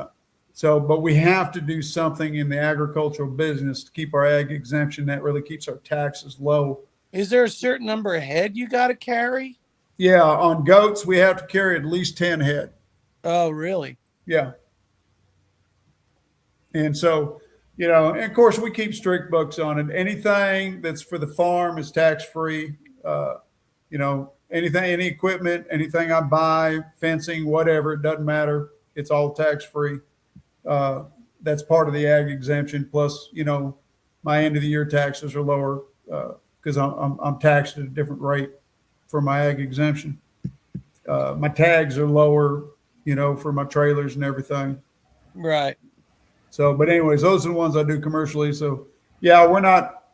but we have to do something in the agricultural business to keep our ag exemption. That really keeps our taxes low. Is there a certain number of head you got to carry? Yeah, on goats, we have to carry at least 10 head. Oh, really? Yeah. And so, you know, and of course, we keep strict books on it. Anything that's for the farm is tax-free. You know, any equipment, anything I buy, fencing, whatever, it doesn't matter. It's all tax-free. That's part of the ag exemption. Plus, you know, my end of the year taxes are lower because I'm taxed at a different rate for my ag exemption. My tags are lower, you know, for my trailers and everything. Right. So, but anyways, those are the ones I do commercially. So, yeah,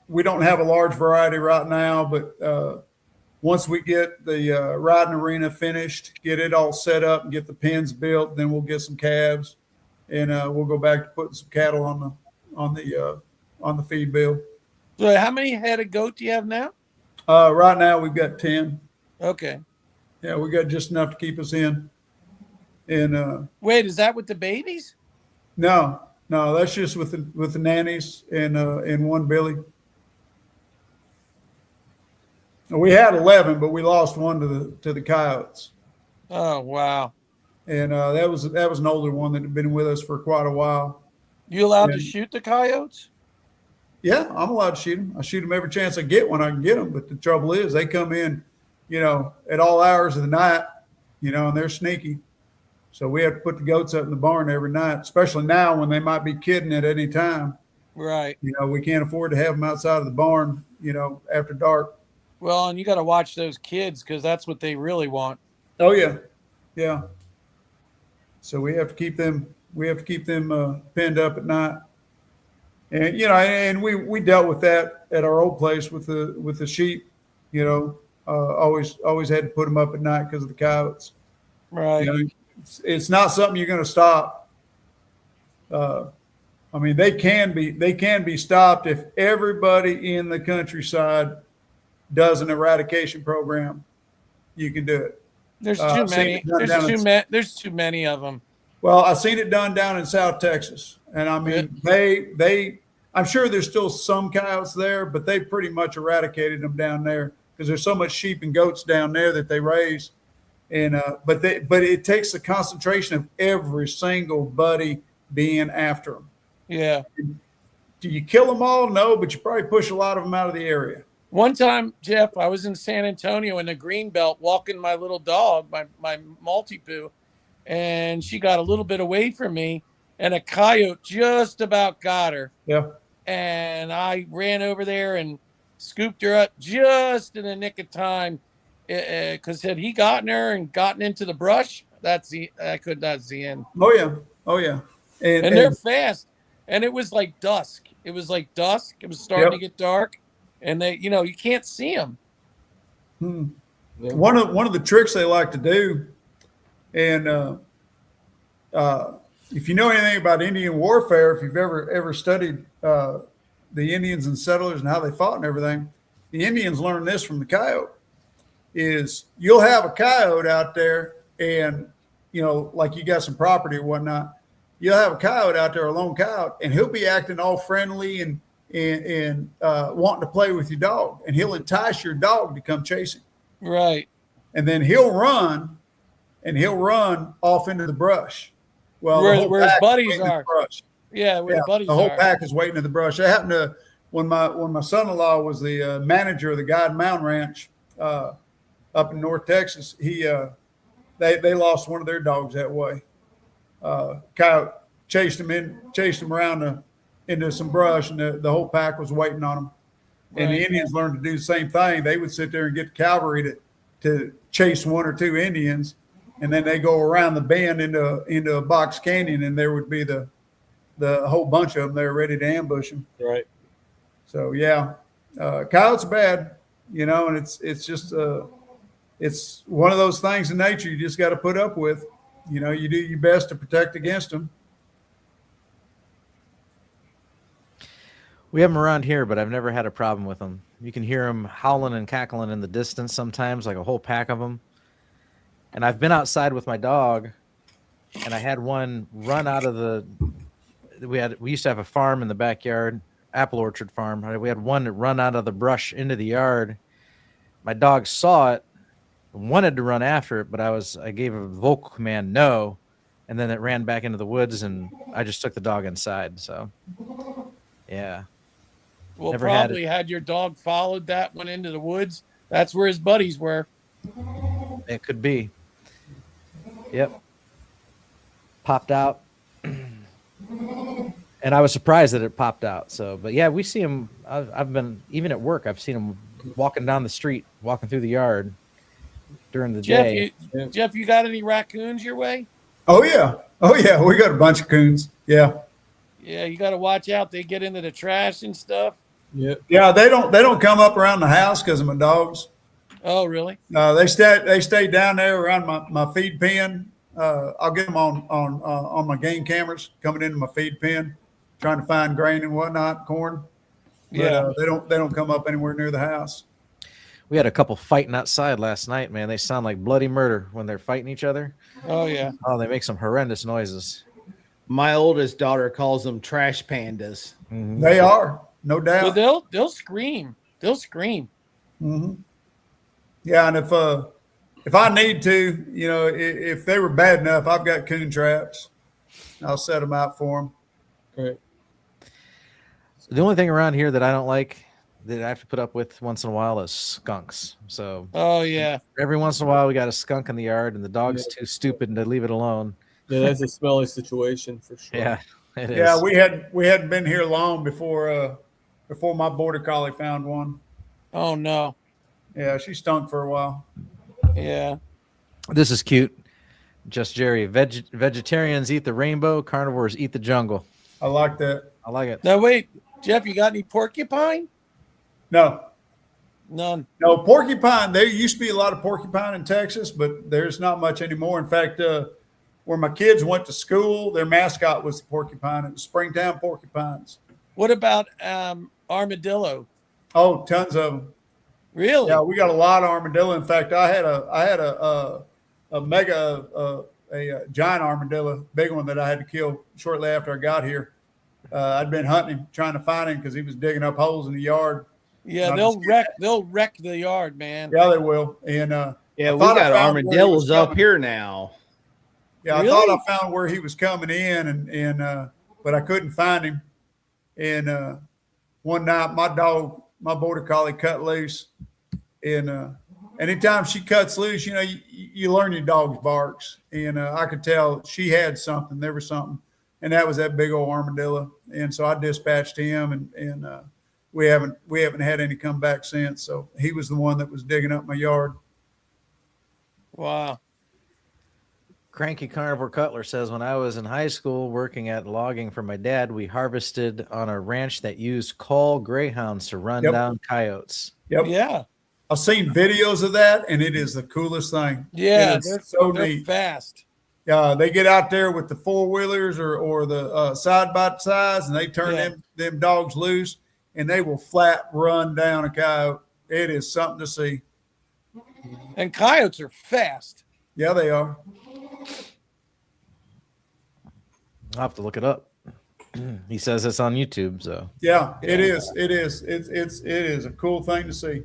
we don't have a large variety right now, but once we get the riding arena finished, get it all set up and get the pens built, then we'll get some calves. And we'll go back to putting some cattle on the feed bill. So how many head of goat do you have now? Right now we've got 10. Okay. Yeah, we got just enough to keep us in. And wait, is that with the babies? No, that's just with the nannies and one Billy. We had 11, but we lost one to the coyotes. Oh wow. And that was an older one that had been with us for quite a while. You allowed to shoot the coyotes? Yeah, I'm allowed to shoot them. I shoot them every chance I get when I can get them. But the trouble is they come in, you know, at all hours of the night, you know, and they're sneaky. So we have to put the goats up in the barn every night, especially now when they might be kidding at any time. Right. You know, we can't afford to have them outside of the barn, you know, after dark. Well, and you got to watch those kids because that's what they really want. Oh, yeah. Yeah. So we have to keep them. Penned up at night, and you know, and we dealt with that at our old place with the sheep. You know, always had to put them up at night because of the coyotes. Right. You know, it's not something you're going to stop. I mean, they can be stopped if everybody in the countryside does an eradication program. You can do it. There's too many. There's too many of them. Well, I've seen it done down in South Texas, and I mean, they. I'm sure there's still some coyotes there, but they pretty much eradicated them down there because there's so much sheep and goats down there that they raise, and but it takes the concentration of every single buddy being after them. Yeah. Do you kill them all? No, but you probably push a lot of them out of the area. One time, Jeff, I was in San Antonio in the Greenbelt walking my little dog, my Maltipoo, and she got a little bit away from me, and a coyote just about got her. Yeah. And I ran over there and scooped her up just in the nick of time because had he gotten her and gotten into the brush, that's the end. Oh, yeah. Oh, yeah. And they're fast. And it was like dusk. It was starting to get dark. And they, you know, you can't see them. Yeah. One of the tricks they like to do, and if you know anything about Indian warfare, if you've ever studied the Indians and settlers and how they fought and everything, the Indians learned this from the coyote. Is you'll have a coyote out there, and like you got some property or whatnot, you'll have a coyote out there, a lone coyote, and he'll be acting all friendly and wanting to play with your dog, and he'll entice your dog to come chasing. Right. And then he'll run off into the brush. Well, where his buddies are. Yeah, where the buddies are. The whole pack is waiting in the brush. That happened to when my son-in-law was the manager of the Guide Mountain Ranch up in North Texas. They lost one of their dogs that way. Coyote chased him around into some brush, and the whole pack was waiting on him. Right. And the Indians learned to do the same thing. They would sit there and get the cavalry to chase one or two Indians, and then they go around the bend into a box canyon, and there would be the whole bunch of them there ready to ambush them. Right. So yeah, coyotes are bad, and it's just it's one of those things in nature you just got to put up with. You do your best to protect against them. We have them around here, but I've never had a problem with them. You can hear them howling and cackling in the distance sometimes, like a whole pack of them. And I've been outside with my dog, and I had one run out of the. We used to have a farm in the backyard, apple orchard farm. We had one that run out of the brush into the yard. My dog saw it, wanted to run after it, but I gave a vocal command no, and then it ran back into the woods, and I just took the dog inside. So, yeah. Well, Never probably had your dog followed that one into the woods. That's where his buddies were. It could be. Yep. Popped out. And I was surprised that it popped out. So, but yeah, we see him. I've been, even at work, I've seen him walking down the street, walking through the yard during the day. Jeff, you got any raccoons your way? Oh yeah. We got a bunch of coons. Yeah. Yeah, you got to watch out. They get into the trash and stuff. Yeah. They don't come up around the house because of my dogs. Oh, really? They stay down there around my feed pen. I'll get them on my game cameras coming into my feed pen, trying to find grain and whatnot, corn. But, yeah. They don't come up anywhere near the house. We had a couple fighting outside last night, man. They sound like bloody murder when they're fighting each other. Oh yeah. Oh, they make some horrendous noises. My oldest daughter calls them trash pandas. Mm-hmm. They are, no doubt. Well, they'll scream. They'll scream. Mm-hmm. Yeah, and if I need to, if they were bad enough, I've got coon traps. I'll set them out for them. Right. The only thing around here that I don't like, that I have to put up with once in a while, is skunks. So oh yeah, every once in a while we got a skunk in the yard, and the dog's too stupid to leave it alone. Yeah, that's a smelly situation for sure. Yeah, it is. Yeah, we hadn't been here long before my border collie found one. Oh no. Yeah, she stunk for a while. Yeah. This is cute. Just Jerry. Vegetarians eat the rainbow. Carnivores eat the jungle. I like that. I like it. Now wait, Jeff, you got any porcupine? No. None. No, porcupine. There used to be a lot of porcupine in Texas, but there's not much anymore. In fact, where my kids went to school, their mascot was the porcupine. It was Springtown Porcupines. What about armadillo? Oh, tons of them. Really? Yeah, we got a lot of armadillo. In fact, I had a mega giant armadillo, big one that I had to kill shortly after I got here. I'd been hunting him, trying to find him because he was digging up holes in the yard. Yeah, they'll wreck the yard, man. Yeah, they will. And yeah, we got armadillos up here now. Yeah, really? I thought I found where he was coming in, and but I couldn't find him. And one night, my border collie cut loose, and anytime she cuts loose, you learn your dog's barks, and I could tell she had something. There was something, and that was that big old armadillo. And so I dispatched him, and we haven't had any come back since. So he was the one that was digging up my yard. Wow. Cranky Carnivore Cutler says, when I was in high school working at logging for my dad, we harvested on a ranch that used call greyhounds to run down coyotes. Yep. Yeah. I've seen videos of that, and it is the coolest thing. Yeah, It is so they're neat. fast. They get out there with the 4-wheelers or the side by sides, and they turn them dogs loose, and they will flat run down a coyote. It is something to see. And coyotes are fast. Yeah, they are. I'll have to look it up. He says it's on YouTube, so Yeah, it is. It is. It is a cool thing to see.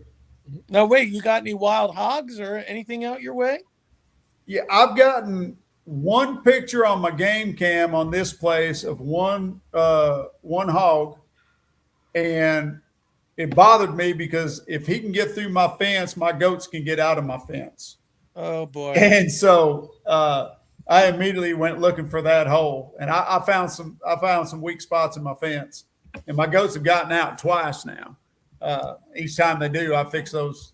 Now, wait, you got any wild hogs or anything out your way? Yeah, I've gotten one picture on my game cam on this place of one hog, and it bothered me because if he can get through my fence, my goats can get out of my fence. Oh boy! And so I immediately went looking for that hole, and I found some weak spots in my fence, and my goats have gotten out twice now. Each time they do, I fix those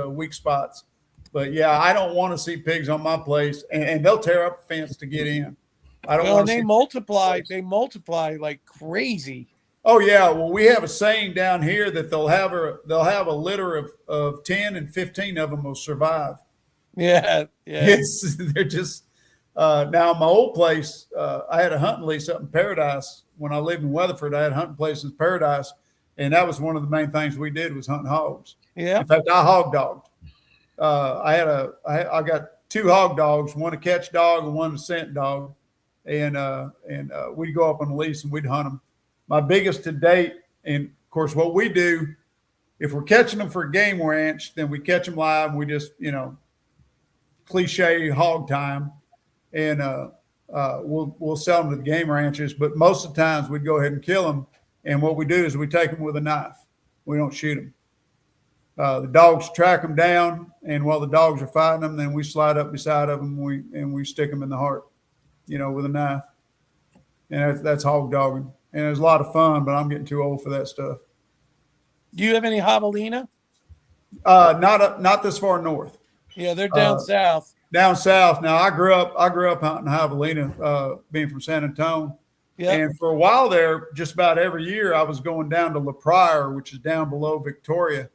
weak spots. But yeah, I don't want to see pigs on my place, and they'll tear up the fence to get in. I don't want to. They multiply. They multiply like crazy. Oh yeah, well we have a saying down here that they'll have a litter of 10 and 15 of them will survive. Yeah. They're just now my old place. I had a hunting lease up in Paradise when I lived in Weatherford. I had a hunting place in Paradise, and that was one of the main things we did was hunting hogs. Yeah. In fact, I hog dogged. I got 2 hog dogs, one a catch dog and one a scent dog, and we'd go up on the lease and we'd hunt them. My biggest to date, and of course, what we do if we're catching them for a game ranch, then we catch them live. And we just cliche hog time, and we'll sell them to the game ranches. But most of the times we'd go ahead and kill them. And what we do is we take them with a knife. We don't shoot them. The dogs track them down, and while the dogs are fighting them, then we slide up beside of them and we stick them in the heart, with a knife. And that's hog dogging. And it's a lot of fun, but I'm getting too old for that stuff. Do you have any javelina? Not this far north. Yeah, they're down south. Down south. Now I grew up hunting javelina, being from San Antonio. Yeah. And for a while there, just about every year, I was going down to La Pryor, which is down below Victoria.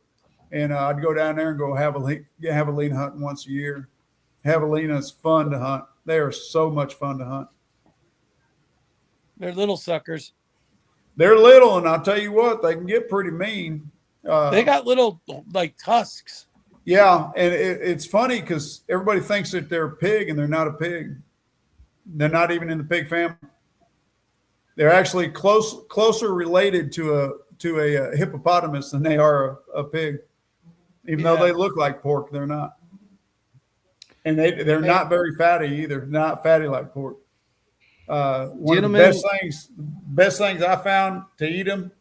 And I'd go down there and go javelina hunting once a year. Javelina is fun to hunt. They are so much fun to hunt. They're little suckers. They're little, and I'll tell you what, they can get pretty mean. They got little, like, tusks. Yeah, and it's funny because everybody thinks that they're a pig, and they're not a pig. They're not even in the pig family. They're actually closer related to a hippopotamus than they are a pig. Even though they look like pork, they're not. And they're not very fatty either. Not fatty like pork. One of the best things I found to eat them,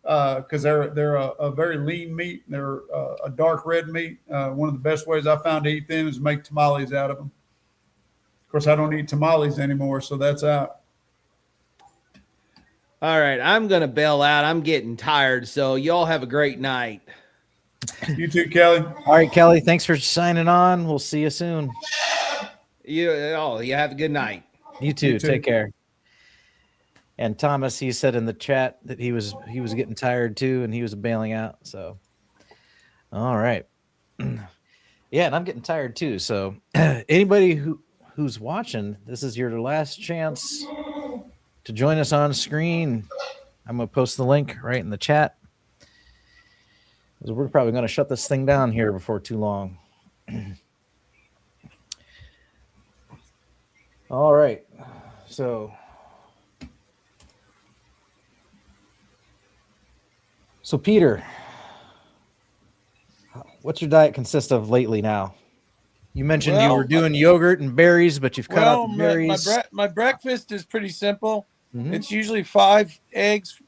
because they're a very lean meat. They're a dark red meat. One of the best ways I found to eat them is make tamales out of them. Of course, I don't eat tamales anymore, so that's out. All right, I'm going to bail out. I'm getting tired, so y'all have a great night. You too, Kelly. All right, Kelly, thanks for signing on. We'll see you soon. You have a good night. You too. Take care. And Thomas, he said in the chat that he was getting tired too, and he was bailing out. So, all right. Yeah, and I'm getting tired too. So, anybody who's watching, this is your last chance to join us on screen. I'm gonna post the link right in the chat. We're probably going to shut this thing down here before too long. All right. So Peter, what's your diet consist of lately now? You mentioned you were doing yogurt and berries, but you've cut out the berries. My breakfast is pretty simple. Mm-hmm. It's usually 5 eggs,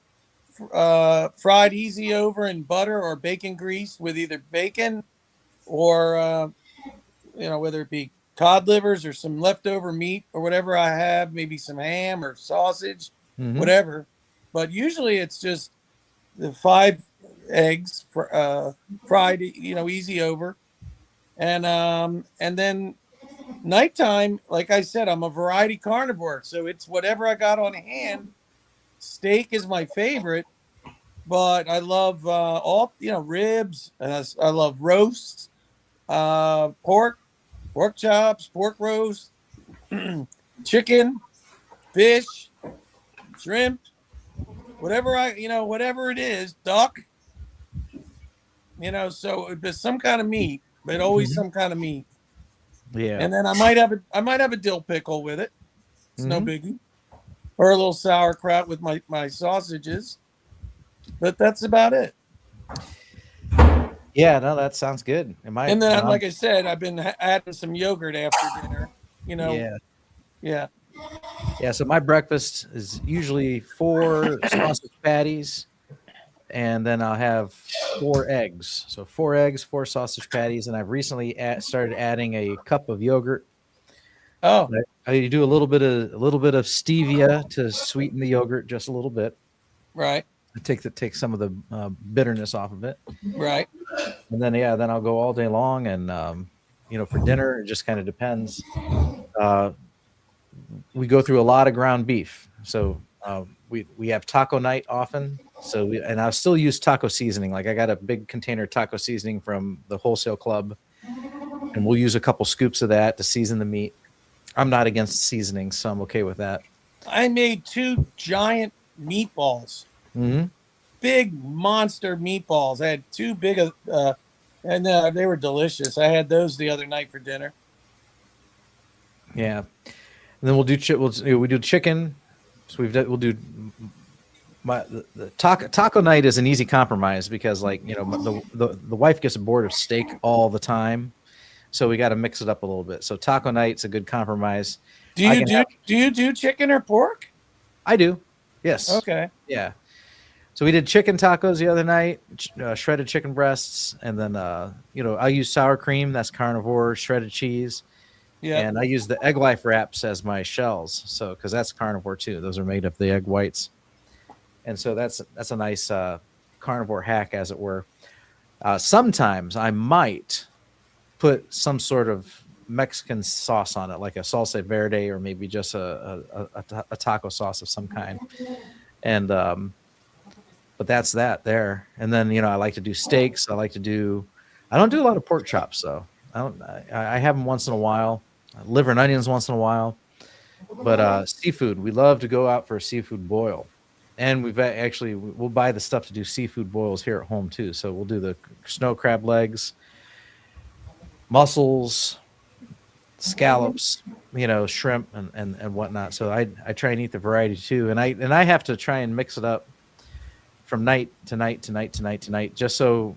fried easy over in butter or bacon grease with either bacon or whether it be cod livers or some leftover meat or whatever I have, maybe some ham or sausage, whatever. But usually it's just the 5 eggs fried, easy over, and then nighttime, like I said, I'm a variety carnivore, so it's whatever I got on hand. Steak is my favorite, but I love all ribs. I love roasts, pork chops, pork roast, chicken, fish, shrimp, whatever whatever it is, duck. So it's some kind of meat, but always some kind of meat. Yeah. And then I might have a dill pickle with it. It's no biggie. Or a little sauerkraut with my sausages. But that's about it. Yeah, no, that sounds good. And then, like I said, I've been adding some yogurt after dinner. Yeah. So my breakfast is usually 4 sausage patties, and then I'll have 4 eggs. So 4 eggs, 4 sausage patties, and I've recently started adding a cup of yogurt. Oh, I do a little bit of stevia to sweeten the yogurt just a little bit. Right. Take some of the bitterness off of it. Right. And then I'll go all day long, and for dinner it just kind of depends. We go through a lot of ground beef, so we have taco night often. So and I still use taco seasoning. Like I got a big container of taco seasoning from the wholesale club, and we'll use a couple scoops of that to season the meat. I'm not against seasoning, so I'm okay with that. I made 2 giant meatballs. Big monster meatballs. I had 2 big, and they were delicious. I had those the other night for dinner. Yeah, and then we'll do we do chicken. So we'll do the taco night is an easy compromise because the wife gets bored of steak all the time, so we got to mix it up a little bit. So taco night's a good compromise. Do you do chicken or pork? I do. Yes. Okay. Yeah. So we did chicken tacos the other night, shredded chicken breasts, and then I use sour cream. That's Carnivore, shredded cheese. Yeah. And I use the egg life wraps as my shells. So because that's Carnivore too. Those are made of the egg whites. And so that's a nice Carnivore hack, as it were. Sometimes I might put some sort of Mexican sauce on it, like a salsa verde, or maybe just a taco sauce of some kind. And but that's that there. And then I like to do steaks. I don't do a lot of pork chops though. I have them once in a while. Liver and onions once in a while. But seafood, we love to go out for a seafood boil. And we'll buy the stuff to do seafood boils here at home too. So we'll do the snow crab legs, mussels, scallops, shrimp and whatnot. So I try and eat the variety too. And I have to try and mix it up from night to night to night to night to night, just so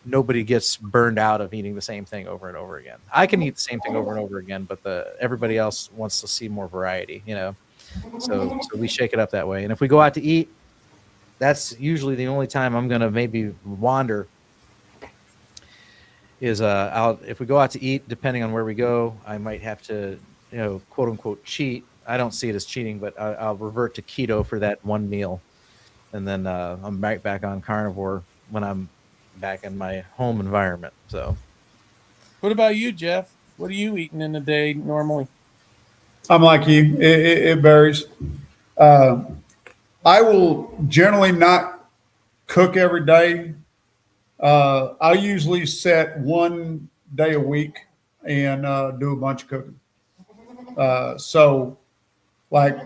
nobody gets burned out of eating the same thing over and over again. I can eat the same thing over and over again, but everybody else wants to see more variety, So we shake it up that way. And if we go out to eat, that's usually the only time I'm gonna maybe wander. Is if we go out to eat, depending on where we go, I might have to, quote unquote, cheat. I don't see it as cheating, but I'll revert to keto for that one meal, and then I'm right back on carnivore when I'm back in my home environment. So, what about you, Jeff? What are you eating in a day normally? I'm like you. It varies. I will generally not cook every day. I usually set one day a week and do a bunch of cooking. So, like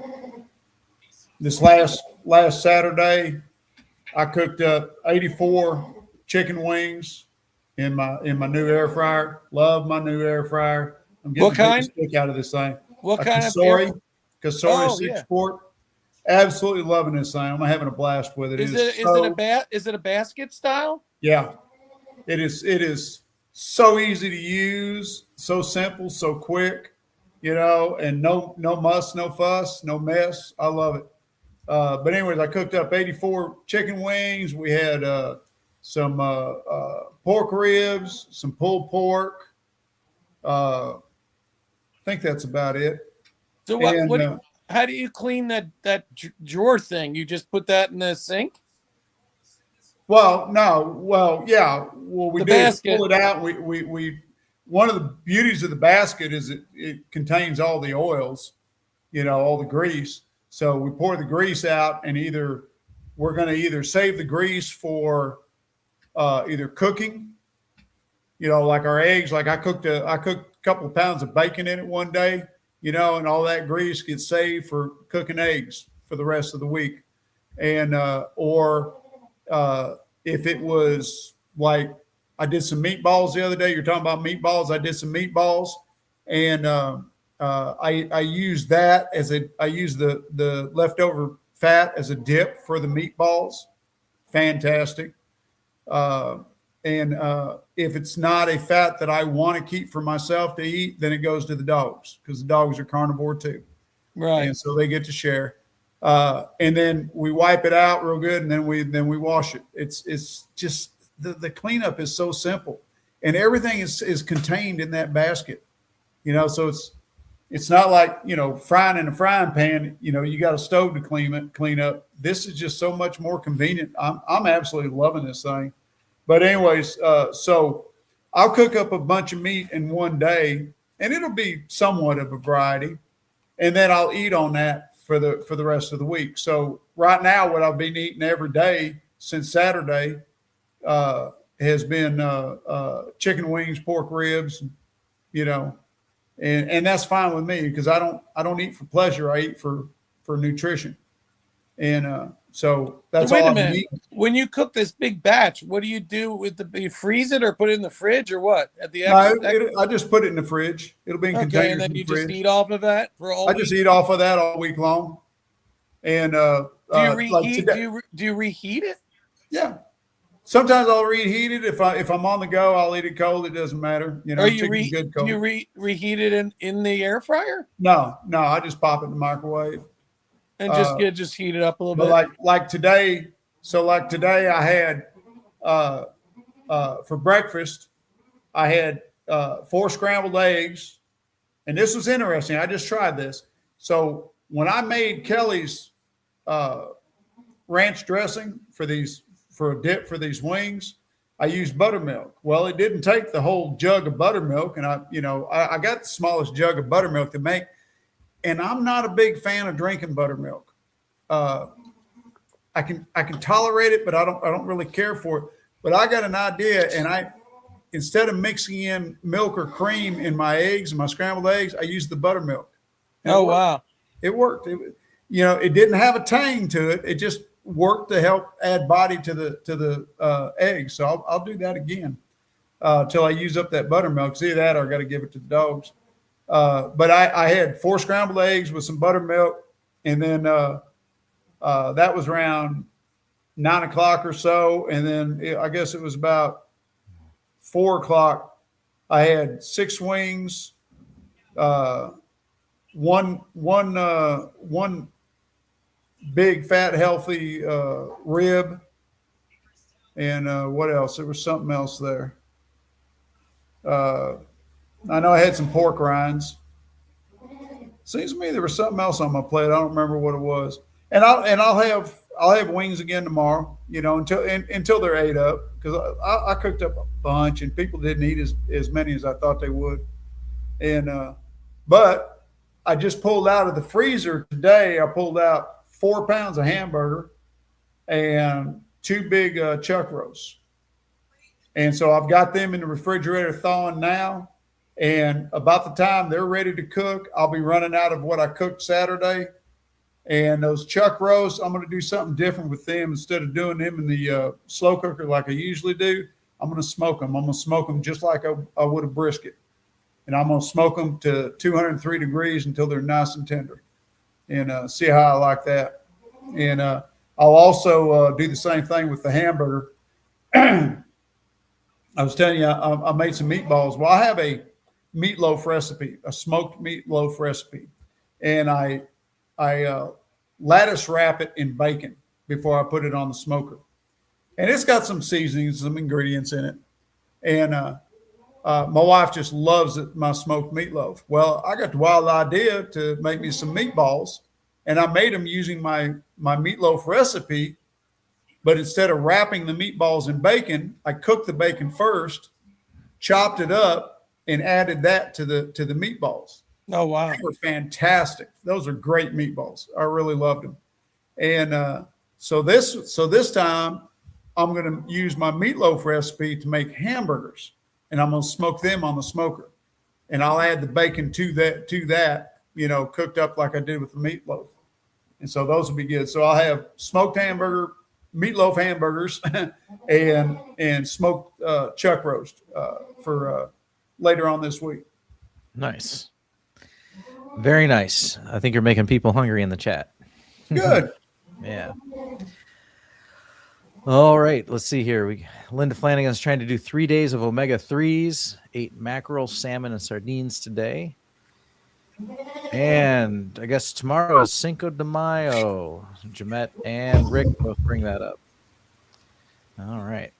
this last Saturday, I cooked up 84 chicken wings in my new air fryer. Love my new air fryer. I'm getting a stick out of this thing. What kind of Calorie 6 sport. Absolutely loving this thing. I'm having a blast with it. Is it a basket style? Yeah, it is. It is so easy to use, so simple, so quick, and no muss, no fuss, no mess. I love it. But anyways, I cooked up 84 chicken wings. We had some pork ribs, some pulled pork. I think that's about it. So how do you clean that drawer thing? You just put that in the sink? Well, no. Well, yeah. Well, we pull it out. We one of the beauties of the basket is it contains all the oils, all the grease. So we pour the grease out and either we're going to either save the grease for either cooking, like our eggs. Like I cooked a couple of pounds of bacon in it one day, and all that grease gets saved for cooking eggs for the rest of the week. And or if it was like I did some meatballs the other day. You're talking about meatballs. I did some meatballs, and I used that I used the leftover fat as a dip for the meatballs. Fantastic. And if it's not a fat that I want to keep for myself to eat, then it goes to the dogs, because the dogs are carnivore too. Right. And so they get to share. And then we wipe it out real good, and then we wash it. It's just the cleanup is so simple, and everything is contained in that basket. So it's not like, frying in a frying pan, you got a stove to clean up. This is just so much more convenient. I'm absolutely loving this thing. But anyways, so I'll cook up a bunch of meat in one day, and it'll be somewhat of a variety, and then I'll eat on that for the rest of the week. So right now, what I've been eating every day since Saturday has been chicken wings, pork ribs, and that's fine with me, because I don't eat for pleasure. I eat for nutrition. And so that's Wait all a I'm minute. eating. When you cook this big batch, what do you do with you freeze it or put it in the fridge or what? At the I just put it in the fridge. It'll be in containers. And then in you the just fridge. eat off of that for all I week? just eat off of that all week long. And Do you reheat? like today, do you reheat it? yeah. Sometimes I'll reheat it. If I'm on the go, I'll eat it cold. It doesn't matter. Or you chicken's good cold. do you reheat it in the air fryer? No, I just pop it in the microwave. And just heat it up a little But bit. like today, I had for breakfast, I had 4 scrambled eggs, and this was interesting. I just tried this. So when I made Kelly's ranch dressing for a dip for these wings, I used buttermilk. Well, it didn't take the whole jug of buttermilk, and I got the smallest jug of buttermilk to make. And I'm not a big fan of drinking buttermilk. I can tolerate it, but I don't really care for it. But I got an idea, and instead of mixing in milk or cream in my eggs, my scrambled eggs, I used the buttermilk. Oh, wow. It worked. It didn't have a tang to it. It just worked to help add body to the eggs. So I'll do that again till I use up that buttermilk. See that, or I got to give it to the dogs. But I had 4 scrambled eggs with some buttermilk, and then that was around 9 o'clock or so. And then I guess it was about 4 o'clock. I had 6 wings, one big fat healthy rib, and what else? There was something else there. I know I had some pork rinds. Seems to me there was something else on my plate. I don't remember what it was. And I'll have wings again tomorrow. Until they're ate up, because I cooked up a bunch, and people didn't eat as many as I thought they would. And but I just pulled out of the freezer today. I pulled out 4 pounds of hamburger and 2 big chuck roasts. And so I've got them in the refrigerator thawing now. And about the time they're ready to cook, I'll be running out of what I cooked Saturday. And those chuck roasts, I'm going to do something different with them. Instead of doing them in the slow cooker like I usually do, I'm going to smoke them. I'm going to smoke them just like I would a brisket. And I'm going to smoke them to 203 degrees until they're nice and tender, and see how I like that. And I'll also do the same thing with the hamburger. I was telling you, I made some meatballs. Well, I have a meatloaf recipe, a smoked meatloaf recipe, and I lattice wrap it in bacon before I put it on the smoker. And it's got some seasonings, some ingredients in it. And my wife just loves it, my smoked meatloaf. Well, I got the wild idea to make me some meatballs, and I made them using my meatloaf recipe. But instead of wrapping the meatballs in bacon, I cooked the bacon first, chopped it up, and added that to the meatballs. Oh, wow. They were fantastic. Those are great meatballs. I really loved them. And So this time I'm going to use my meatloaf recipe to make hamburgers, and I'm going to smoke them on the smoker, and I'll add the bacon to that, cooked up like I did with the meatloaf. And so those will be good. So I'll have smoked meatloaf hamburgers and smoked chuck roast for later on this week. Nice. Very nice. I think you're making people hungry in the chat. Good. Yeah. All right. Let's see here. Linda Flanagan's trying to do 3 days of omega-3s, 8 mackerel, salmon, and sardines today. And I guess tomorrow is Cinco de Mayo. Jamette and Rick both bring that up. All right.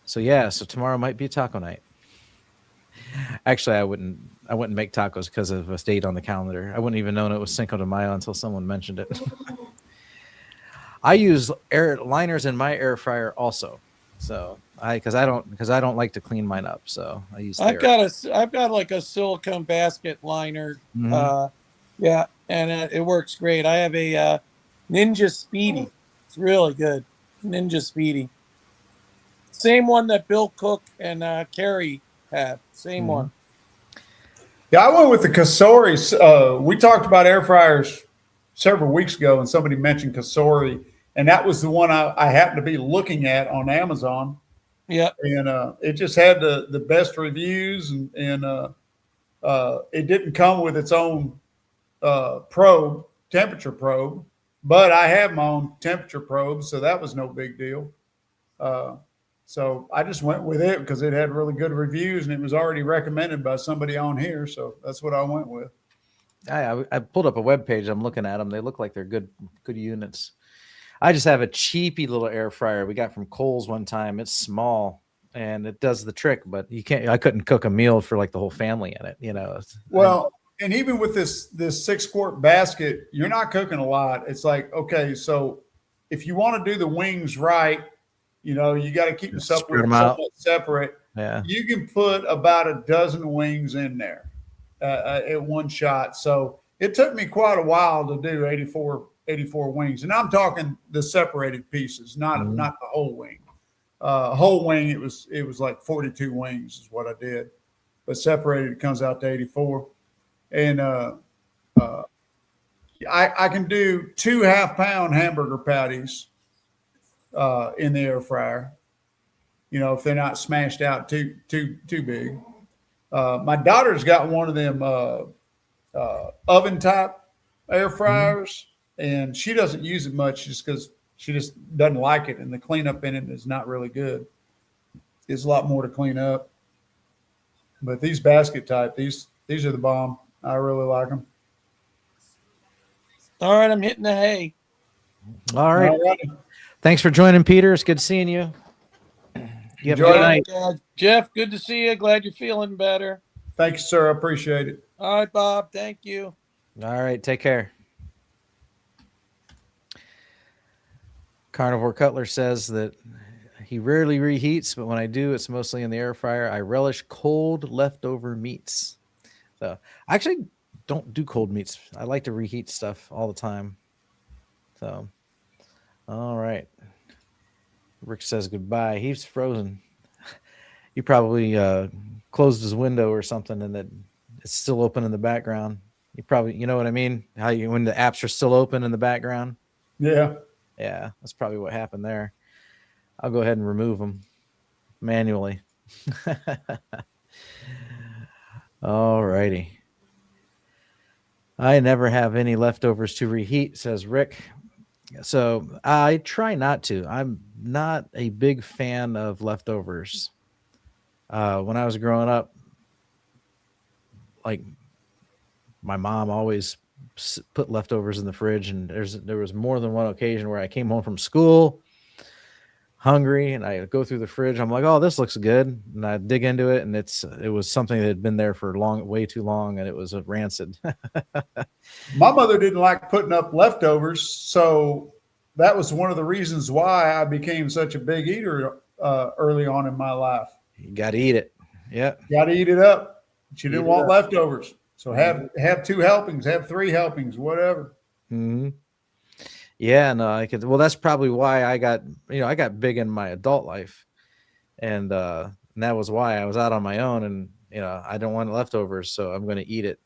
So tomorrow might be taco night. Actually, I wouldn't make tacos because of a date on the calendar. I wouldn't even known it was Cinco de Mayo until someone mentioned it. I use air liners in my air fryer also. So because I don't like to clean mine up. So I use I've got like a silicone basket liner. Mm-hmm. And it works great. I have a Ninja Speedy. It's really good. Ninja Speedy. Same one that Bill Cook and Carrie have. Same one. Yeah, I went with the Kasori. We talked about air fryers several weeks ago, and somebody mentioned Kasori, and that was the one I happened to be looking at on Amazon. Yeah, and it just had the best reviews, and it didn't come with its own temperature probe, but I have my own temperature probe, so that was no big deal. So I just went with it because it had really good reviews, and it was already recommended by somebody on here, so that's what I went with. I pulled up a web page. I'm looking at them. They look like they're good units. I just have a cheapy little air fryer we got from Kohl's one time. It's small and it does the trick, but I couldn't cook a meal for like the whole family in it, Well, and even with this 6-quart basket, you're not cooking a lot. It's like, okay, so if you want to do the wings right, you got to keep them somewhat separate. Yeah. You can put about a dozen wings in there at one shot. So it took me quite a while to do 84 wings. And I'm talking the separated pieces, not the whole wing. Whole wing, it was like 42 wings is what I did. But separated, it comes out to 84. And I can do 2 half-pound hamburger patties in the air fryer, if they're not smashed out too big. My daughter's got one of them oven type air fryers, and she doesn't use it much just because she just doesn't like it, and the cleanup in it is not really good. It's a lot more to clean up. But these basket type, these are the bomb. I really like them. All right, I'm hitting the hay. All right. Thanks for joining, Peter. It's good seeing you. You have a good night. Jeff, good to see you. Glad you're feeling better. Thank you, sir. I appreciate it. All right, Bob. Thank you. All right. Take care. Carnivore Cutler says that he rarely reheats, but when I do, it's mostly in the air fryer. I relish cold leftover meats. So I actually don't do cold meats. I like to reheat stuff all the time. So, all right. Rick says goodbye. He's frozen. He probably closed his window or something, and that it's still open in the background. You probably, you know what I mean? When the apps are still open in the background. Yeah. Yeah, that's probably what happened there. I'll go ahead and remove them manually. All righty. I never have any leftovers to reheat, says Rick. So I try not to. I'm not a big fan of leftovers. When I was growing up, like my mom always put leftovers in the fridge, and there was more than one occasion where I came home from school hungry, and I go through the fridge. I'm like, oh, this looks good, and I dig into it, and it was something that had been there for way too long, and it was rancid. My mother didn't like putting up leftovers, so that was one of the reasons why I became such a big eater early on in my life. You got to eat it. Yeah. Got to eat it up. She didn't want leftovers. So have 2 helpings, have 3 helpings, whatever. Mm-hmm. Yeah, no, I could. Well, that's probably why I got big in my adult life, and that was why I was out on my own, and I don't want leftovers, so I'm going to eat it.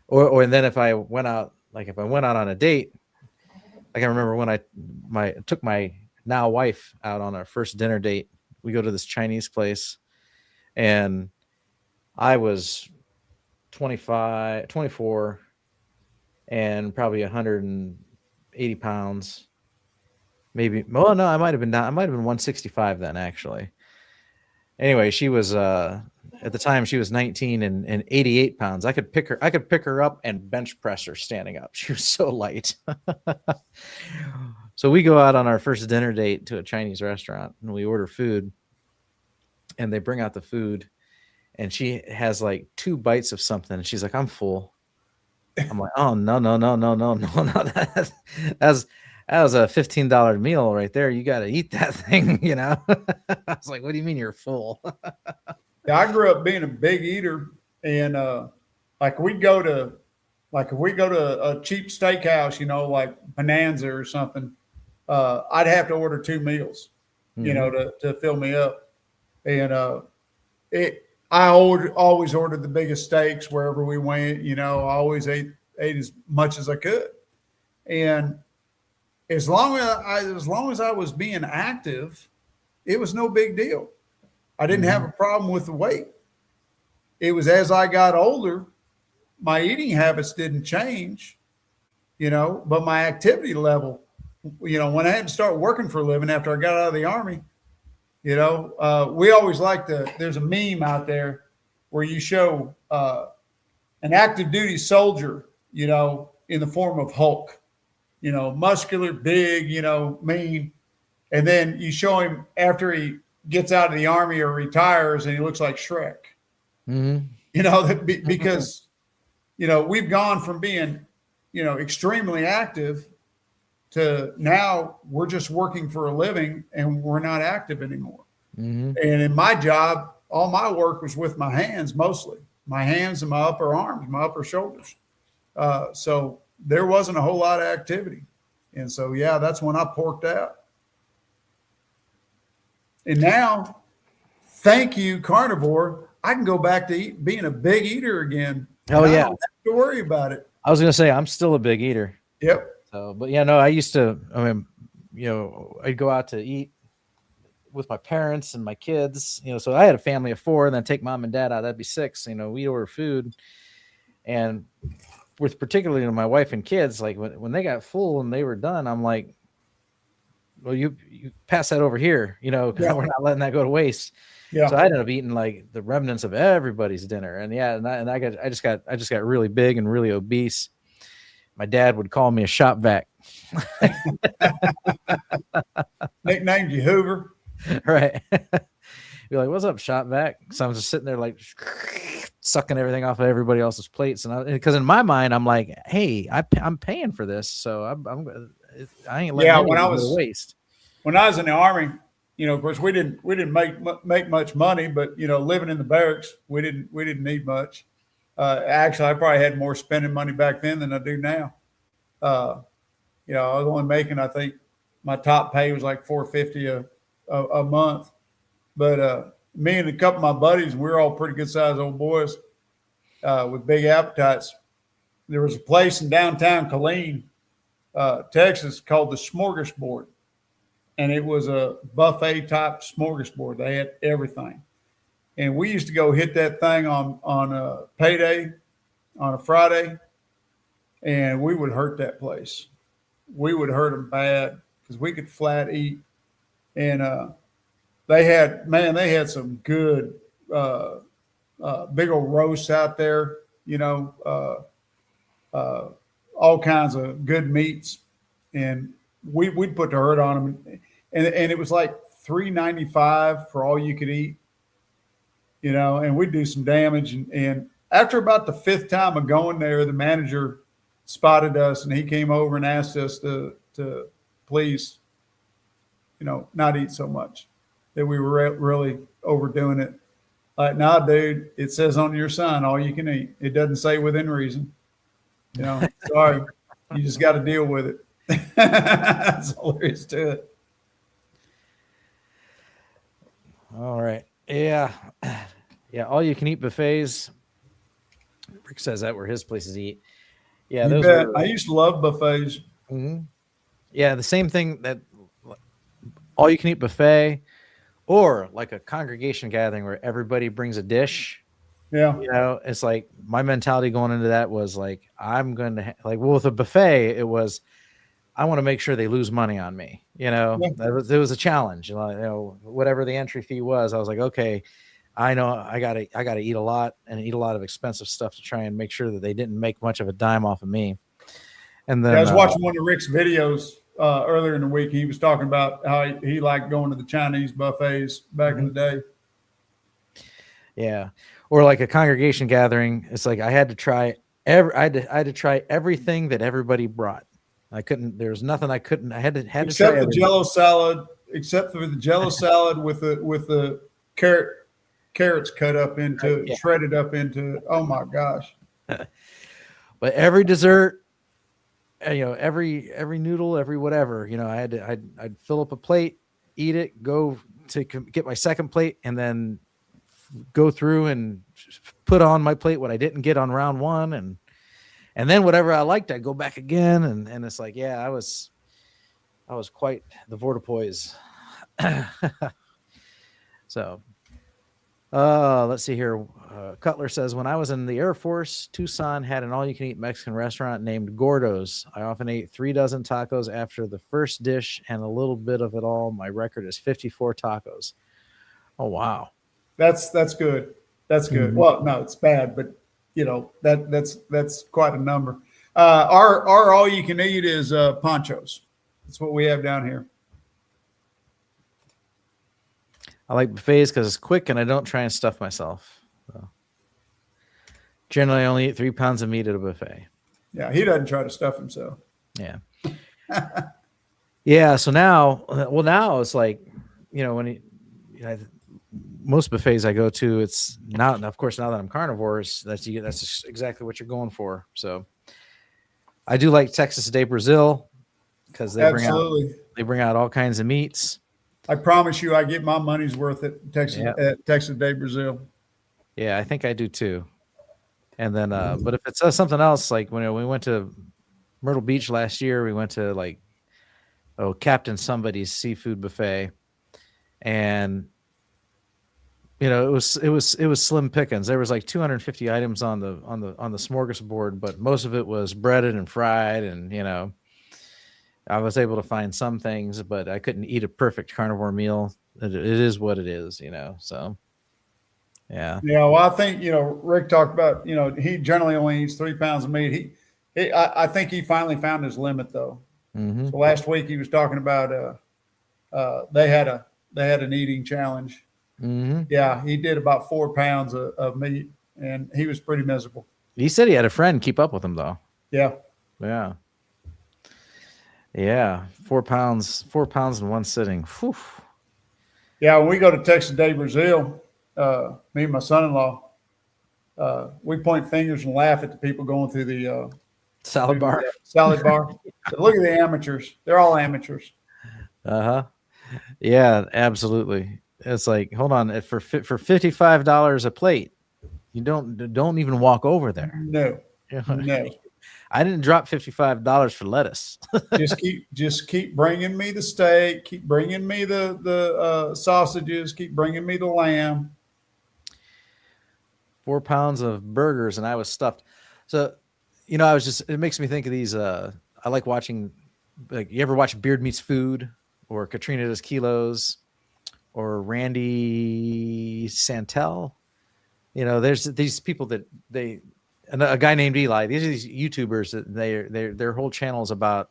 Or and then if I went out, like if I went out on a date, like I remember when I took my now wife out on our first dinner date. We go to this Chinese place, and I was 25, 24, and probably 180 pounds. Maybe. Well, no, I might have been 165 then, actually. Anyway, she was at the time she was 19 and 88 pounds. I could pick her up and bench press her standing up. She was so light. So we go out on our first dinner date to a Chinese restaurant, and we order food, and they bring out the food, and she has like 2 bites of something, and she's like, "I'm full." I'm like, "Oh, no. That was a $15 meal right there. You got to eat that thing." I was like, "What do you mean you're full?" Yeah, I grew up being a big eater, and like if we go to a cheap steakhouse, like Bonanza or something, I'd have to order 2 meals, to fill me up. And I always ordered the biggest steaks wherever we went. I always ate as much as I could, and as long as I was being active, it was no big deal. I didn't have a problem with the weight. It was as I got older, my eating habits didn't change, but my activity level, when I had to start working for a living after I got out of the Army, we always there's a meme out there where you show an active duty soldier, in the form of Hulk, muscular, big, mean. And then you show him after he gets out of the Army or retires, and he looks like Shrek. Because we've gone from being extremely active to now we're just working for a living and we're not active anymore. And in my job, all my work was with my hands, mostly my hands and my upper arms, my upper shoulders. So there wasn't a whole lot of activity. And so, yeah, that's when I porked out. And now, thank you, Carnivore, I can go back to being a big eater again. Oh, yeah. I don't have to worry about it. I was going to say, I'm still a big eater. Yep. So, but yeah, no, I used to, I'd go out to eat with my parents and my kids, so I had a family of 4, and then take mom and dad out, that'd be 6, we'd order food. And with particularly my wife and kids, like when they got full and they were done, I'm like, well, you pass that over here, because we're not letting that go to waste. Yeah. So I ended up eating like the remnants of everybody's dinner. And I just got really big and really obese. My dad would call me a shop vac. Nicknamed you Hoover. Right. Be like, "What's up, shop vac?" So I'm just sitting there like sucking everything off of everybody else's plates. And because in my mind, I'm like, hey, I'm paying for this. So I ain't letting it go to waste. When I was in the Army, of course we didn't make much money, but living in the barracks, we didn't need much. Actually, I probably had more spending money back then than I do now. I was only making, I think my top pay was like $450 a month. But me and a couple of my buddies, we were all pretty good sized old boys with big appetites. There was a place in downtown Killeen, Texas, called the Smorgasbord. And it was a buffet type smorgasbord. They had everything. And we used to go hit that thing on a payday, on a Friday, and we would hurt that place. We would hurt them bad because we could flat eat. And they had some good big old roasts out there, all kinds of good meats. And we'd put the hurt on them. And it was like $3.95 for all you could eat. And we'd do some damage. And after about the 5th time of going there, the manager spotted us and he came over and asked us to please, not eat so much, that we were really overdoing it. Like, nah, dude, it says on your sign, all you can eat. It doesn't say within reason. Sorry, you just got to deal with it. That's all there is to it. All right. Yeah. Yeah. All you can eat buffets. Rick says that were his places to eat. Yeah. You Those bet. were. I used to love buffets. Mhm. Yeah. The same thing that all you can eat buffet or like a congregation gathering where everybody brings a dish. Yeah. You know, it's like my mentality going into that was like, I'm going to like, well, with a buffet, it was, I want to make sure they lose money on me. You know, Yeah. it was a challenge. You know, whatever the entry fee was, I was like, okay, I know I gotta eat a lot and eat a lot of expensive stuff to try and make sure that they didn't make much of a dime off of me. And then Yeah, I was watching one of Rick's videos earlier in the week. He was talking about how he liked going to the Chinese buffets back in the day. yeah, or like a congregation gathering. It's like I had to try I had to try everything that everybody brought. I couldn't. There was nothing I couldn't. I had to try Except the everything. Jello salad. Except for the Jello salad with the carrots cut up into Yeah. shredded up into. Oh my gosh! But every dessert, you know, every noodle, every whatever, you know, I'd fill up a plate, eat it, go to get my second plate, and then go through and put on my plate what I didn't get on round one, and then whatever I liked, I'd go back again, and it's like, yeah, I was quite the vortipoise. So, let's see here. Cutler says, when I was in the Air Force, Tucson had an all-you-can-eat Mexican restaurant named Gordo's. I often ate 3 dozen tacos after the first dish and a little bit of it all. My record is 54 tacos. Oh, wow. That's good. That's good. Mhm. Well, no, it's bad, but you know that's quite a number. Our all you can eat is ponchos. That's what we have down here. I like buffets because it's quick and I don't try and stuff myself. So. Generally, I only eat 3 pounds of meat at a buffet. Yeah, he doesn't try to stuff himself. Yeah. Yeah. So now it's like, you know, most buffets I go to, it's not, of course, now that I'm carnivore, that's just exactly what you're going for. So I do like Texas de Brazil because they bring out all kinds of meats. I promise you, I get my money's worth at Texas de Brazil. Yeah, I think I do too. And then, but if it's something else, like when we went to Myrtle Beach last year, we went to like, Captain Somebody's seafood buffet, and you know, it was slim pickings. There was like 250 items on the smorgasbord, but most of it was breaded and fried, and you know, I was able to find some things, but I couldn't eat a perfect carnivore meal. It is what it is, you know. So, yeah. Yeah, well, I think Rick talked about he generally only eats 3 pounds of meat. I think he finally found his limit though. Mm-hmm. So last week he was talking about they had an eating challenge. Mm-hmm. Yeah, he did about 4 pounds of meat, and he was pretty miserable. He said he had a friend keep up with him though. Yeah. Yeah. Yeah. 4 pounds in one sitting. Whew. Yeah, when we go to Texas de Brazil, me and my son-in-law, we point fingers and laugh at the people going through the salad bar. Salad bar. Look at the amateurs. They're all amateurs. Uh-huh. Yeah, absolutely. It's like, hold on, for $55 a plate, you don't even walk over there. No. No. I didn't drop $55 for lettuce. just keep bringing me the steak, keep bringing me the sausages, keep bringing me the lamb. 4 pounds of burgers, and I was stuffed. So, it makes me think of these. I like watching, like, you ever watch Beard Meets Food or Katrina Does Kilos or Randy Santel? There's these people that and a guy named Eli. These are these YouTubers that their whole channel is about,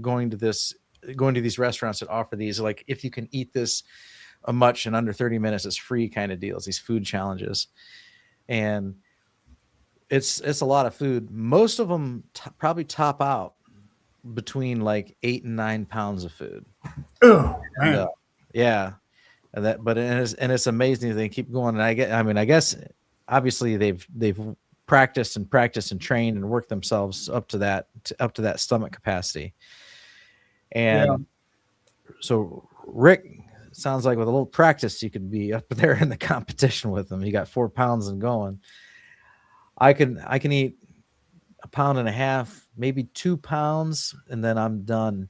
going to these restaurants that offer these, like, if you can eat this much in under 30 minutes, it's free kind of deals, these food challenges. And it's a lot of food. Most of them probably top out between like 8 and 9 pounds of food. Oh, man. Yeah. And it's amazing they keep going. And I guess obviously they've practice and train and work themselves up to that stomach capacity. And so Rick, sounds like with a little practice, you could be up there in the competition with them. You got 4 pounds and going. I can eat 1.5 pounds, maybe 2 pounds, and then I'm done.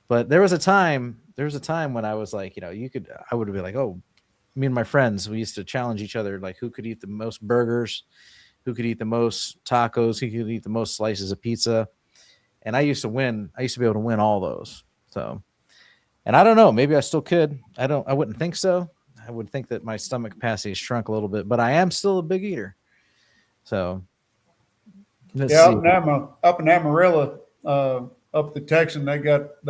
But there was a time when I was like, I would be like, oh, me and my friends, we used to challenge each other, like who could eat the most burgers, who could eat the most tacos, who could eat the most slices of pizza. And I used to win. I used to be able to win all those. So, and I don't know, maybe I still could. I wouldn't think so. I would think that my stomach capacity has shrunk a little bit, but I am still a big eater. So let's see. Up in Amarillo, up the Texan, they got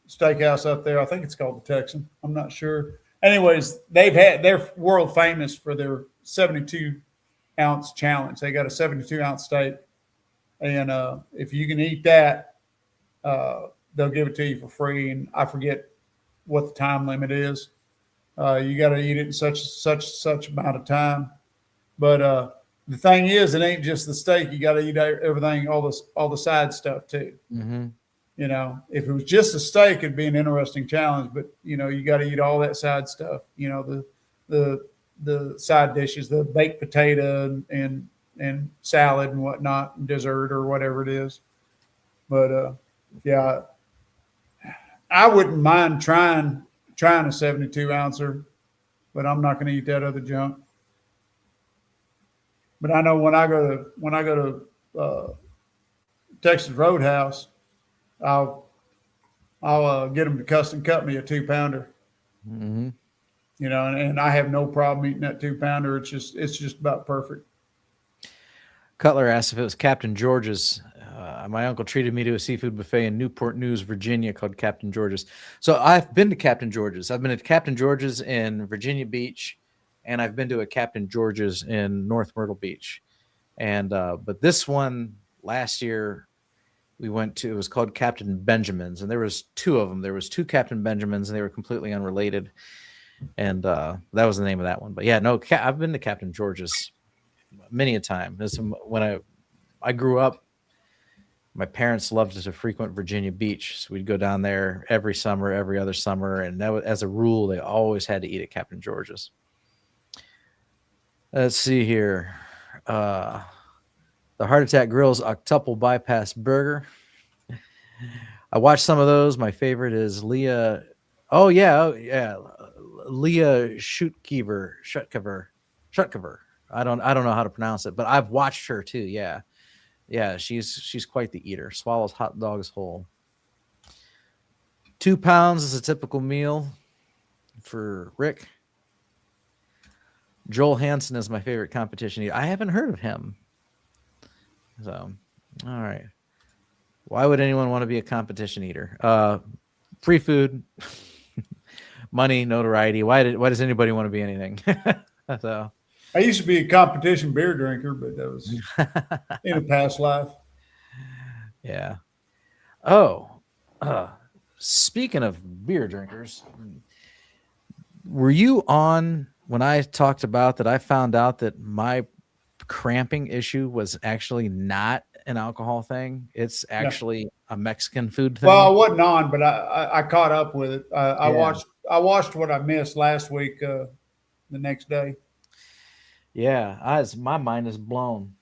steakhouse up there. I think it's called the Texan. I'm not sure. Anyways, they're world famous for their 72-ounce challenge. They got a 72-ounce steak, and if you can eat that, they'll give it to you for free. And I forget what the time limit is. You got to eat it in such amount of time. But the thing is, it ain't just the steak. You got to eat everything, all the side stuff too. Mm-hmm. If it was just a steak, it'd be an interesting challenge. But you got to eat all that side stuff. The side dishes, the baked potato and salad and whatnot, and dessert or whatever it is. But I wouldn't mind trying a 72-ouncer, but I'm not going to eat that other junk. But I know when I go to Texas Roadhouse, I'll get them to custom cut me a 2-pounder. Mm-hmm. And I have no problem eating that 2-pounder. It's just about perfect. Cutler asked if it was Captain George's. My uncle treated me to a seafood buffet in Newport News, Virginia, called Captain George's. So I've been to Captain George's. I've been to Captain George's in Virginia Beach, and I've been to a Captain George's in North Myrtle Beach. And but this one last year we went to, it was called Captain Benjamin's, and there was 2 of them. There was 2 Captain Benjamins, and they were completely unrelated. And that was the name of that one. But yeah, no, I've been to Captain George's many a time. When I grew up, my parents loved to frequent Virginia Beach. So we'd go down there every summer, every other summer. And that was, as a rule, they always had to eat at Captain George's. Let's see here. The Heart Attack Grill's Octuple Bypass Burger. I watched some of those. My favorite is Leah. Oh, yeah. Leah Shutkever. I don't know how to pronounce it, but I've watched her too. Yeah, she's quite the eater. Swallows hot dogs whole. 2 pounds is a typical meal for Rick. Joel Hansen is my favorite competition eater. I haven't heard of him. So, all right. Why would anyone want to be a competition eater? Free food, money, notoriety. Why does anybody want to be anything? So, I used to be a competition beer drinker, but that was in a past life. Yeah. Oh, speaking of beer drinkers, were you on when I talked about that? I found out that my cramping issue was actually not an alcohol thing. It's actually a Mexican food thing. Well, I wasn't on, but I caught up with it. I watched what I missed last week. The next day. Yeah, my mind is blown.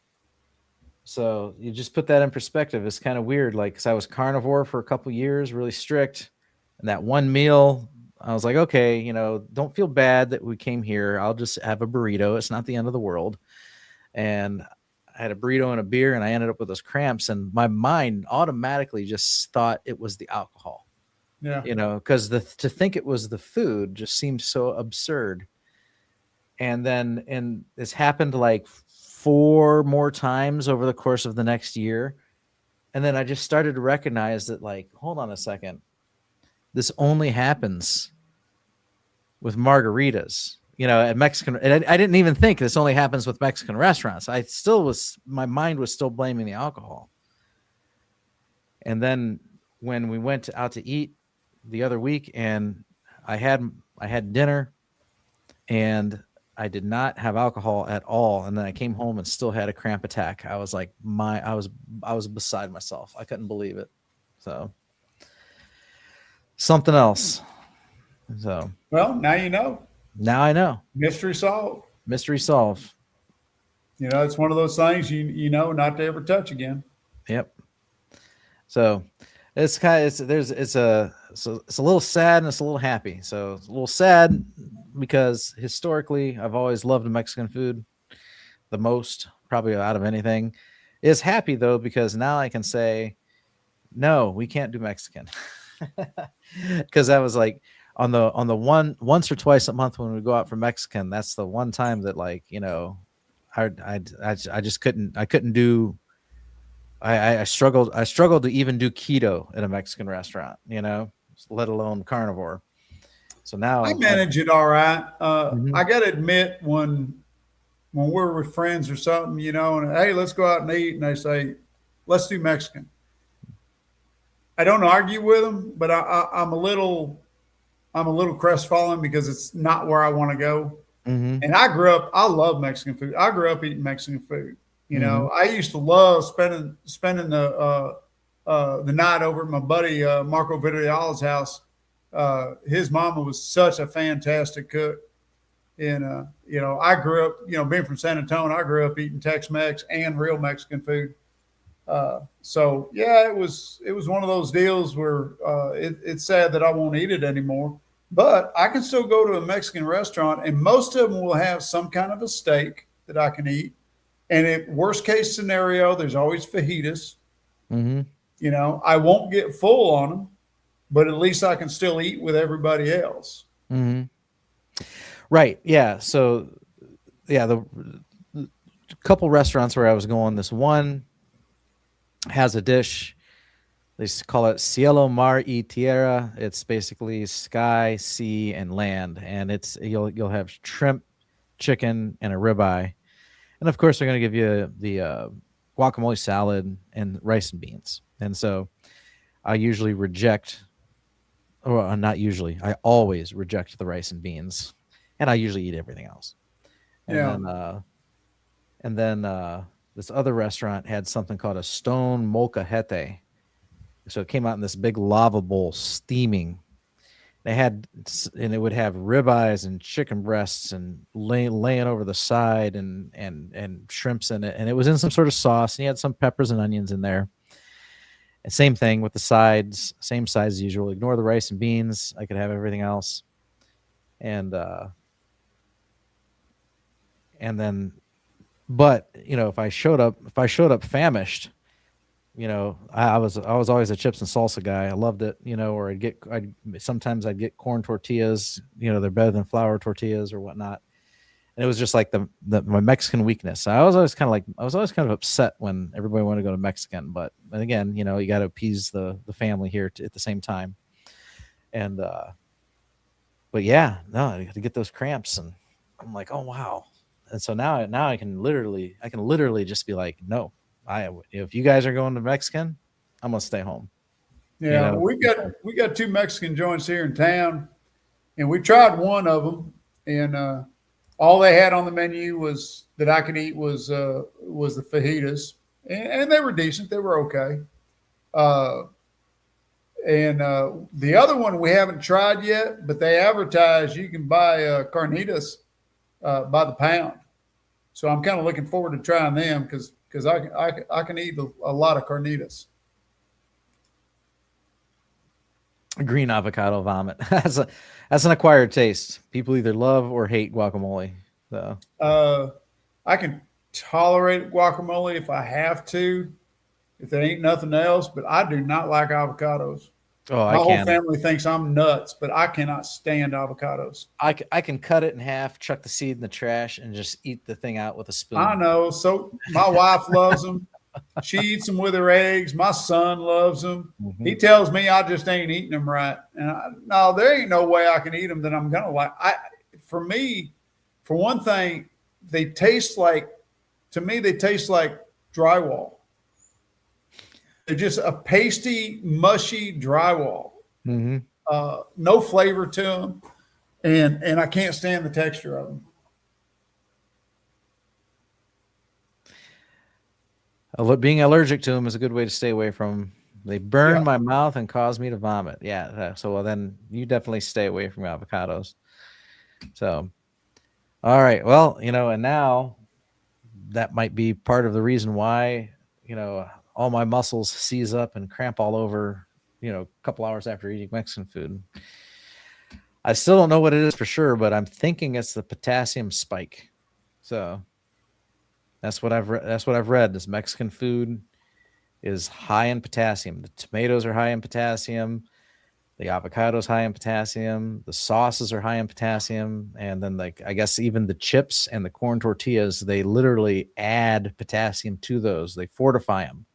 So you just put that in perspective. It's kind of weird. Like, cause I was carnivore for a couple years, really strict. And that one meal, I was like, okay, don't feel bad that we came here. I'll just have a burrito. It's not the end of the world. And I had a burrito and a beer, and I ended up with those cramps. And my mind automatically just thought it was the alcohol. Yeah. Because to think it was the food just seemed so absurd. And it's happened like 4 more times over the course of the next year. And then I just started to recognize that, like, hold on a second. This only happens with margaritas, at Mexican. And I didn't even think this only happens with Mexican restaurants. My mind was still blaming the alcohol. And then when we went out to eat the other week, and I had dinner, and I did not have alcohol at all, and then I came home and still had a cramp attack. I was like, I was beside myself. I couldn't believe it. So something else. So Well, now you know. now I know. Mystery solved. Mystery solved. You know, it's one of those things you know not to ever touch again. Yep. So it's kind of it's a little sad and it's a little happy. So it's a little sad because historically I've always loved Mexican food the most, probably out of anything. It's happy though because now I can say, no, we can't do Mexican. Because I was like on the once or twice a month when we go out for Mexican, that's the one time that, like, you know, I just couldn't do. I struggled to even do keto in a Mexican restaurant, you know, let alone carnivore. So now I manage it all right. Mhm. I got to admit, when we're with friends or something, you know, and hey, let's go out and eat, and they say, let's do Mexican. I don't argue with them, but I'm a little crestfallen because it's not where I want to go. Mhm. And I love Mexican food. I grew up eating Mexican food. You know, I used to love spending the night over at my buddy Marco Vidal's house. His mama was such a fantastic cook. And you know, I grew up, you know, being from San Antonio, I grew up eating Tex-Mex and real Mexican food. So yeah, it was one of those deals where it's sad that I won't eat it anymore. But I can still go to a Mexican restaurant, and most of them will have some kind of a steak that I can eat. And if worst case scenario, there's always fajitas. Mhm. You know, I won't get full on them, but at least I can still eat with everybody else. Mhm. Right. Yeah. So yeah, the couple restaurants where I was going, this one has a dish. They call it Cielo, Mar y Tierra. It's basically sky, sea, and land. And it's you'll have shrimp, chicken, and a ribeye. And of course, they're going to give you the guacamole salad and rice and beans. And so I usually reject, or not usually, I always reject the rice and beans. And I usually eat everything else. And Yeah. then this other restaurant had something called a stone molcajete. So it came out in this big lava bowl steaming. And it would have ribeyes and chicken breasts and laying over the side and shrimps in it. And it was in some sort of sauce, and you had some peppers and onions in there. And same thing with the sides, same size as usual. Ignore the rice and beans. I could have everything else. And then, but you know, if I showed up famished, you know, I was always a chips and salsa guy. I loved it, you know, or sometimes I'd get corn tortillas, you know, they're better than flour tortillas or whatnot. And it was just like my Mexican weakness. I was always kind of upset when everybody wanted to go to Mexican, but again, you know, you got to appease the family here at the same time. And, but yeah, no, I got to get those cramps, and I'm like, oh wow. And so now I can literally just be like, no, if you guys are going to Mexican, I'm gonna stay home. Yeah, You know? we got two Mexican joints here in town, and we tried one of them, and all they had on the menu was that I could eat was the fajitas, and they were decent, they were okay. And the other one we haven't tried yet, but they advertise you can buy carnitas by the pound. So I'm kind of looking forward to trying them because I can eat a lot of carnitas. Green avocado vomit. That's an acquired taste. People either love or hate guacamole. So I can tolerate guacamole if I have to, if there ain't nothing else, but I do not like avocados. Oh, My whole family thinks I'm nuts, but I cannot stand avocados. I can cut it in half, chuck the seed in the trash, and just eat the thing out with a spoon. I know. So my wife loves them. She eats them with her eggs. My son loves them. Mm-hmm. He tells me I just ain't eating them right. And no, there ain't no way I can eat them that I'm gonna like. For me, for one thing, they taste like drywall. They're just a pasty, mushy drywall. Mm-hmm. No flavor to them, and I can't stand the texture of them. Being allergic to them is a good way to stay away from 'em. They burn Yeah. my mouth and cause me to vomit. Yeah. So well, then you definitely stay away from avocados. So, all right. Well, and now that might be part of the reason why, all my muscles seize up and cramp all over, a couple hours after eating Mexican food. I still don't know what it is for sure, but I'm thinking it's the potassium spike. So that's what I've read. This Mexican food is high in potassium. The tomatoes are high in potassium. The avocado's high in potassium. The sauces are high in potassium. And then, I guess even the chips and the corn tortillas, they literally add potassium to those. They fortify them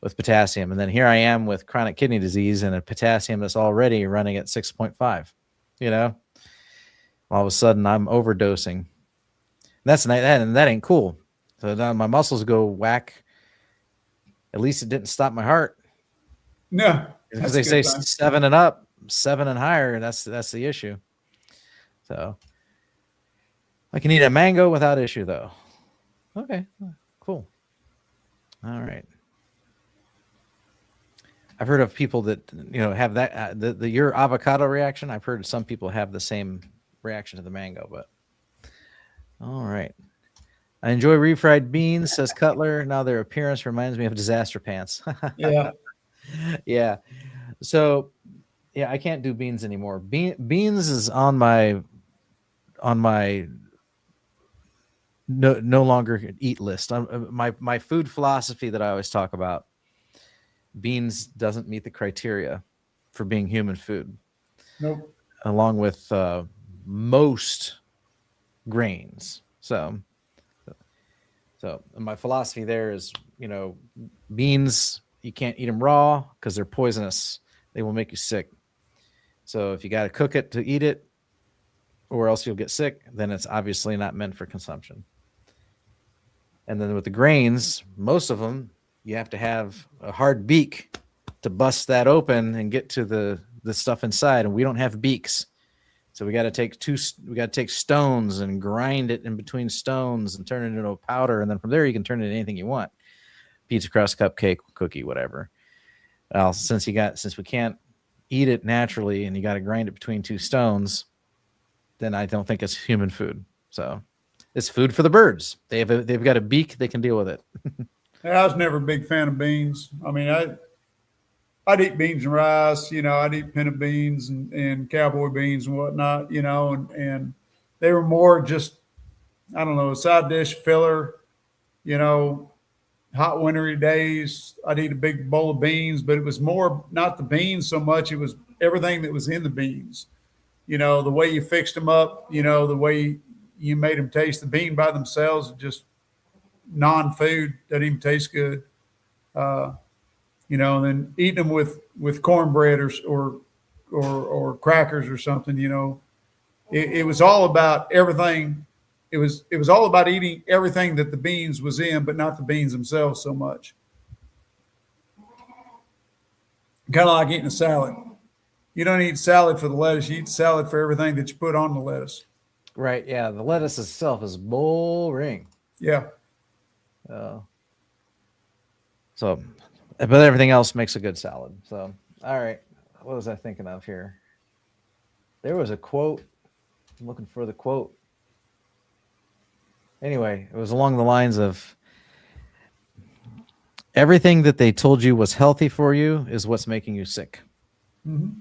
with potassium. And then here I am with chronic kidney disease and a potassium that's already running at 6.5. All of a sudden I'm overdosing. And that ain't cool. So now my muscles go whack. At least it didn't stop my heart. No, because they say 7 and up, 7 and higher. That's the issue. So I can eat a mango without issue, though. Okay, cool. All right. I've heard of people that have that your avocado reaction. I've heard some people have the same reaction to the mango, but all right. I enjoy refried beans, says Cutler. Now their appearance reminds me of disaster pants. Yeah. Yeah. So, yeah, I can't do beans anymore. Beans is on my no longer eat list. My food philosophy that I always talk about. Beans doesn't meet the criteria for being human food. Nope. Along with most grains. So my philosophy there is, beans, you can't eat them raw because they're poisonous. They will make you sick. So if you got to cook it to eat it, or else you'll get sick, then it's obviously not meant for consumption. And then with the grains, most of them, you have to have a hard beak to bust that open and get to the stuff inside. And we don't have beaks. So we got to take stones and grind it in between stones and turn it into a powder. And then from there, you can turn it into anything you want. Pizza crust, cupcake, cookie, whatever. Well, since we can't eat it naturally and you got to grind it between two stones, then I don't think it's human food. So it's food for the birds. They've got a beak. They can deal with it. I was never a big fan of beans. I mean, I'd eat beans and rice, I'd eat pinto beans and cowboy beans and whatnot, and they were more just, I don't know, a side dish filler, hot wintry days. I'd eat a big bowl of beans, but it was more not the beans so much. It was everything that was in the beans, the way you fixed them up, the way you made them taste. The bean by themselves, just non-food, doesn't even taste good. And then eating them with cornbread or crackers or something, it was all about everything. It was all about eating everything that the beans was in, but not the beans themselves so much. Kind of like eating a salad. You don't eat salad for the lettuce. You eat salad for everything that you put on the lettuce. Right. Yeah. The lettuce itself is boring. Yeah. But everything else makes a good salad. So, all right. What was I thinking of here? There was a quote. I'm looking for the quote. Anyway, it was along the lines of everything that they told you was healthy for you is what's making you sick. Mm-hmm.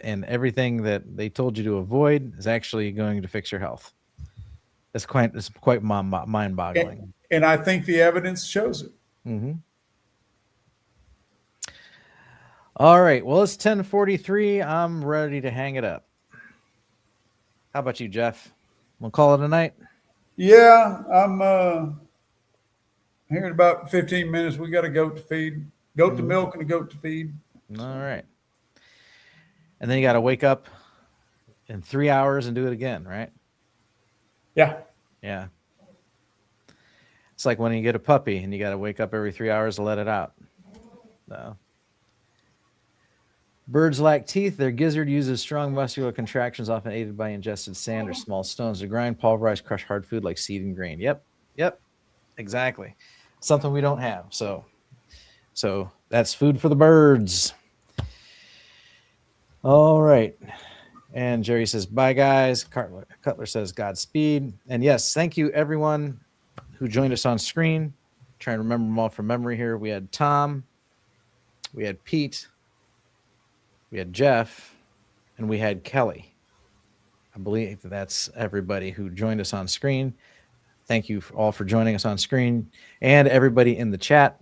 And everything that they told you to avoid is actually going to fix your health. It's quite mind-boggling. And I think the evidence shows it. Mm-hmm. All right. Well, it's 10:43. I'm ready to hang it up. How about you, Jeff? We'll call it a night. Yeah, I'm here in about 15 minutes. We got a goat to feed, goat to milk, and a goat to feed. All right. And then you got to wake up in 3 hours and do it again, right? Yeah. Yeah. It's like when you get a puppy and you got to wake up every 3 hours to let it out. So. Birds lack teeth. Their gizzard uses strong muscular contractions, often aided by ingested sand or small stones, to grind, pulverize, crush hard food like seed and grain. Yep. Exactly. something we don't have. So that's food for the birds. All right. And Jerry says, bye, guys. Cutler says, Godspeed. And yes, thank you, everyone who joined us on screen. Trying to remember them all from memory here. We had Tom, we had Pete, we had Jeff, and we had Kelly. I believe that's everybody who joined us on screen. Thank you all for joining us on screen, and everybody in the chat.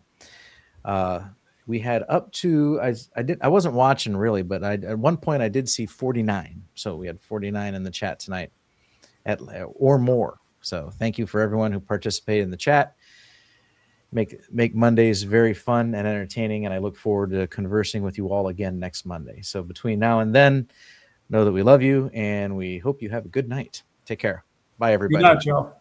We had up to I wasn't watching really, but at one point I did see 49. So we had 49 in the chat tonight, or more. So thank you for everyone who participated in the chat. Make Mondays very fun and entertaining, and I look forward to conversing with you all again next Monday. So between now and then, know that we love you, and we hope you have a good night. Take care. Bye, everybody. Good night, y'all.